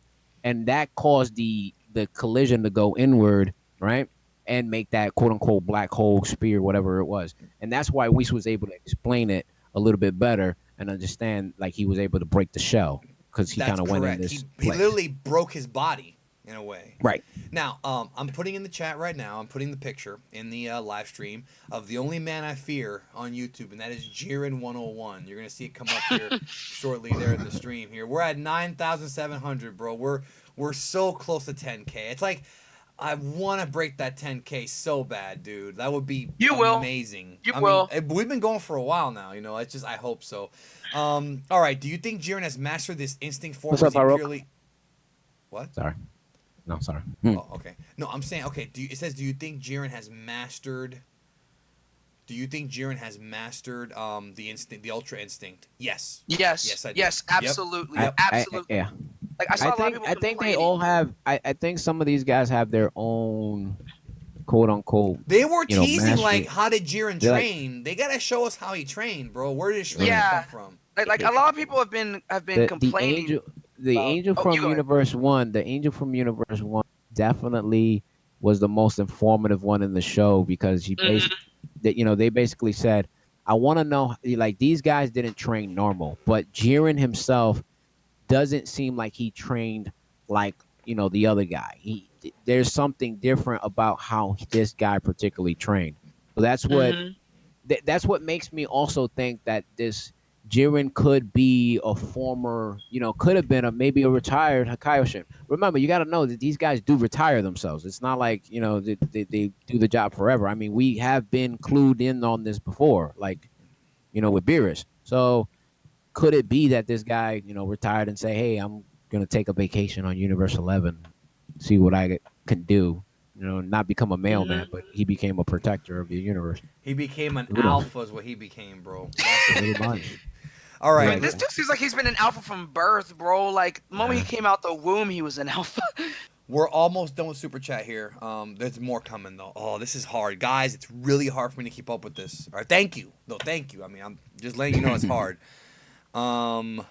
and that caused the collision to go inward, right, and make that quote unquote black hole spear, whatever it was, and that's why Whis was able to explain it a little bit better and understand, like he was able to break the shell because he That's kind of went in correct. this He place, literally broke his body in a way. right? Now, I'm putting in the chat right now. I'm putting the picture in the live stream of the only man I fear on YouTube, and that is Jiren 101. You're gonna see it come up here shortly there in the stream. Here, we're at 9,700, bro. We're so close to 10K. It's like I want to break that 10K so bad, dude. That would be You will. amazing. You I mean, will. we've been going for a while now. It's just I hope so. All right. Do you think Jiren has mastered this instinct form, What's or up, is he Harold? purely what? Sorry, no, sorry. Oh, okay. No, I'm saying okay. It says, do you think Jiren has mastered? Do you think Jiren has mastered the instinct, the Ultra Instinct? Yes. Yes. Yes, I do. Yes. Yep. Absolutely. Yep. Absolutely. Yeah. Like I saw a lot of people I think they complaining. all have. I think some of these guys have their own quote unquote, They were teasing like, mastery. how did Jiren They're like train? They gotta show us how he trained, bro. Where did his strength right. come Yeah. from? Like a lot of people have been The complaining angel, the about. angel Oh, you from go ahead. Universe One, the angel from Universe One definitely was the most informative one in the show because he Mm-hmm. basically that they basically said, I want to know, like, these guys didn't train normal, but Jiren himself doesn't seem like he trained like the other guy. There's something different about how this guy particularly trained. So Mm-hmm. that's what makes me also think that this Jiren could be a former, could have been maybe a retired Hakaioshin. Remember, you got to know that these guys do retire themselves. It's not like they do the job forever. I mean, we have been clued in on this before, like with Beerus. So could it be that this guy, retired and say, "Hey, I'm gonna take a vacation on Universe 11, see what I can do." Not become a mailman, Mm-hmm. but he became a protector of the universe. He became an Who knows? alpha, is what he became, bro. That's what he Pretty became. much. All I right. mean, Yeah. this dude seems like he's been an alpha from birth, bro. Like the moment he Yeah. came out the womb, he was an alpha. We're almost done with super chat here. There's more coming though. Oh, this is hard, guys. It's really hard for me to keep up with this. All right, thank you. No, thank you. I mean, I'm just letting you know it's hard. Um,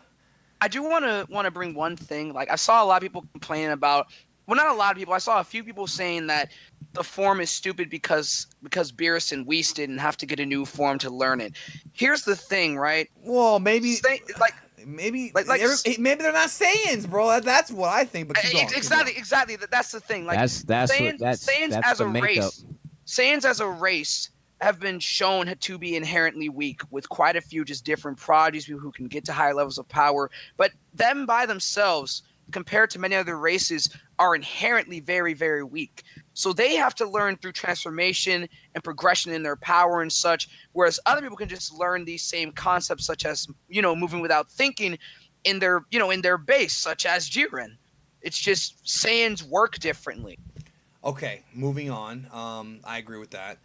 I do want to bring one thing. Like I saw a lot of people complaining about. Well, not a lot of people. I saw a few people saying that the form is stupid because Beerus and Whis didn't have to get a new form to learn it. Here's the thing, right? well, maybe, Say, maybe, like maybe they're not Saiyans, bro. That's what I think. But keep going. Keep going. exactly. That's the thing. Like Saiyans That's as the a makeup. race, Saiyans as a race have been shown to be inherently weak, with quite a few just different prodigies, people who can get to higher levels of power. But them by themselves, compared to many other races, are inherently very, very weak. So they have to learn through transformation and progression in their power and such, whereas other people can just learn these same concepts, such as moving without thinking, in their in their base, such as Jiren. It's just Saiyans work differently. Okay, moving on. I agree with that.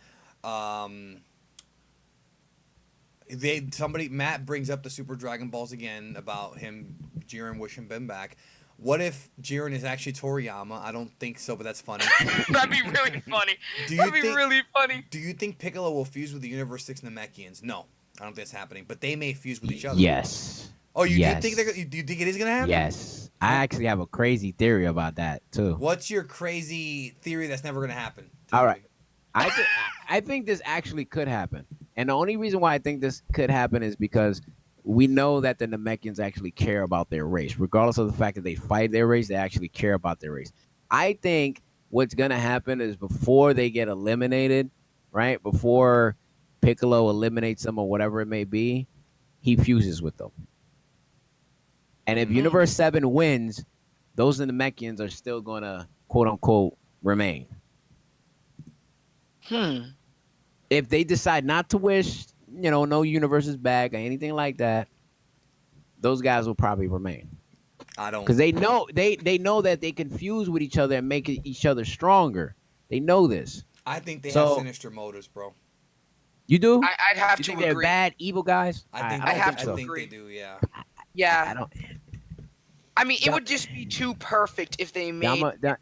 Matt brings up the Super Dragon Balls again about him, Jiren wishing Ben back. What if Jiren is actually Toriyama? I don't think so, but that's funny. That'd be really funny. Do you That'd be think- really funny. Do you think Piccolo will fuse with the Universe 6 Namekians? No, I don't think that's happening. But they may fuse with each other. Yes. Oh, you Yes. do think do you think it is gonna happen? Yes. I actually have a crazy theory about that too. What's your crazy theory that's never gonna happen? All right. I think this actually could happen. And the only reason why I think this could happen is because we know that the Namekians actually care about their race. Regardless of the fact that they fight their race, they actually care about their race. I think what's going to happen is before they get eliminated, right? Before Piccolo eliminates them or whatever it may be, he fuses with them. And if Universe 7 wins, those Namekians are still going to, quote unquote, remain. If they decide not to wish, no universe is back or anything like that, those guys will probably remain. I don't, because they know that they can fuse with each other and make each other stronger. They know this. I think they have sinister motives, bro. You do? I'd have You to think agree. they're bad, evil guys? I think agree. they do. Yeah. Yeah. I don't. I mean, it would just be too perfect if they made. Yeah,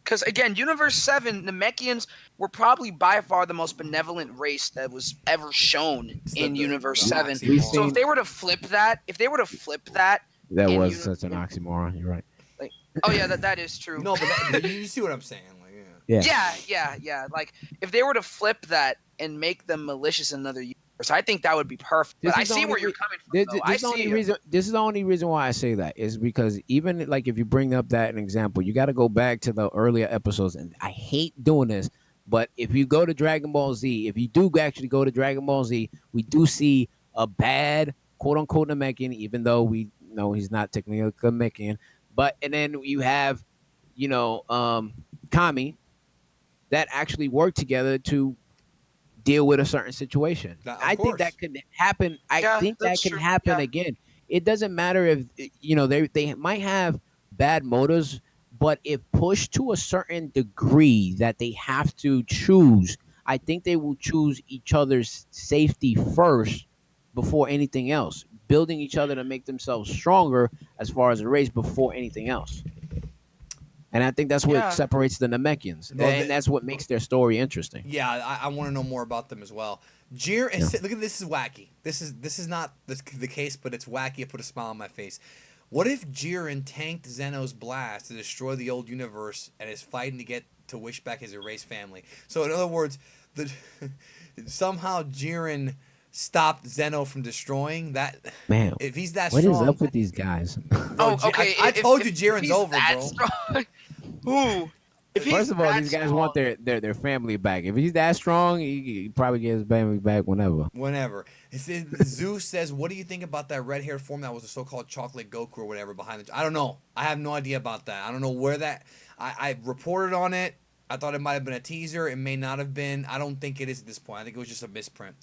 Because again, Universe 7, Namekians were probably by far the most benevolent race that was ever shown in Universe 7. So if they were to flip that, that in was such an oxymoron. You're right. oh yeah, that is true. No, but you see what I'm saying? Like, Yeah. Like if they were to flip that and make them malicious in another universe, I think that would be perfect. But I see where you're coming from. This is the only reason why I say that is because even like if you bring up that an example, you got to go back to the earlier episodes, and I hate doing this, but if you go to Dragon Ball Z, if you do actually go to Dragon Ball Z, we do see a bad quote unquote Namekian, even though we know he's not technically a Namekian. But and then you have, Kami that actually work together to deal with a certain situation. I think that could happen. I think that can happen again. It doesn't matter if they might have bad motives, but if pushed to a certain degree that they have to choose, I think they will choose each other's safety first before anything else, building each other to make themselves stronger as far as a race before anything else. And I think that's what separates the Namekians, and that's what makes their story interesting. Yeah, I want to know more about them as well. Jiren, look at this is wacky. This is not the case, but it's wacky. It put a smile on my face. What if Jiren tanked Zeno's blast to destroy the old universe and is fighting to wish back his erased family? So in other words, somehow Jiren stopped Zeno from destroing that. Man, if he's that what strong, is up with these guys? Okay. I told you Jiren's over, bro. Ooh. First of all, these guys want their family back. If he's that strong, he probably gets his family back whenever. Zeus says, what do you think about that red-haired form that was the so-called chocolate Goku or whatever behind the... I don't know. I have no idea about that. I don't know where that... I reported on it. I thought it might have been a teaser. It may not have been. I don't think it is at this point. I think it was just a misprint.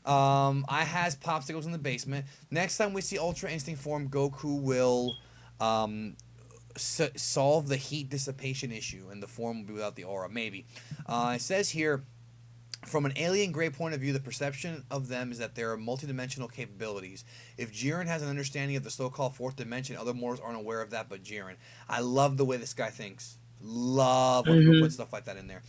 I has popsicles in the basement. Next time we see Ultra Instinct form, Goku will... solve the heat dissipation issue, and the form will be without the aura. Maybe. It says here, from an alien gray point of view, the perception of them is that there are multidimensional capabilities. If Jiren has an understanding of the so-called fourth dimension, other mortals aren't aware of that but Jiren. I love the way this guy thinks. Love when people put stuff like that in there.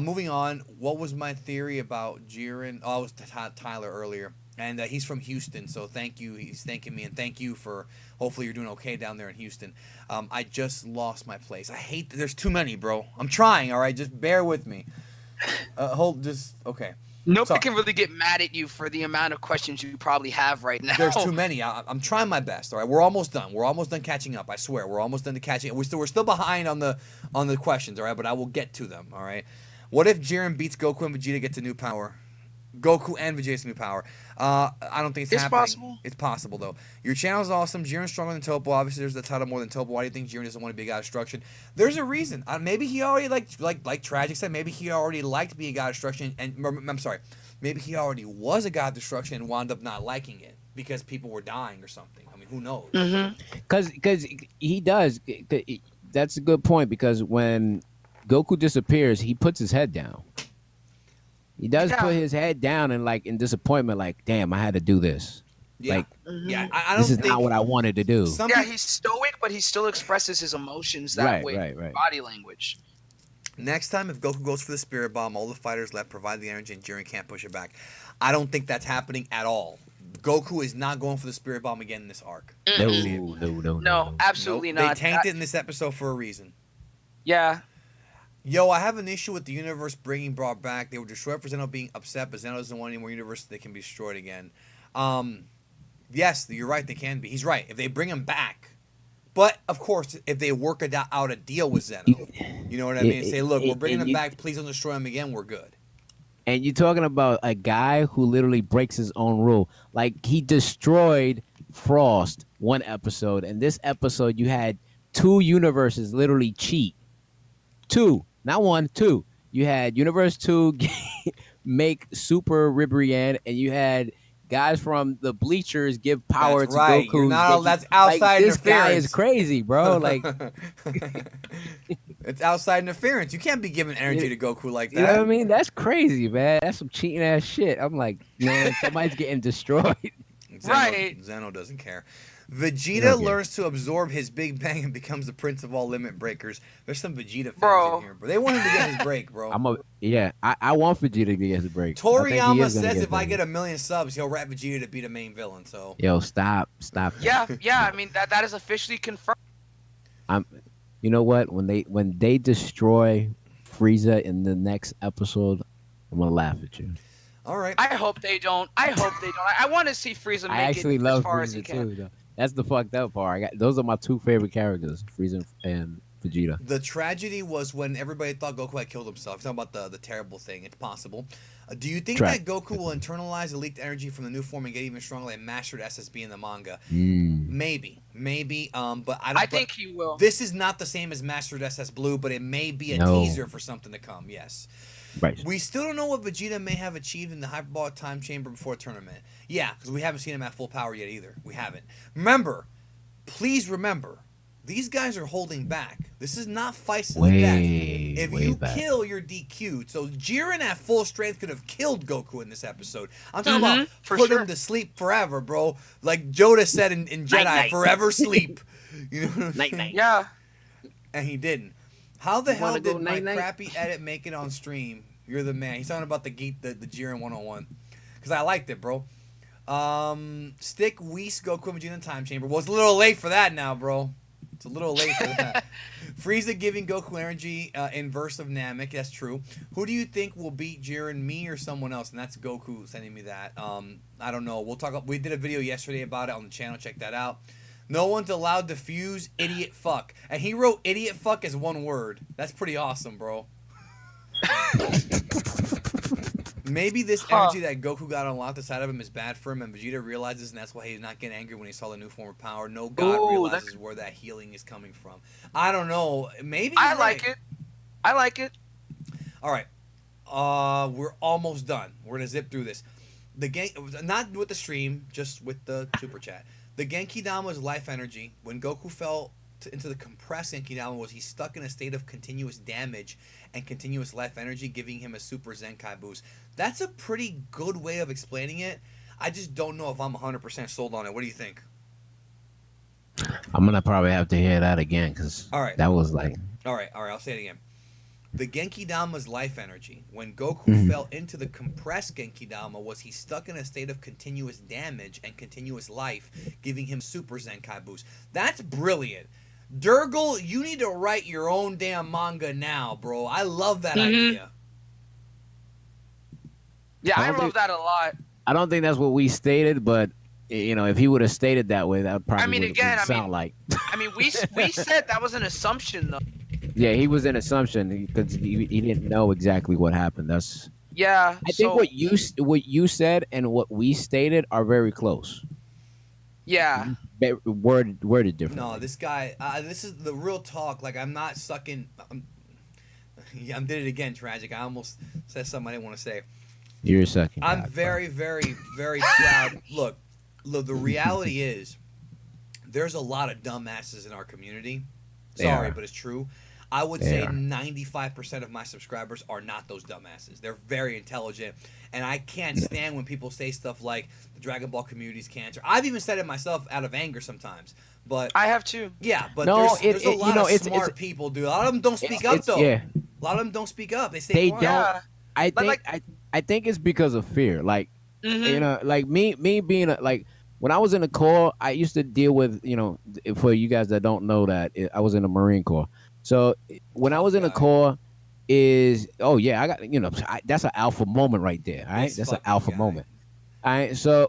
Moving on, what was my theory about Jiren? Oh, it was Tyler earlier. And he's from Houston, so thank you. He's thanking me, and thank you for. Hopefully, you're doing okay down there in Houston. I just lost my place. I hate. There's too many, bro. I'm trying. All right, just bear with me. Okay. Nobody can really get mad at you for the amount of questions you probably have right now. There's too many. I'm trying my best. All right, we're almost done. We're almost done catching up. I swear, we're almost done to catching up. We're still behind on the questions. All right, but I will get to them. All right. What if Jiren beats Goku and Vegeta gets a new power? Goku and Vegeta's new power. I don't think it's happening. Possible. It's possible, though. Your channel is awesome. Jiren's stronger than Toppo. Obviously, there's the title more than Toppo. Why do you think Jiren doesn't want to be a god of destruction? There's a reason. Maybe he already, like Tragic said, maybe he already liked being a god of destruction. And I'm sorry. Maybe he already was a god of destruction and wound up not liking it because people were dying or something. I mean, who knows? Because he does. That's a good point, because when Goku disappears, he puts his head down. He does put his head down and in disappointment, like, damn, I had to do this. Yeah, Like, yeah. I this don't is think not what I wanted to do. some Yeah, people, he's stoic, but he still expresses his emotions that Right, way. right. Body language. next time, if Goku goes for the Spirit Bomb, all the fighters left provide the energy, and Jiren can't push it back. I don't think that's happening at all. Goku is not going for the Spirit Bomb again in this arc. I No, don't see it. No, absolutely Nope. not. They tanked it in this episode for a reason. Yeah. Yo, I have an issue with the universe bringing brought back. They were destroyed for Zeno being upset, but Zeno doesn't want any more universe. They can be destroyed again. Yes, you're right. They can be. He's right. If they bring him back, but of course, if they work out a deal with Zeno, you know what I mean? Say, look, we're bringing him back. Please don't destroy him again. We're good. And you're talking about a guy who literally breaks his own rule. Like, he destroyed Frost one episode, and this episode you had two universes literally cheat. Two, not one, two. You had Universe 2 make Super Ribrianne, and you had guys from the bleachers give power That's to right. Goku. You're not. That's outside like, this interference. guy is crazy, bro. Like, it's outside interference. You can't be giving energy to Goku like that. you know what I mean? That's crazy, man. That's some cheating ass shit. I'm like, man, somebody's getting destroyed. Zeno doesn't care. Vegeta learns to absorb his Big Bang and becomes the prince of all limit breakers. There's some Vegeta fans in here, bro. They want him to get his break, bro. I want Vegeta to get his break. Toriyama says if I get 1 million subs, he'll rap Vegeta to be the main villain. So yo, stop. Yeah. I mean that is officially confirmed. You know what? When they destroy Frieza in the next episode, I'm gonna laugh at you. all right. I hope they don't. I want to see Frieza make I actually it love as far as Frieza he can. too. Though. That's the fucked up part. Those are my two favorite characters, Frieza and Vegeta. The tragedy was when everybody thought Goku had killed himself. He's talking about the terrible thing. It's possible. Do you think that Goku will internalize the leaked energy from the new form and get even stronger like mastered SSB in the manga? Maybe. But I think he will. This is not the same as Mastered SS Blue, but it may be a teaser for something to come. Yes. Right. We still don't know what Vegeta may have achieved in the hyperbolic time chamber before tournament. Yeah, because we haven't seen him at full power yet either. We haven't. Please remember, these guys are holding back. This is not fights to the death. If you kill, you're DQ'd. So Jiren at full strength could have killed Goku in this episode. I'm talking about put him to sleep forever, bro. Like Yoda said in Jedi, night. Forever sleep. You know what I'm saying? Night. Yeah. And he didn't. How the hell did my night? crappy edit make it on stream? You're the man. He's talking about the Jiren 101. Because I liked it, bro. Stick Whis Goku Vegeta in time chamber. Well, it's a little late for that now, bro. It's a little late for that. Frieza giving Goku energy in verse of Namek. That's true. Who do you think will beat Jiren, me or someone else? And that's Goku sending me that. I don't know. We'll talk. We did a video yesterday about it on the channel. Check that out. No one's allowed to fuse idiot fuck. And he wrote idiot fuck as one word. That's pretty awesome, bro. Maybe this energy that Goku got unlocked inside of him is bad for him, and Vegeta realizes, and that's why he's not getting angry when he saw the new form of power. No god realizes where that healing is coming from. I don't know. Maybe I like it. All right. We're almost done. We're gonna zip through this. The not with the stream, just with the super chat. The Genki Dama's life energy. When Goku fell into the compressed Genki Dama, was he stuck in a state of continuous damage and continuous life energy, giving him a super Zenkai boost? That's a pretty good way of explaining it. I just don't know if I'm 100% sold on it. What do you think? I'm gonna probably have to hear that again because that was like. All right. I'll say it again. The Genki Dama's life energy. When Goku fell into the compressed Genki Dama, was he stuck in a state of continuous damage and continuous life, giving him super Zenkai boost? That's brilliant. Durgle, you need to write your own damn manga now, bro. I love that idea. Yeah, I love that a lot. I don't think that's what we stated, but you know, if he would have stated that way, that probably would sound like. I mean, we said that was an assumption, though. Yeah, he was an assumption because he didn't know exactly what happened. That's I think what you said and what we stated are very close. Yeah. Worded differently. No, this guy. This is the real talk. Like, I'm not sucking. I did it again. Tragic. I almost said something I didn't want to say. You're sucking. I'm very, very, very proud. Look, the reality is, there's a lot of dumbasses in our community. Sorry, but it's true. I would They say are. 95% of my subscribers are not those dumbasses. They're very intelligent, and I can't stand when people say stuff like the Dragon Ball community's cancer. I've even said it myself out of anger sometimes. But I have too. yeah, but No, there's a lot of it's smart people, dude. A lot of them don't speak up it's though. yeah. A lot of them don't speak up. They stay They quiet. don't. Yeah. I But think like, I think it's because of fear. Like hmm like me being like when I was in the Corps, I used to deal with for you guys that don't know that I was in the Marine Corps. So when I Tough was in the guy. Corps, is oh yeah, I got that's an alpha moment right there. All right, This that's an fucking alpha guy. moment. All right, so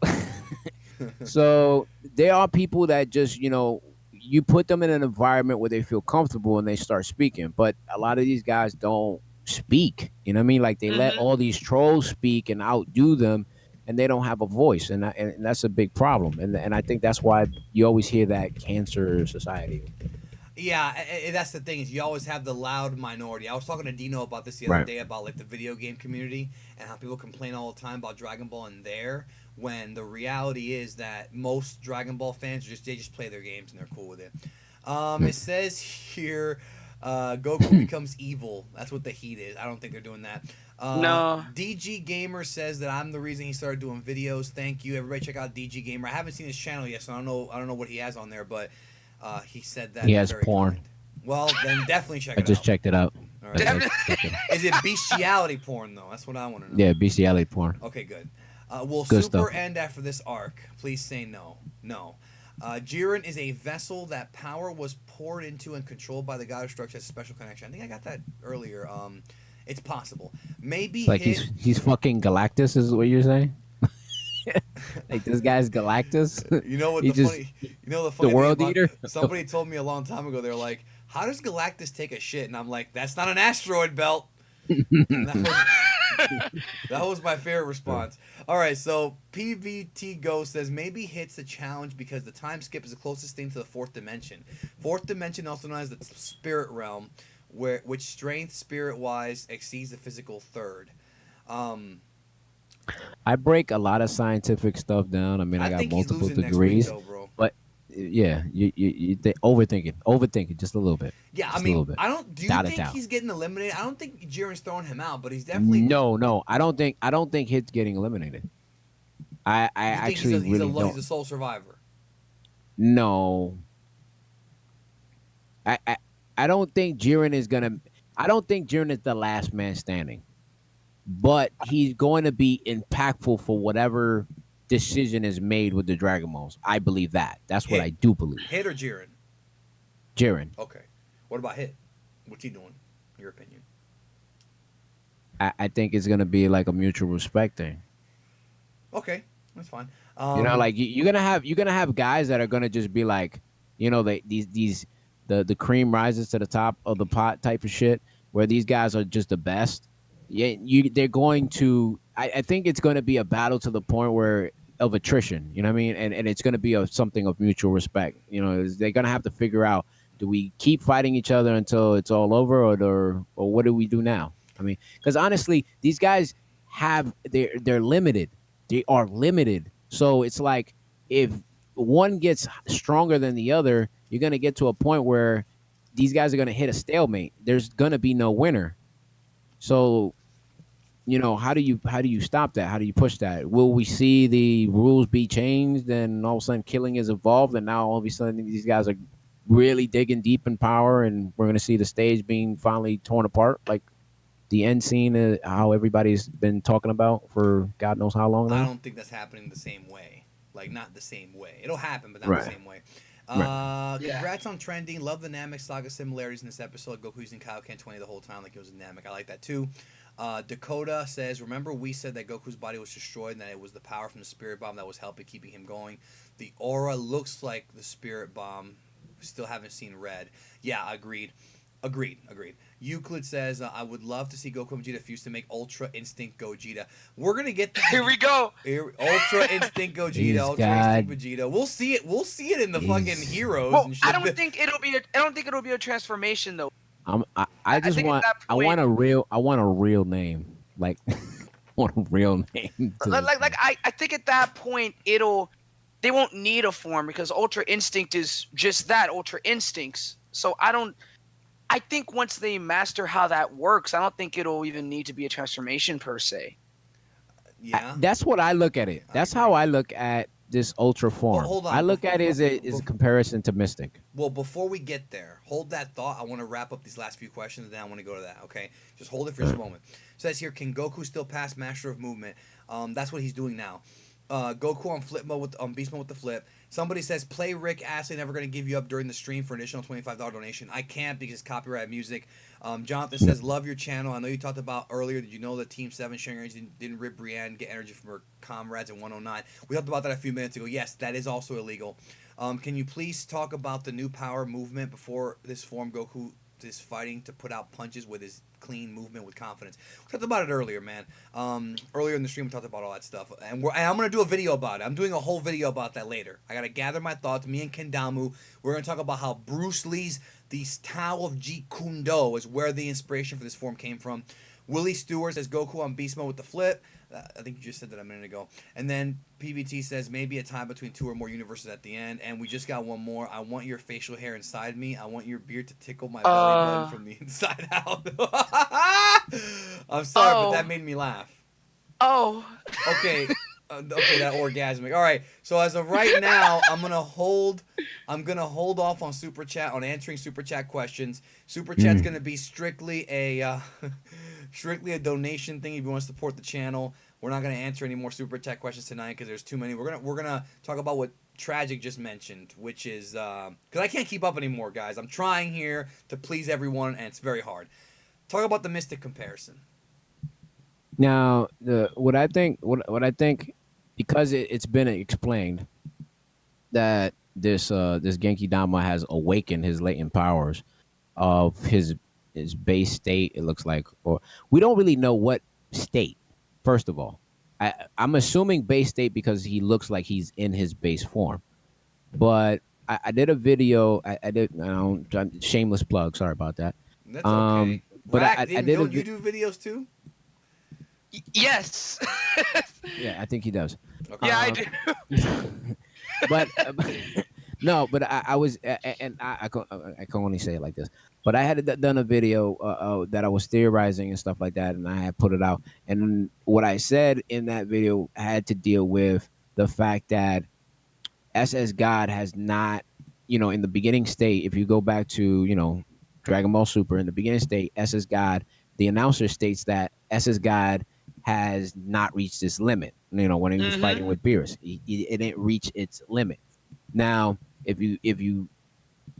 so there are people that just you put them in an environment where they feel comfortable and they start speaking, but a lot of these guys don't speak. You know what I mean? Like they let hmm all these trolls speak and outdo them, and they don't have a voice, and that's a big problem. And I think that's why you always hear that cancer society. Yeah, that's the thing is you always have the loud minority. I was talking to Dino about this the other Right. day about like the video game community and how people complain all the time about Dragon Ball and there when the reality is that most Dragon Ball fans they just play their games and they're cool with it. It says here Goku becomes evil. That's what the heat is. I don't think they're doing that. No. DG Gamer says that I'm the reason he started doing videos. Thank you, everybody. Check out DG Gamer. I haven't seen his channel yet, so I don't know. I don't know what he has on there, but he said that He it's has very porn. kind. Well, then definitely check I it just out. checked it out. All I right. Damn. just checked it out. Is it bestiality porn though? That's what I want to know. Yeah, bestiality porn. Okay, good. Will Good Super stuff. end after this arc? Please say no. No. Jiren is a vessel that power was poured into and controlled by the god of destruction as a special connection. I think I got that earlier. It's possible. Maybe Like hit. he's fucking Galactus, is what you're saying? Like this guy's Galactus. You know what He the just funny? You know the funny world thing about, eater? somebody told me a long time ago. They're like, "How does Galactus take a shit?" And I'm like, "That's not an asteroid belt." And that was my favorite response. All right, so PVT Go says maybe hits the challenge because the time skip is the closest thing to the fourth dimension. Fourth dimension, also known as the spirit realm, which strength spirit wise exceeds the physical third. Um, I break a lot of scientific stuff down. I mean, I I got think he's multiple losing next week degrees, though, bro. but yeah, you overthinking just a little bit, Yeah, I just a little mean, bit, I don't. Do you without a think doubt. he's getting eliminated? I don't think Jiren's throwing him out, but he's definitely. No, I don't think Hit's getting eliminated. I You think actually really he's a don't. sole survivor? No, I, I I don't think Jiren is gonna. I don't think Jiren is the last man standing, but he's going to be impactful for whatever decision is made with the Dragon Balls. I believe that. That's what Hit, I do believe. hit or Jiren? Jiren, Okay. What about hit? What's he doing? In your opinion? I think it's going to be like a mutual respect thing. Okay, that's fine. Like you're gonna have guys that are gonna just be like, these the cream rises to the top of the pot type of shit, where these guys are just the best. Yeah, they're going to. I think it's going to be a battle to the point where of attrition. You know what I mean? And it's going to be something of mutual respect. They're going to have to figure out: do we keep fighting each other until it's all over, or what do we do now? I mean, because honestly, these guys they're limited. They are limited. So it's like if one gets stronger than the other, you're gonna get to a point where these guys are gonna hit a stalemate. There's gonna be no winner. So, how do you stop that? How do you push that? Will we see the rules be changed and all of a sudden killing is evolved and now all of a sudden these guys are really digging deep in power and we're gonna see the stage being finally torn apart like the end scene, how everybody's been talking about for God knows how long I now. don't think that's happening the same way. Like not the same way. It'll happen, but not the Right. same way. Right. Yeah. Congrats on trending. Love the Namek Saga similarities in this episode. Goku using Kaioken 20 the whole time like it was a Namek. I like that too. Dakota says, remember we said that Goku's body was destroyed and that it was the power from the spirit bomb that was helping keeping him going. The aura looks like the spirit bomb. Still haven't seen red. Yeah, agreed. Agreed. Euclid says, I would love to see Goku and Vegeta fuse to make Ultra Instinct Gogeta. We're going to get that. Here we go. Ultra Instinct Gogeta, These Ultra Instinct Vegeta. We'll see it. We'll see it in the fucking These- heroes Well, and shit. I don't think it'll be a transformation though. I just think at want that I point- want a real name. Like I want a real name. I think at that point they won't need a form because Ultra Instinct is just that, Ultra Instincts. So I think once they master how that works, I don't think it'll even need to be a transformation per se. Yeah, That's what I look at it. I That's agree. how I look at this ultra form. Hold I on. look at it as a comparison to Mystic. Well, before we get there, hold that thought. I want to wrap up these last few questions, and then I want to go to that. Okay, just hold it for just a moment. It says here, can Goku still pass Master of Movement? That's what he's doing now. Goku on flip mode with beast mode with the flip. Somebody says play Rick Astley. Never gonna give you up during the stream for an additional $25 donation. I can't because it's copyright music. Jonathan says love your channel. I know you talked about earlier. Did you know that Team Seven sharing energy didn't rip Brienne get energy from her comrades in 109? We talked about that a few minutes ago. Yes, that is also illegal. Can you please talk about the new power movement before this form? Goku is fighting to put out punches with his clean movement with confidence. We talked about it earlier, man. Earlier in the stream, we talked about all that stuff, and I'm gonna do a video about it. I'm doing a whole video about that later. I gotta gather my thoughts. Me and Kendamu, we're gonna talk about how Bruce Lee's the Tao of Jeet Kune Do is where the inspiration for this form came from. Willie Stewart says Goku on beast mode with the flip. I think you just said that a minute ago. And then PBT says maybe a tie between two or more universes at the end. And we just got one more. I want your facial hair inside me. I want your beard to tickle my belly button from the inside out. I'm sorry, but that made me laugh. Oh. Okay. Okay, that orgasmic. All right. So as of right now, I'm gonna hold off on super chat on answering super chat questions. Super chat's gonna be strictly a strictly a donation thing if you want to support the channel. We're not gonna answer any more super chat questions tonight because there's too many. We're gonna talk about what Tragic just mentioned, which is because I can't keep up anymore, guys. I'm trying here to please everyone, and it's very hard. Talk about the Mystic comparison. Now, what I think, because it's been explained that this Genki Dama has awakened his latent powers of his base state. It looks like, or we don't really know what state. First of all, I'm assuming base state because he looks like he's in his base form. But I did a video. I did. Shameless plug. Sorry about that. That's okay. But Rack, I didn't did. you do videos too? Yes. Yeah, I think he does. Okay. Yeah, I do. But no, but I was, and I can only say it like this. But I had done a video that I was theorizing and stuff like that, and I had put it out. And what I said in that video had to deal with the fact that SS God has not, in the beginning state. If you go back to Dragon Ball Super, in the beginning state, SS God, the announcer states that SS God has not reached its limit. When he was fighting with Beerus, it didn't reach its limit. Now, if you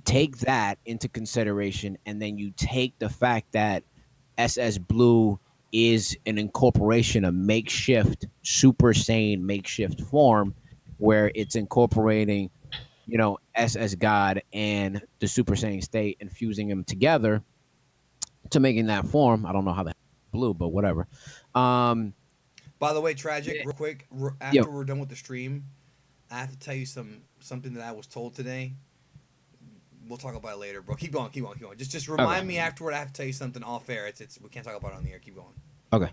take that into consideration, and then you take the fact that SS Blue is an incorporation of makeshift Super Saiyan makeshift form, where it's incorporating, SS God and the Super Saiyan state and fusing them together to making that form. I don't know how that blue, but whatever. By the way, Tragic, real quick, Yo. after we're done with the stream, I have to tell you something that I was told today. We'll talk about it later, bro. Keep going. Just remind me afterward. I have to tell you something off air. It's we can't talk about it on the air. Keep going. Okay.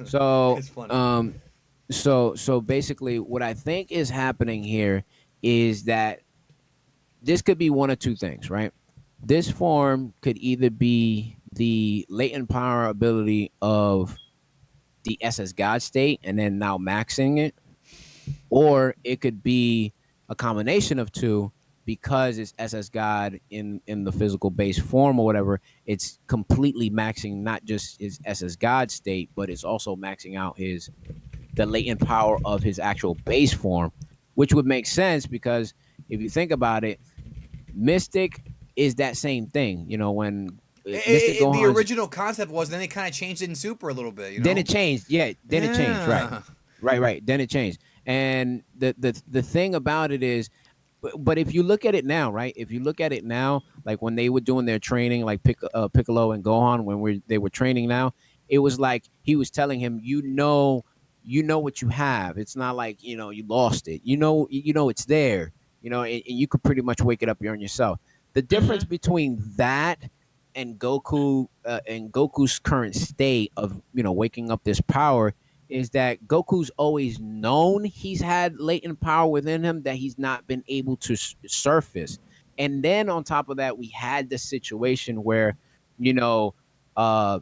So It's funny. So basically what I think is happening here is that this could be one of two things, right? This form could either be the latent power ability of the SS God state and then now maxing it, or it could be a combination of two because it's SS God in the physical base form or whatever. It's completely maxing not just his SS God state, but it's also maxing out the latent power of his actual base form, which would make sense because if you think about it, Mystic is that same thing. When Mystic The Gohan's, original concept was, then they kind of changed it in Super a little bit. then it changed. Yeah, then it changed. Right. Then it changed. And the thing about it is, but if you look at it now, right? If you look at it now, like when they were doing their training, like Piccolo and Gohan, when they were training now, it was like he was telling him, you know what you have. It's not like you lost it. It's there. And you could pretty much wake it up on yourself. The difference between that and Goku's current state of waking up this power is that Goku's always known he's had latent power within him that he's not been able to surface. And then on top of that, we had the situation where you know, uh,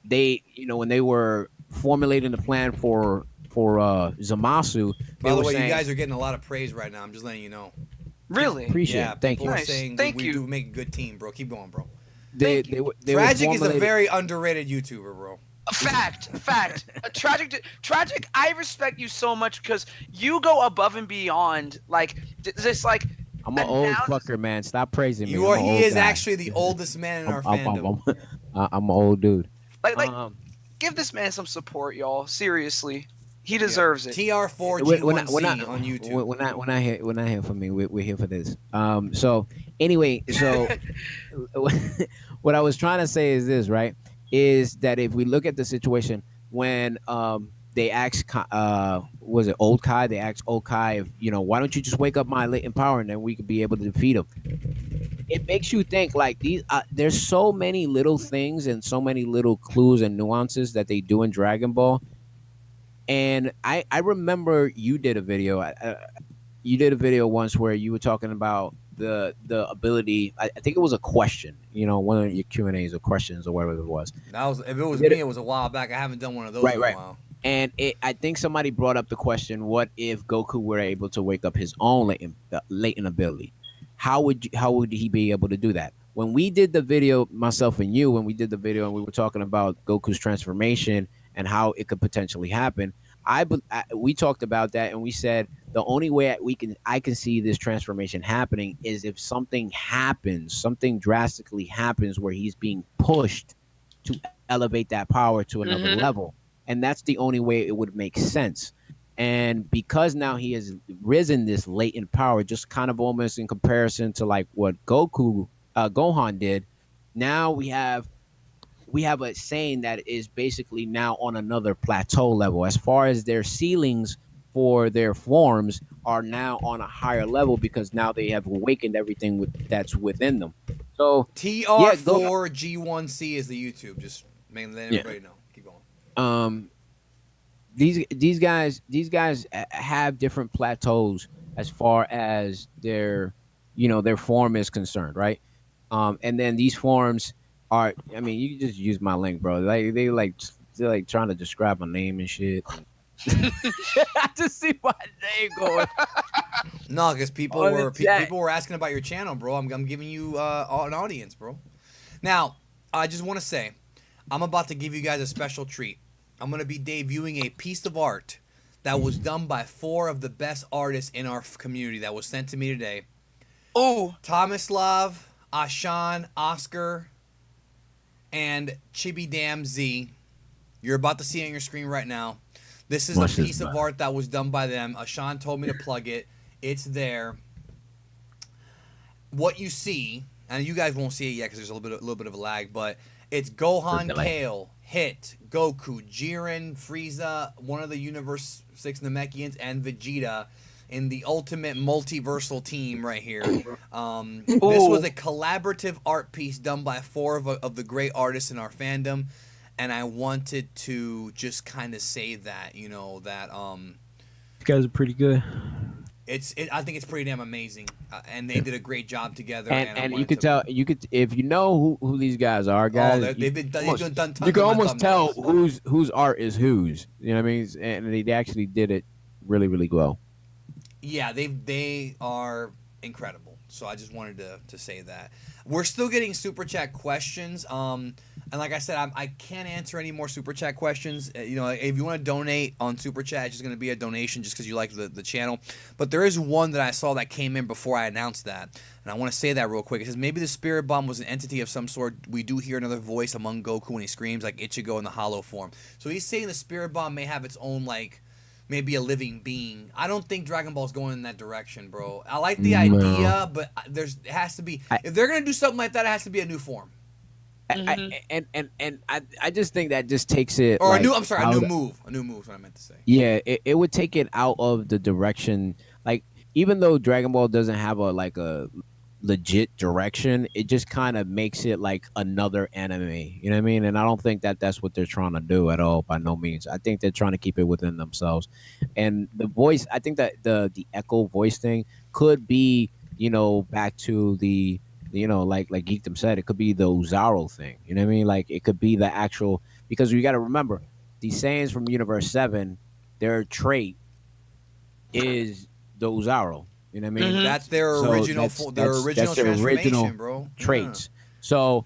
when they were formulating the plan for Zamasu, they By the were way, you saying, guys are getting a lot of praise right now. I'm just letting you know. Really? appreciate Yeah, it, thank people you. are Nice. saying Thank we you. do make a good team, bro. Keep going, bro. Thank you. They were Tragic is a formulating. very underrated YouTuber, bro. Fact. Tragic. I respect you so much because you go above and beyond. Like just like I'm an old announce. fucker, man. Stop praising me. You I'm are. an He old is guy. actually the oldest man in I'm our I'm I'm, fandom. I'm an old dude. Like Um, give this man some support, y'all. Seriously, he Yeah. deserves it. TR4G1C on YouTube. when I hear from me, we're here for this. So anyway, so what I was trying to say is this, right? Is that if we look at the situation when they asked was it old Kai? They asked old Kai if, why don't you just wake up my latent power and then we could be able to defeat him. It makes you think like these. There's so many little things and so many little clues and nuances that they do in Dragon Ball. And I remember you did a video. You did a video once where you were talking about the ability. I think it was a question. One of your Q&As or questions or whatever it was. That was if it You was did me, it it was a while back. I haven't done one of those right, in a right. while. And I think somebody brought up the question: what if Goku were able to wake up his own latent ability? How would he be able to do that? When we did the video, myself and you, when we did the video and we were talking about Goku's transformation and how it could potentially happen, we talked about that and we said the only way I can see this transformation happening is if something drastically happens where he's being pushed to elevate that power to another Mm-hmm. level, and that's the only way it would make sense. And because now he has risen this latent power, just kind of almost in comparison to like what Gohan did, now we have a saying that is basically now on another plateau level as far as their ceilings for their forms are now on a higher level because now they have awakened everything that's within them. So yeah, go. TR4G1C is the YouTube. Just letting Yeah. everybody know. Keep going. Um, these guys have different plateaus as far as their form is concerned, right? And then these forms are, I mean, you can just use my link, bro. Like they're like trying to describe my name and shit. I just see my name going No, because people on were the chat. people were asking about your channel, bro. I'm giving you an audience, bro. Now, I just want to say, I'm about to give you guys a special treat. I'm gonna be debuting a piece of art that was done by 4 of the best artists in our community that was sent to me today. Oh, Tomislav, Ashan, Oscar, and Chibi Dam Z. You're about to see it on your screen right now. This is a piece of art that was done by them. Ashan told me to plug it. It's there. What you see, and you guys won't see it yet because there's a little bit of a lag, but it's Gohan, Kale, Hit, Goku, Jiren, Frieza, one of the Universe 6 Namekians, and Vegeta in the ultimate multiversal team right here. This was a collaborative art piece done by 4 of the great artists in our fandom, and I wanted to just kind of say that, that You guys are pretty good. I think it's pretty damn amazing, and they did a great job together. And you could tell, if you know who these guys are, guys. They've done tons You can of my almost tell thumbnails. whose art is whose. You know what I mean? And they actually did it really, really well. Yeah, they are incredible. So I just wanted to say that. We're still getting super chat questions. And like I said, I can't answer any more super chat questions. If you want to donate on super chat, it's just going to be a donation just because you like the channel. But there is one that I saw that came in before I announced that, and I want to say that real quick. It says maybe the spirit bomb was an entity of some sort. We do hear another voice among Goku when he screams like Ichigo in the hollow form. So he's saying the spirit bomb may have its own maybe a living being. I don't think Dragon Ball's going in that direction, bro. I like the idea, but it has to be. If they're gonna do something like that, it has to be a new form. I just think that just takes it, or like, a new move. A new move is what I meant to say. Yeah, it would take it out of the direction. Like, even though Dragon Ball doesn't have a legit direction, it just kind of makes it like another anime. You know what I mean? And I don't think that that's what they're trying to do at all, by no means. I think they're trying to keep it within themselves. And the voice, I think that the echo voice thing could be, back to the like Geekdom said, it could be the Uzaro thing. You know what I mean? Like it could be the actual, because you got to remember these Saiyans from Universe 7, their trait is the Uzaro. You know what I mean? Mhm. That's their So original that's their transformation, original bro. traits. So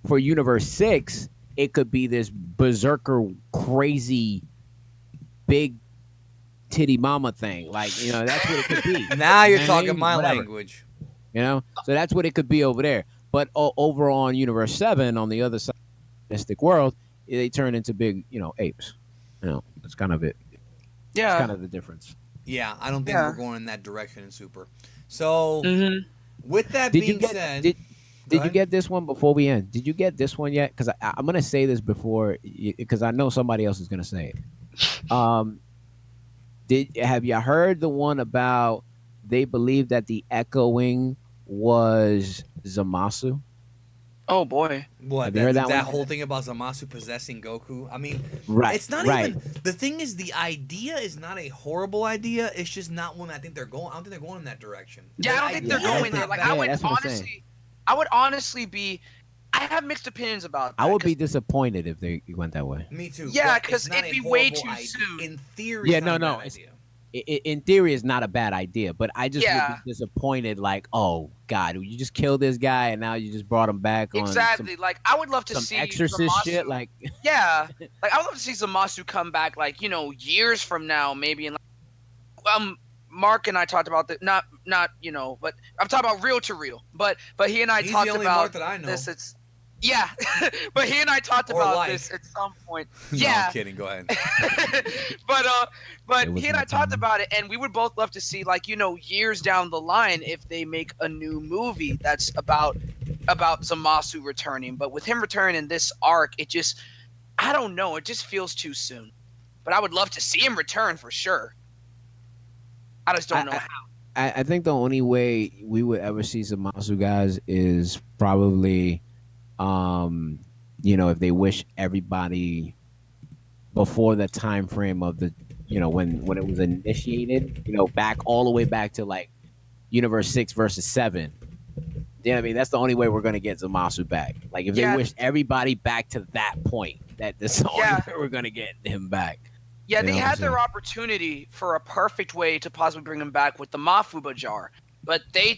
for Universe 6, it could be this berserker, crazy, big titty mama thing. Like, that's what it could be. Yeah. Now you're You know what I talking mean? my Whatever. language. So that's what it could be over there. But over on Universe 7, on the other side of the mystic world, they turn into big, apes. That's kind of it. Yeah. It's kind of the difference. Yeah, I don't think Yeah. we're going in that direction in Super. So, Mhm. with that Did you being get said, did Go you ahead. get this one before we end? Did you get this one yet? Because I'm gonna say this before, because I know somebody else is gonna say it. Have you heard the one about they believe that the echoing was Zamasu? Oh boy. what Have you heard that that one? whole thing about Zamasu possessing Goku? I mean, Right. it's not right. even. The thing is, the idea is not a horrible idea. It's just not one I think they're going. I don't think they're going in that direction. Yeah, I don't think they're idea is going there. not Like bad. I would that's what I'm saying. honestly, I would honestly be. I have mixed opinions about that. I would be 'cause- disappointed if they went that way. Me too. Yeah, but 'cause it's not it'd a be way horrible too idea. soon. In theory, Yeah, it's not no, a no, bad it's- idea. In theory, it's not a bad idea, but I just Yeah. would be disappointed. Like, oh God, you just killed this guy, and now you just brought him back on Exactly. Like I would love to some see exorcist Zamasu- shit. Like, Yeah, like I would love to see Zamasu come back, like years from now, maybe. And Mark and I talked about that. Not but I'm talking about real to real. But he and I He's talked the only about Mark that I know. this. It's yeah, but he and I talked Or about like. this at some point. No, Yeah, I'm kidding. Go ahead. but It was he and my I talked time. about it, and we would both love to see, like, years down the line, if they make a new movie that's about Zamasu returning. But with him returning in this arc, it just, I don't know, it just feels too soon. But I would love to see him return for sure. I just don't know how. I think the only way we would ever see Zamasu guys is probably, if they wish everybody before the time frame of the, when it was initiated, back all the way back to like Universe 6 versus 7. Yeah, I mean that's the only way we're gonna get Zamasu back. Like if Yeah. they wish everybody back to that point, that's the only Yeah. way we're gonna get him back. Yeah, You they know what had I'm their saying? opportunity for a perfect way to possibly bring him back with the Mafuba jar, but they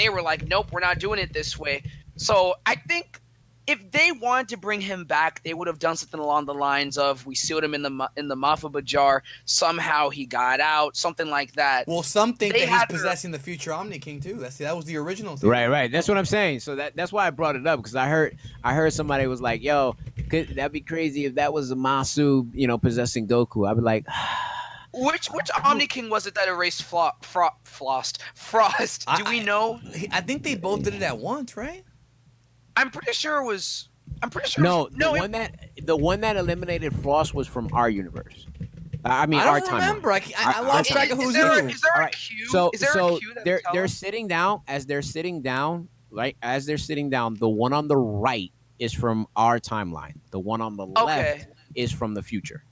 were like, nope, we're not doing it this way. So I think if they wanted to bring him back, they would have done something along the lines of, we sealed him in the Mafuba jar, somehow he got out, something like that. Well, some think They that he's had their- possessing the future Omni King too. That was the original theory. Right. That's what I'm saying. So that's why I brought it up, because I heard somebody was like, "Yo, that'd be crazy if that was Zamasu, possessing Goku." I'd be like, Which Omni King was it that erased Frost? Do we know? I think they both did it at once, right? I'm pretty sure it was. "No, it- the one that eliminated Frost was from our universe. I mean, I our don't timeline. remember. I lost Our track of timeline. who's Is there who. a Alright, cue? So Is there so a cue that they're tells they're us? sitting down. As they're sitting down, right? As they're sitting down, the one on the right is from our timeline. The one on the Okay. left is from the future.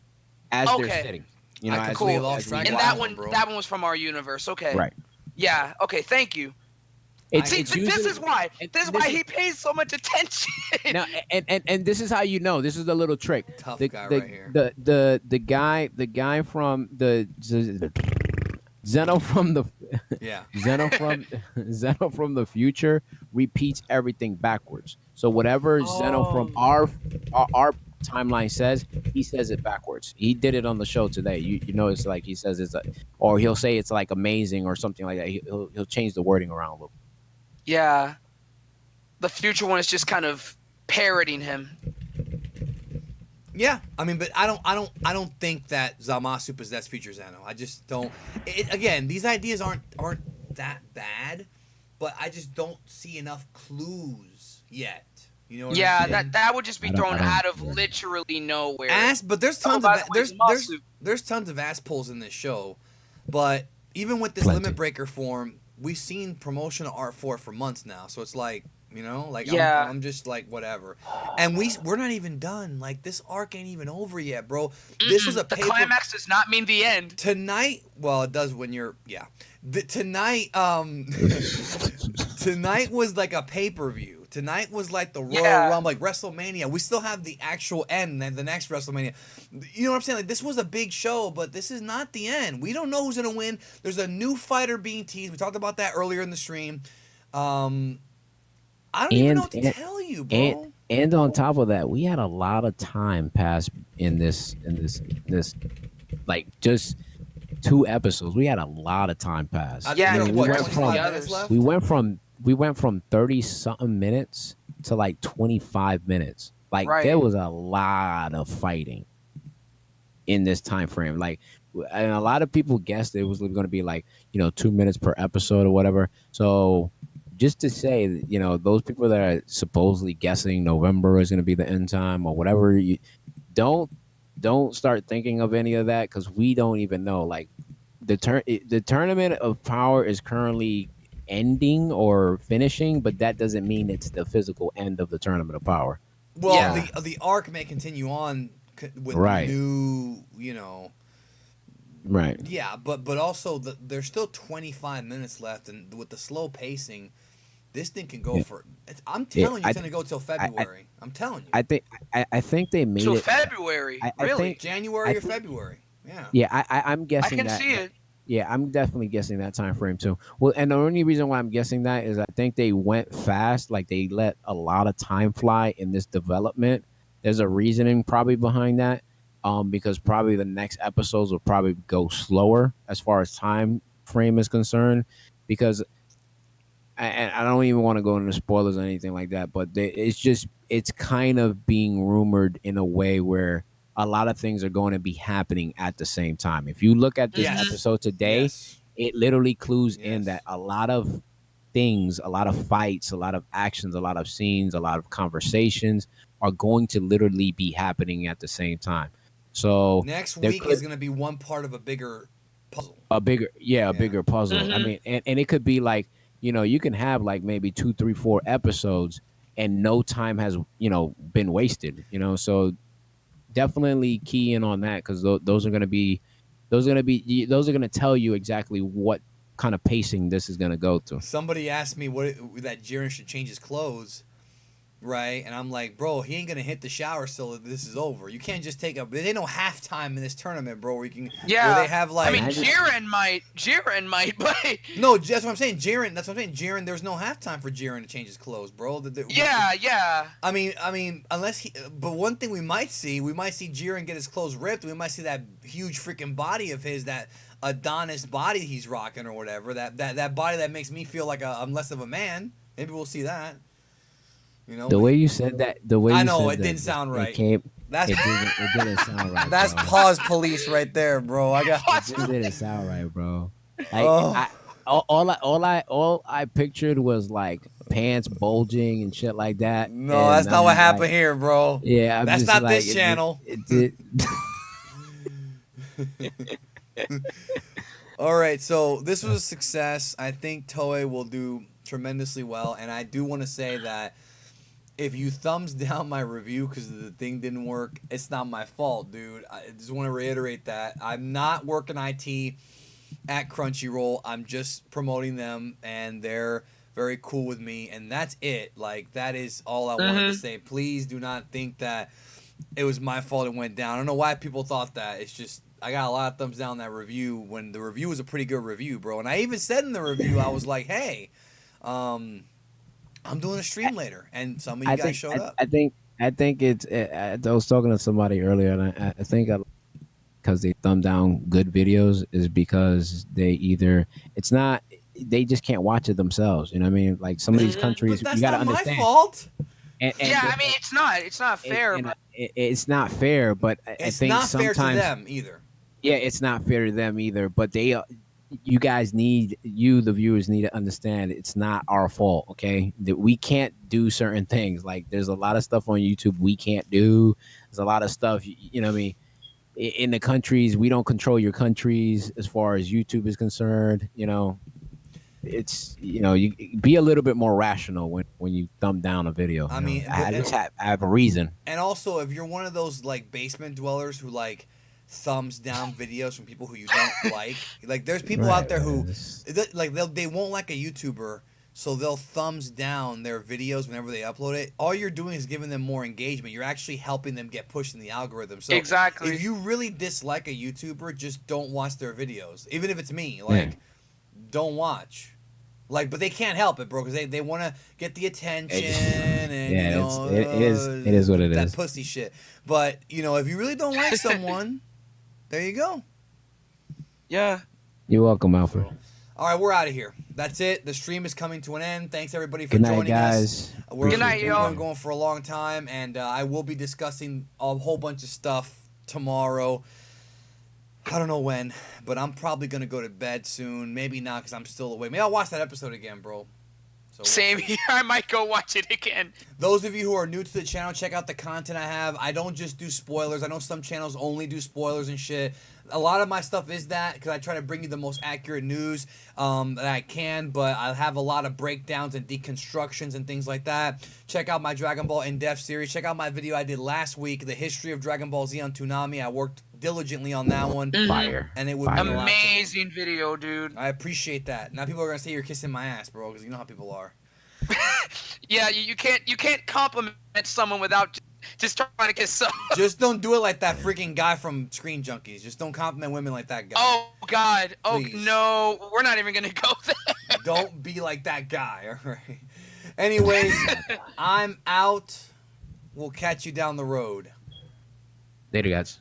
As Okay. they're sitting, I as completely we- lost as we track And of watch. that one, one, bro. that one was from our universe. Okay. Right. Yeah. Okay. Thank you. It's, See, it's this usually- is why. and This is this why is- he pays so much attention. Now, and this is how you know. This is the little trick. Tough The, guy the, right here. the guy from the Zeno from the Yeah. Zeno from the future repeats everything backwards. So whatever Zeno from our timeline says, he says it backwards. He did it on the show today. You know, it's like he says or he'll say it's like amazing or something like that. He'll change the wording around a little. Yeah. The future one is just kind of parroting him. Yeah, I mean, but I don't think that Zamasu possessed future Zeno. I just don't. Again, these ideas aren't that bad, but I just don't see enough clues yet. You know what Yeah, I'm saying? that would just be I don't- thrown I don't- out of literally nowhere. But there's Oh, tons by of the way, there's tons of ass pulls in this show, but even with this Plenty. limit breaker form, we've seen promotional art for it for months now. So it's like, Yeah. I'm just like whatever, and we're not even done. Like this arc ain't even over yet, bro. This was a the paper climax does not mean the end. tonight. Well, it does when you're tonight. Tonight was like a pay-per-view. Tonight was like the Royal Rumble, like WrestleMania. We still have the actual end and the next WrestleMania. You know what I'm saying? Like, this was a big show, but this is not the end. We don't know who's gonna win. There's a new fighter being teased. We talked about that earlier in the stream. I don't even know what to tell you, bro. And on top of that, we had a lot of time pass in this like just 2 episodes. We had a lot of time pass. We went from 30 something minutes to like 25 minutes. Like there was a lot of fighting in this time frame. Like, and a lot of people guessed it was going to be like, 2 minutes per episode or whatever. So just to say, those people that are supposedly guessing November is going to be the end time or whatever, you don't start thinking of any of that, because we don't even know. Like the tournament of power is currently ending or finishing, but that doesn't mean it's the physical end of the tournament of power. Well, the arc may continue on with new, Right. Yeah, but also there's still 25 minutes left, and with the slow pacing, this thing can go for. I'm telling you, it's gonna go till February. I'm telling you. I think they made it February. I think January or February. Yeah. Yeah, I'm guessing. I can see it. Yeah, I'm definitely guessing that time frame too. Well, and the only reason why I'm guessing that is I think they went fast. Like they let a lot of time fly in this development. There's a reasoning probably behind that. Because probably the next episodes will probably go slower as far as time frame is concerned. Because and I don't even want to go into spoilers or anything like that, but it's kind of being rumored in a way where a lot of things are going to be happening at the same time. If you look at this episode today, it literally clues in that a lot of things, a lot of fights, a lot of actions, a lot of scenes, a lot of conversations are going to literally be happening at the same time. So next week is going to be one part of a bigger puzzle. A bigger puzzle. Mm-hmm. I mean, and it could be like, you can have like maybe 2, 3, 4 episodes and no time has, been wasted, so definitely key in on that, because those are going to tell you exactly what kind of pacing this is going to go through. Somebody asked me that Jiren should change his clothes, right? And I'm like, bro, he ain't gonna hit the shower till this is over. You can't just take there ain't no halftime in this tournament, bro. Where you can, where they have like. I mean, Jiren might, but no, that's what I'm saying. Jiren, there's no halftime for Jiren to change his clothes, bro. Yeah. I mean, unless but one thing we might see Jiren get his clothes ripped. We might see that huge freaking body of his, that Adonis body he's rocking or whatever. That body that makes me feel like I'm less of a man. Maybe we'll see that. The way you said that, I know it didn't sound right. It didn't sound right. That's pause police right there, bro. It didn't sound right, bro. All I pictured was like pants bulging and shit like that. No, that's not what happened here, bro. Yeah, that's not like, this channel. All right, so this was a success. I think Toei will do tremendously well, and I do want to say that if you thumbs down my review because the thing didn't work, it's not my fault, dude. I just want to reiterate that. I'm not working IT at Crunchyroll. I'm just promoting them, and they're very cool with me, and that's it. Like, that is all I wanted to say. Please do not think that it was my fault it went down. I don't know why people thought that. It's just I got a lot of thumbs down that review when the review was a pretty good review, bro. And I even said in the review, I was like, hey, I'm doing a stream later, and some of you guys showed up. I think it's. I was talking to somebody earlier, and I think because they thumb down good videos is because they just can't watch it themselves. You know what I mean? Like some of these countries, you got to understand. That's not my fault. I mean, it's not fair. It's not fair, but I think not sometimes fair to them either. Yeah, it's not fair to them either. But you guys the viewers need to understand it's not our fault, okay? That we can't do certain things. Like there's a lot of stuff on YouTube we can't do. There's a lot of stuff, you know what I mean? In the countries, we don't control your countries as far as YouTube is concerned, It's, you be a little bit more rational when you thumb down a video. I mean, I have a reason. And also, if you're one of those like basement dwellers who like thumbs down videos from people who you don't like there's people out there who like they won't like a YouTuber so they'll thumbs down their videos whenever they upload it. All you're doing is giving them more engagement. You're actually helping them get pushed in the algorithm. So Exactly. if you really dislike a YouTuber, just don't watch their videos. Even if it's me, like, don't watch. Like, but they can't help it, bro, because they want to get the attention and Yeah, you know, it is what it that is. pussy shit. But you know, if you really don't like someone, there you go. Yeah. You're welcome, Alfred. All right, we're out of here. That's it. The stream is coming to an end. Thanks everybody for Good night, joining us. guys. Good night, We've y'all. been going for a long time, and I will be discussing a whole bunch of stuff tomorrow. I don't know when, but I'm probably gonna go to bed soon. Maybe not, because I'm still awake. Maybe I'll watch that episode again, bro. So Same here. I might go watch it again. Those of you who are new to the channel, check out the content I have. I don't just do spoilers. I know some channels only do spoilers and shit. A lot of my stuff is that because I try to bring you the most accurate news that I can, but I have a lot of breakdowns and deconstructions and things like that. Check out my Dragon Ball In-Depth series. Check out my video I did last week, the history of Dragon Ball Z on Toonami. I worked diligently on that one. Fire. And it would mean a lot to me. Amazing video, dude. I appreciate that. Now people are gonna say you're kissing my ass, bro, because you know how people are. Yeah, you can't compliment someone without just trying to get some. Just don't do it like that freaking guy from Screen Junkies. Just don't compliment women like that guy. Oh God! Oh Please. no, we're not even gonna go there. Don't be like that guy. All right. Anyways, I'm out. We'll catch you down the road. Later, guys.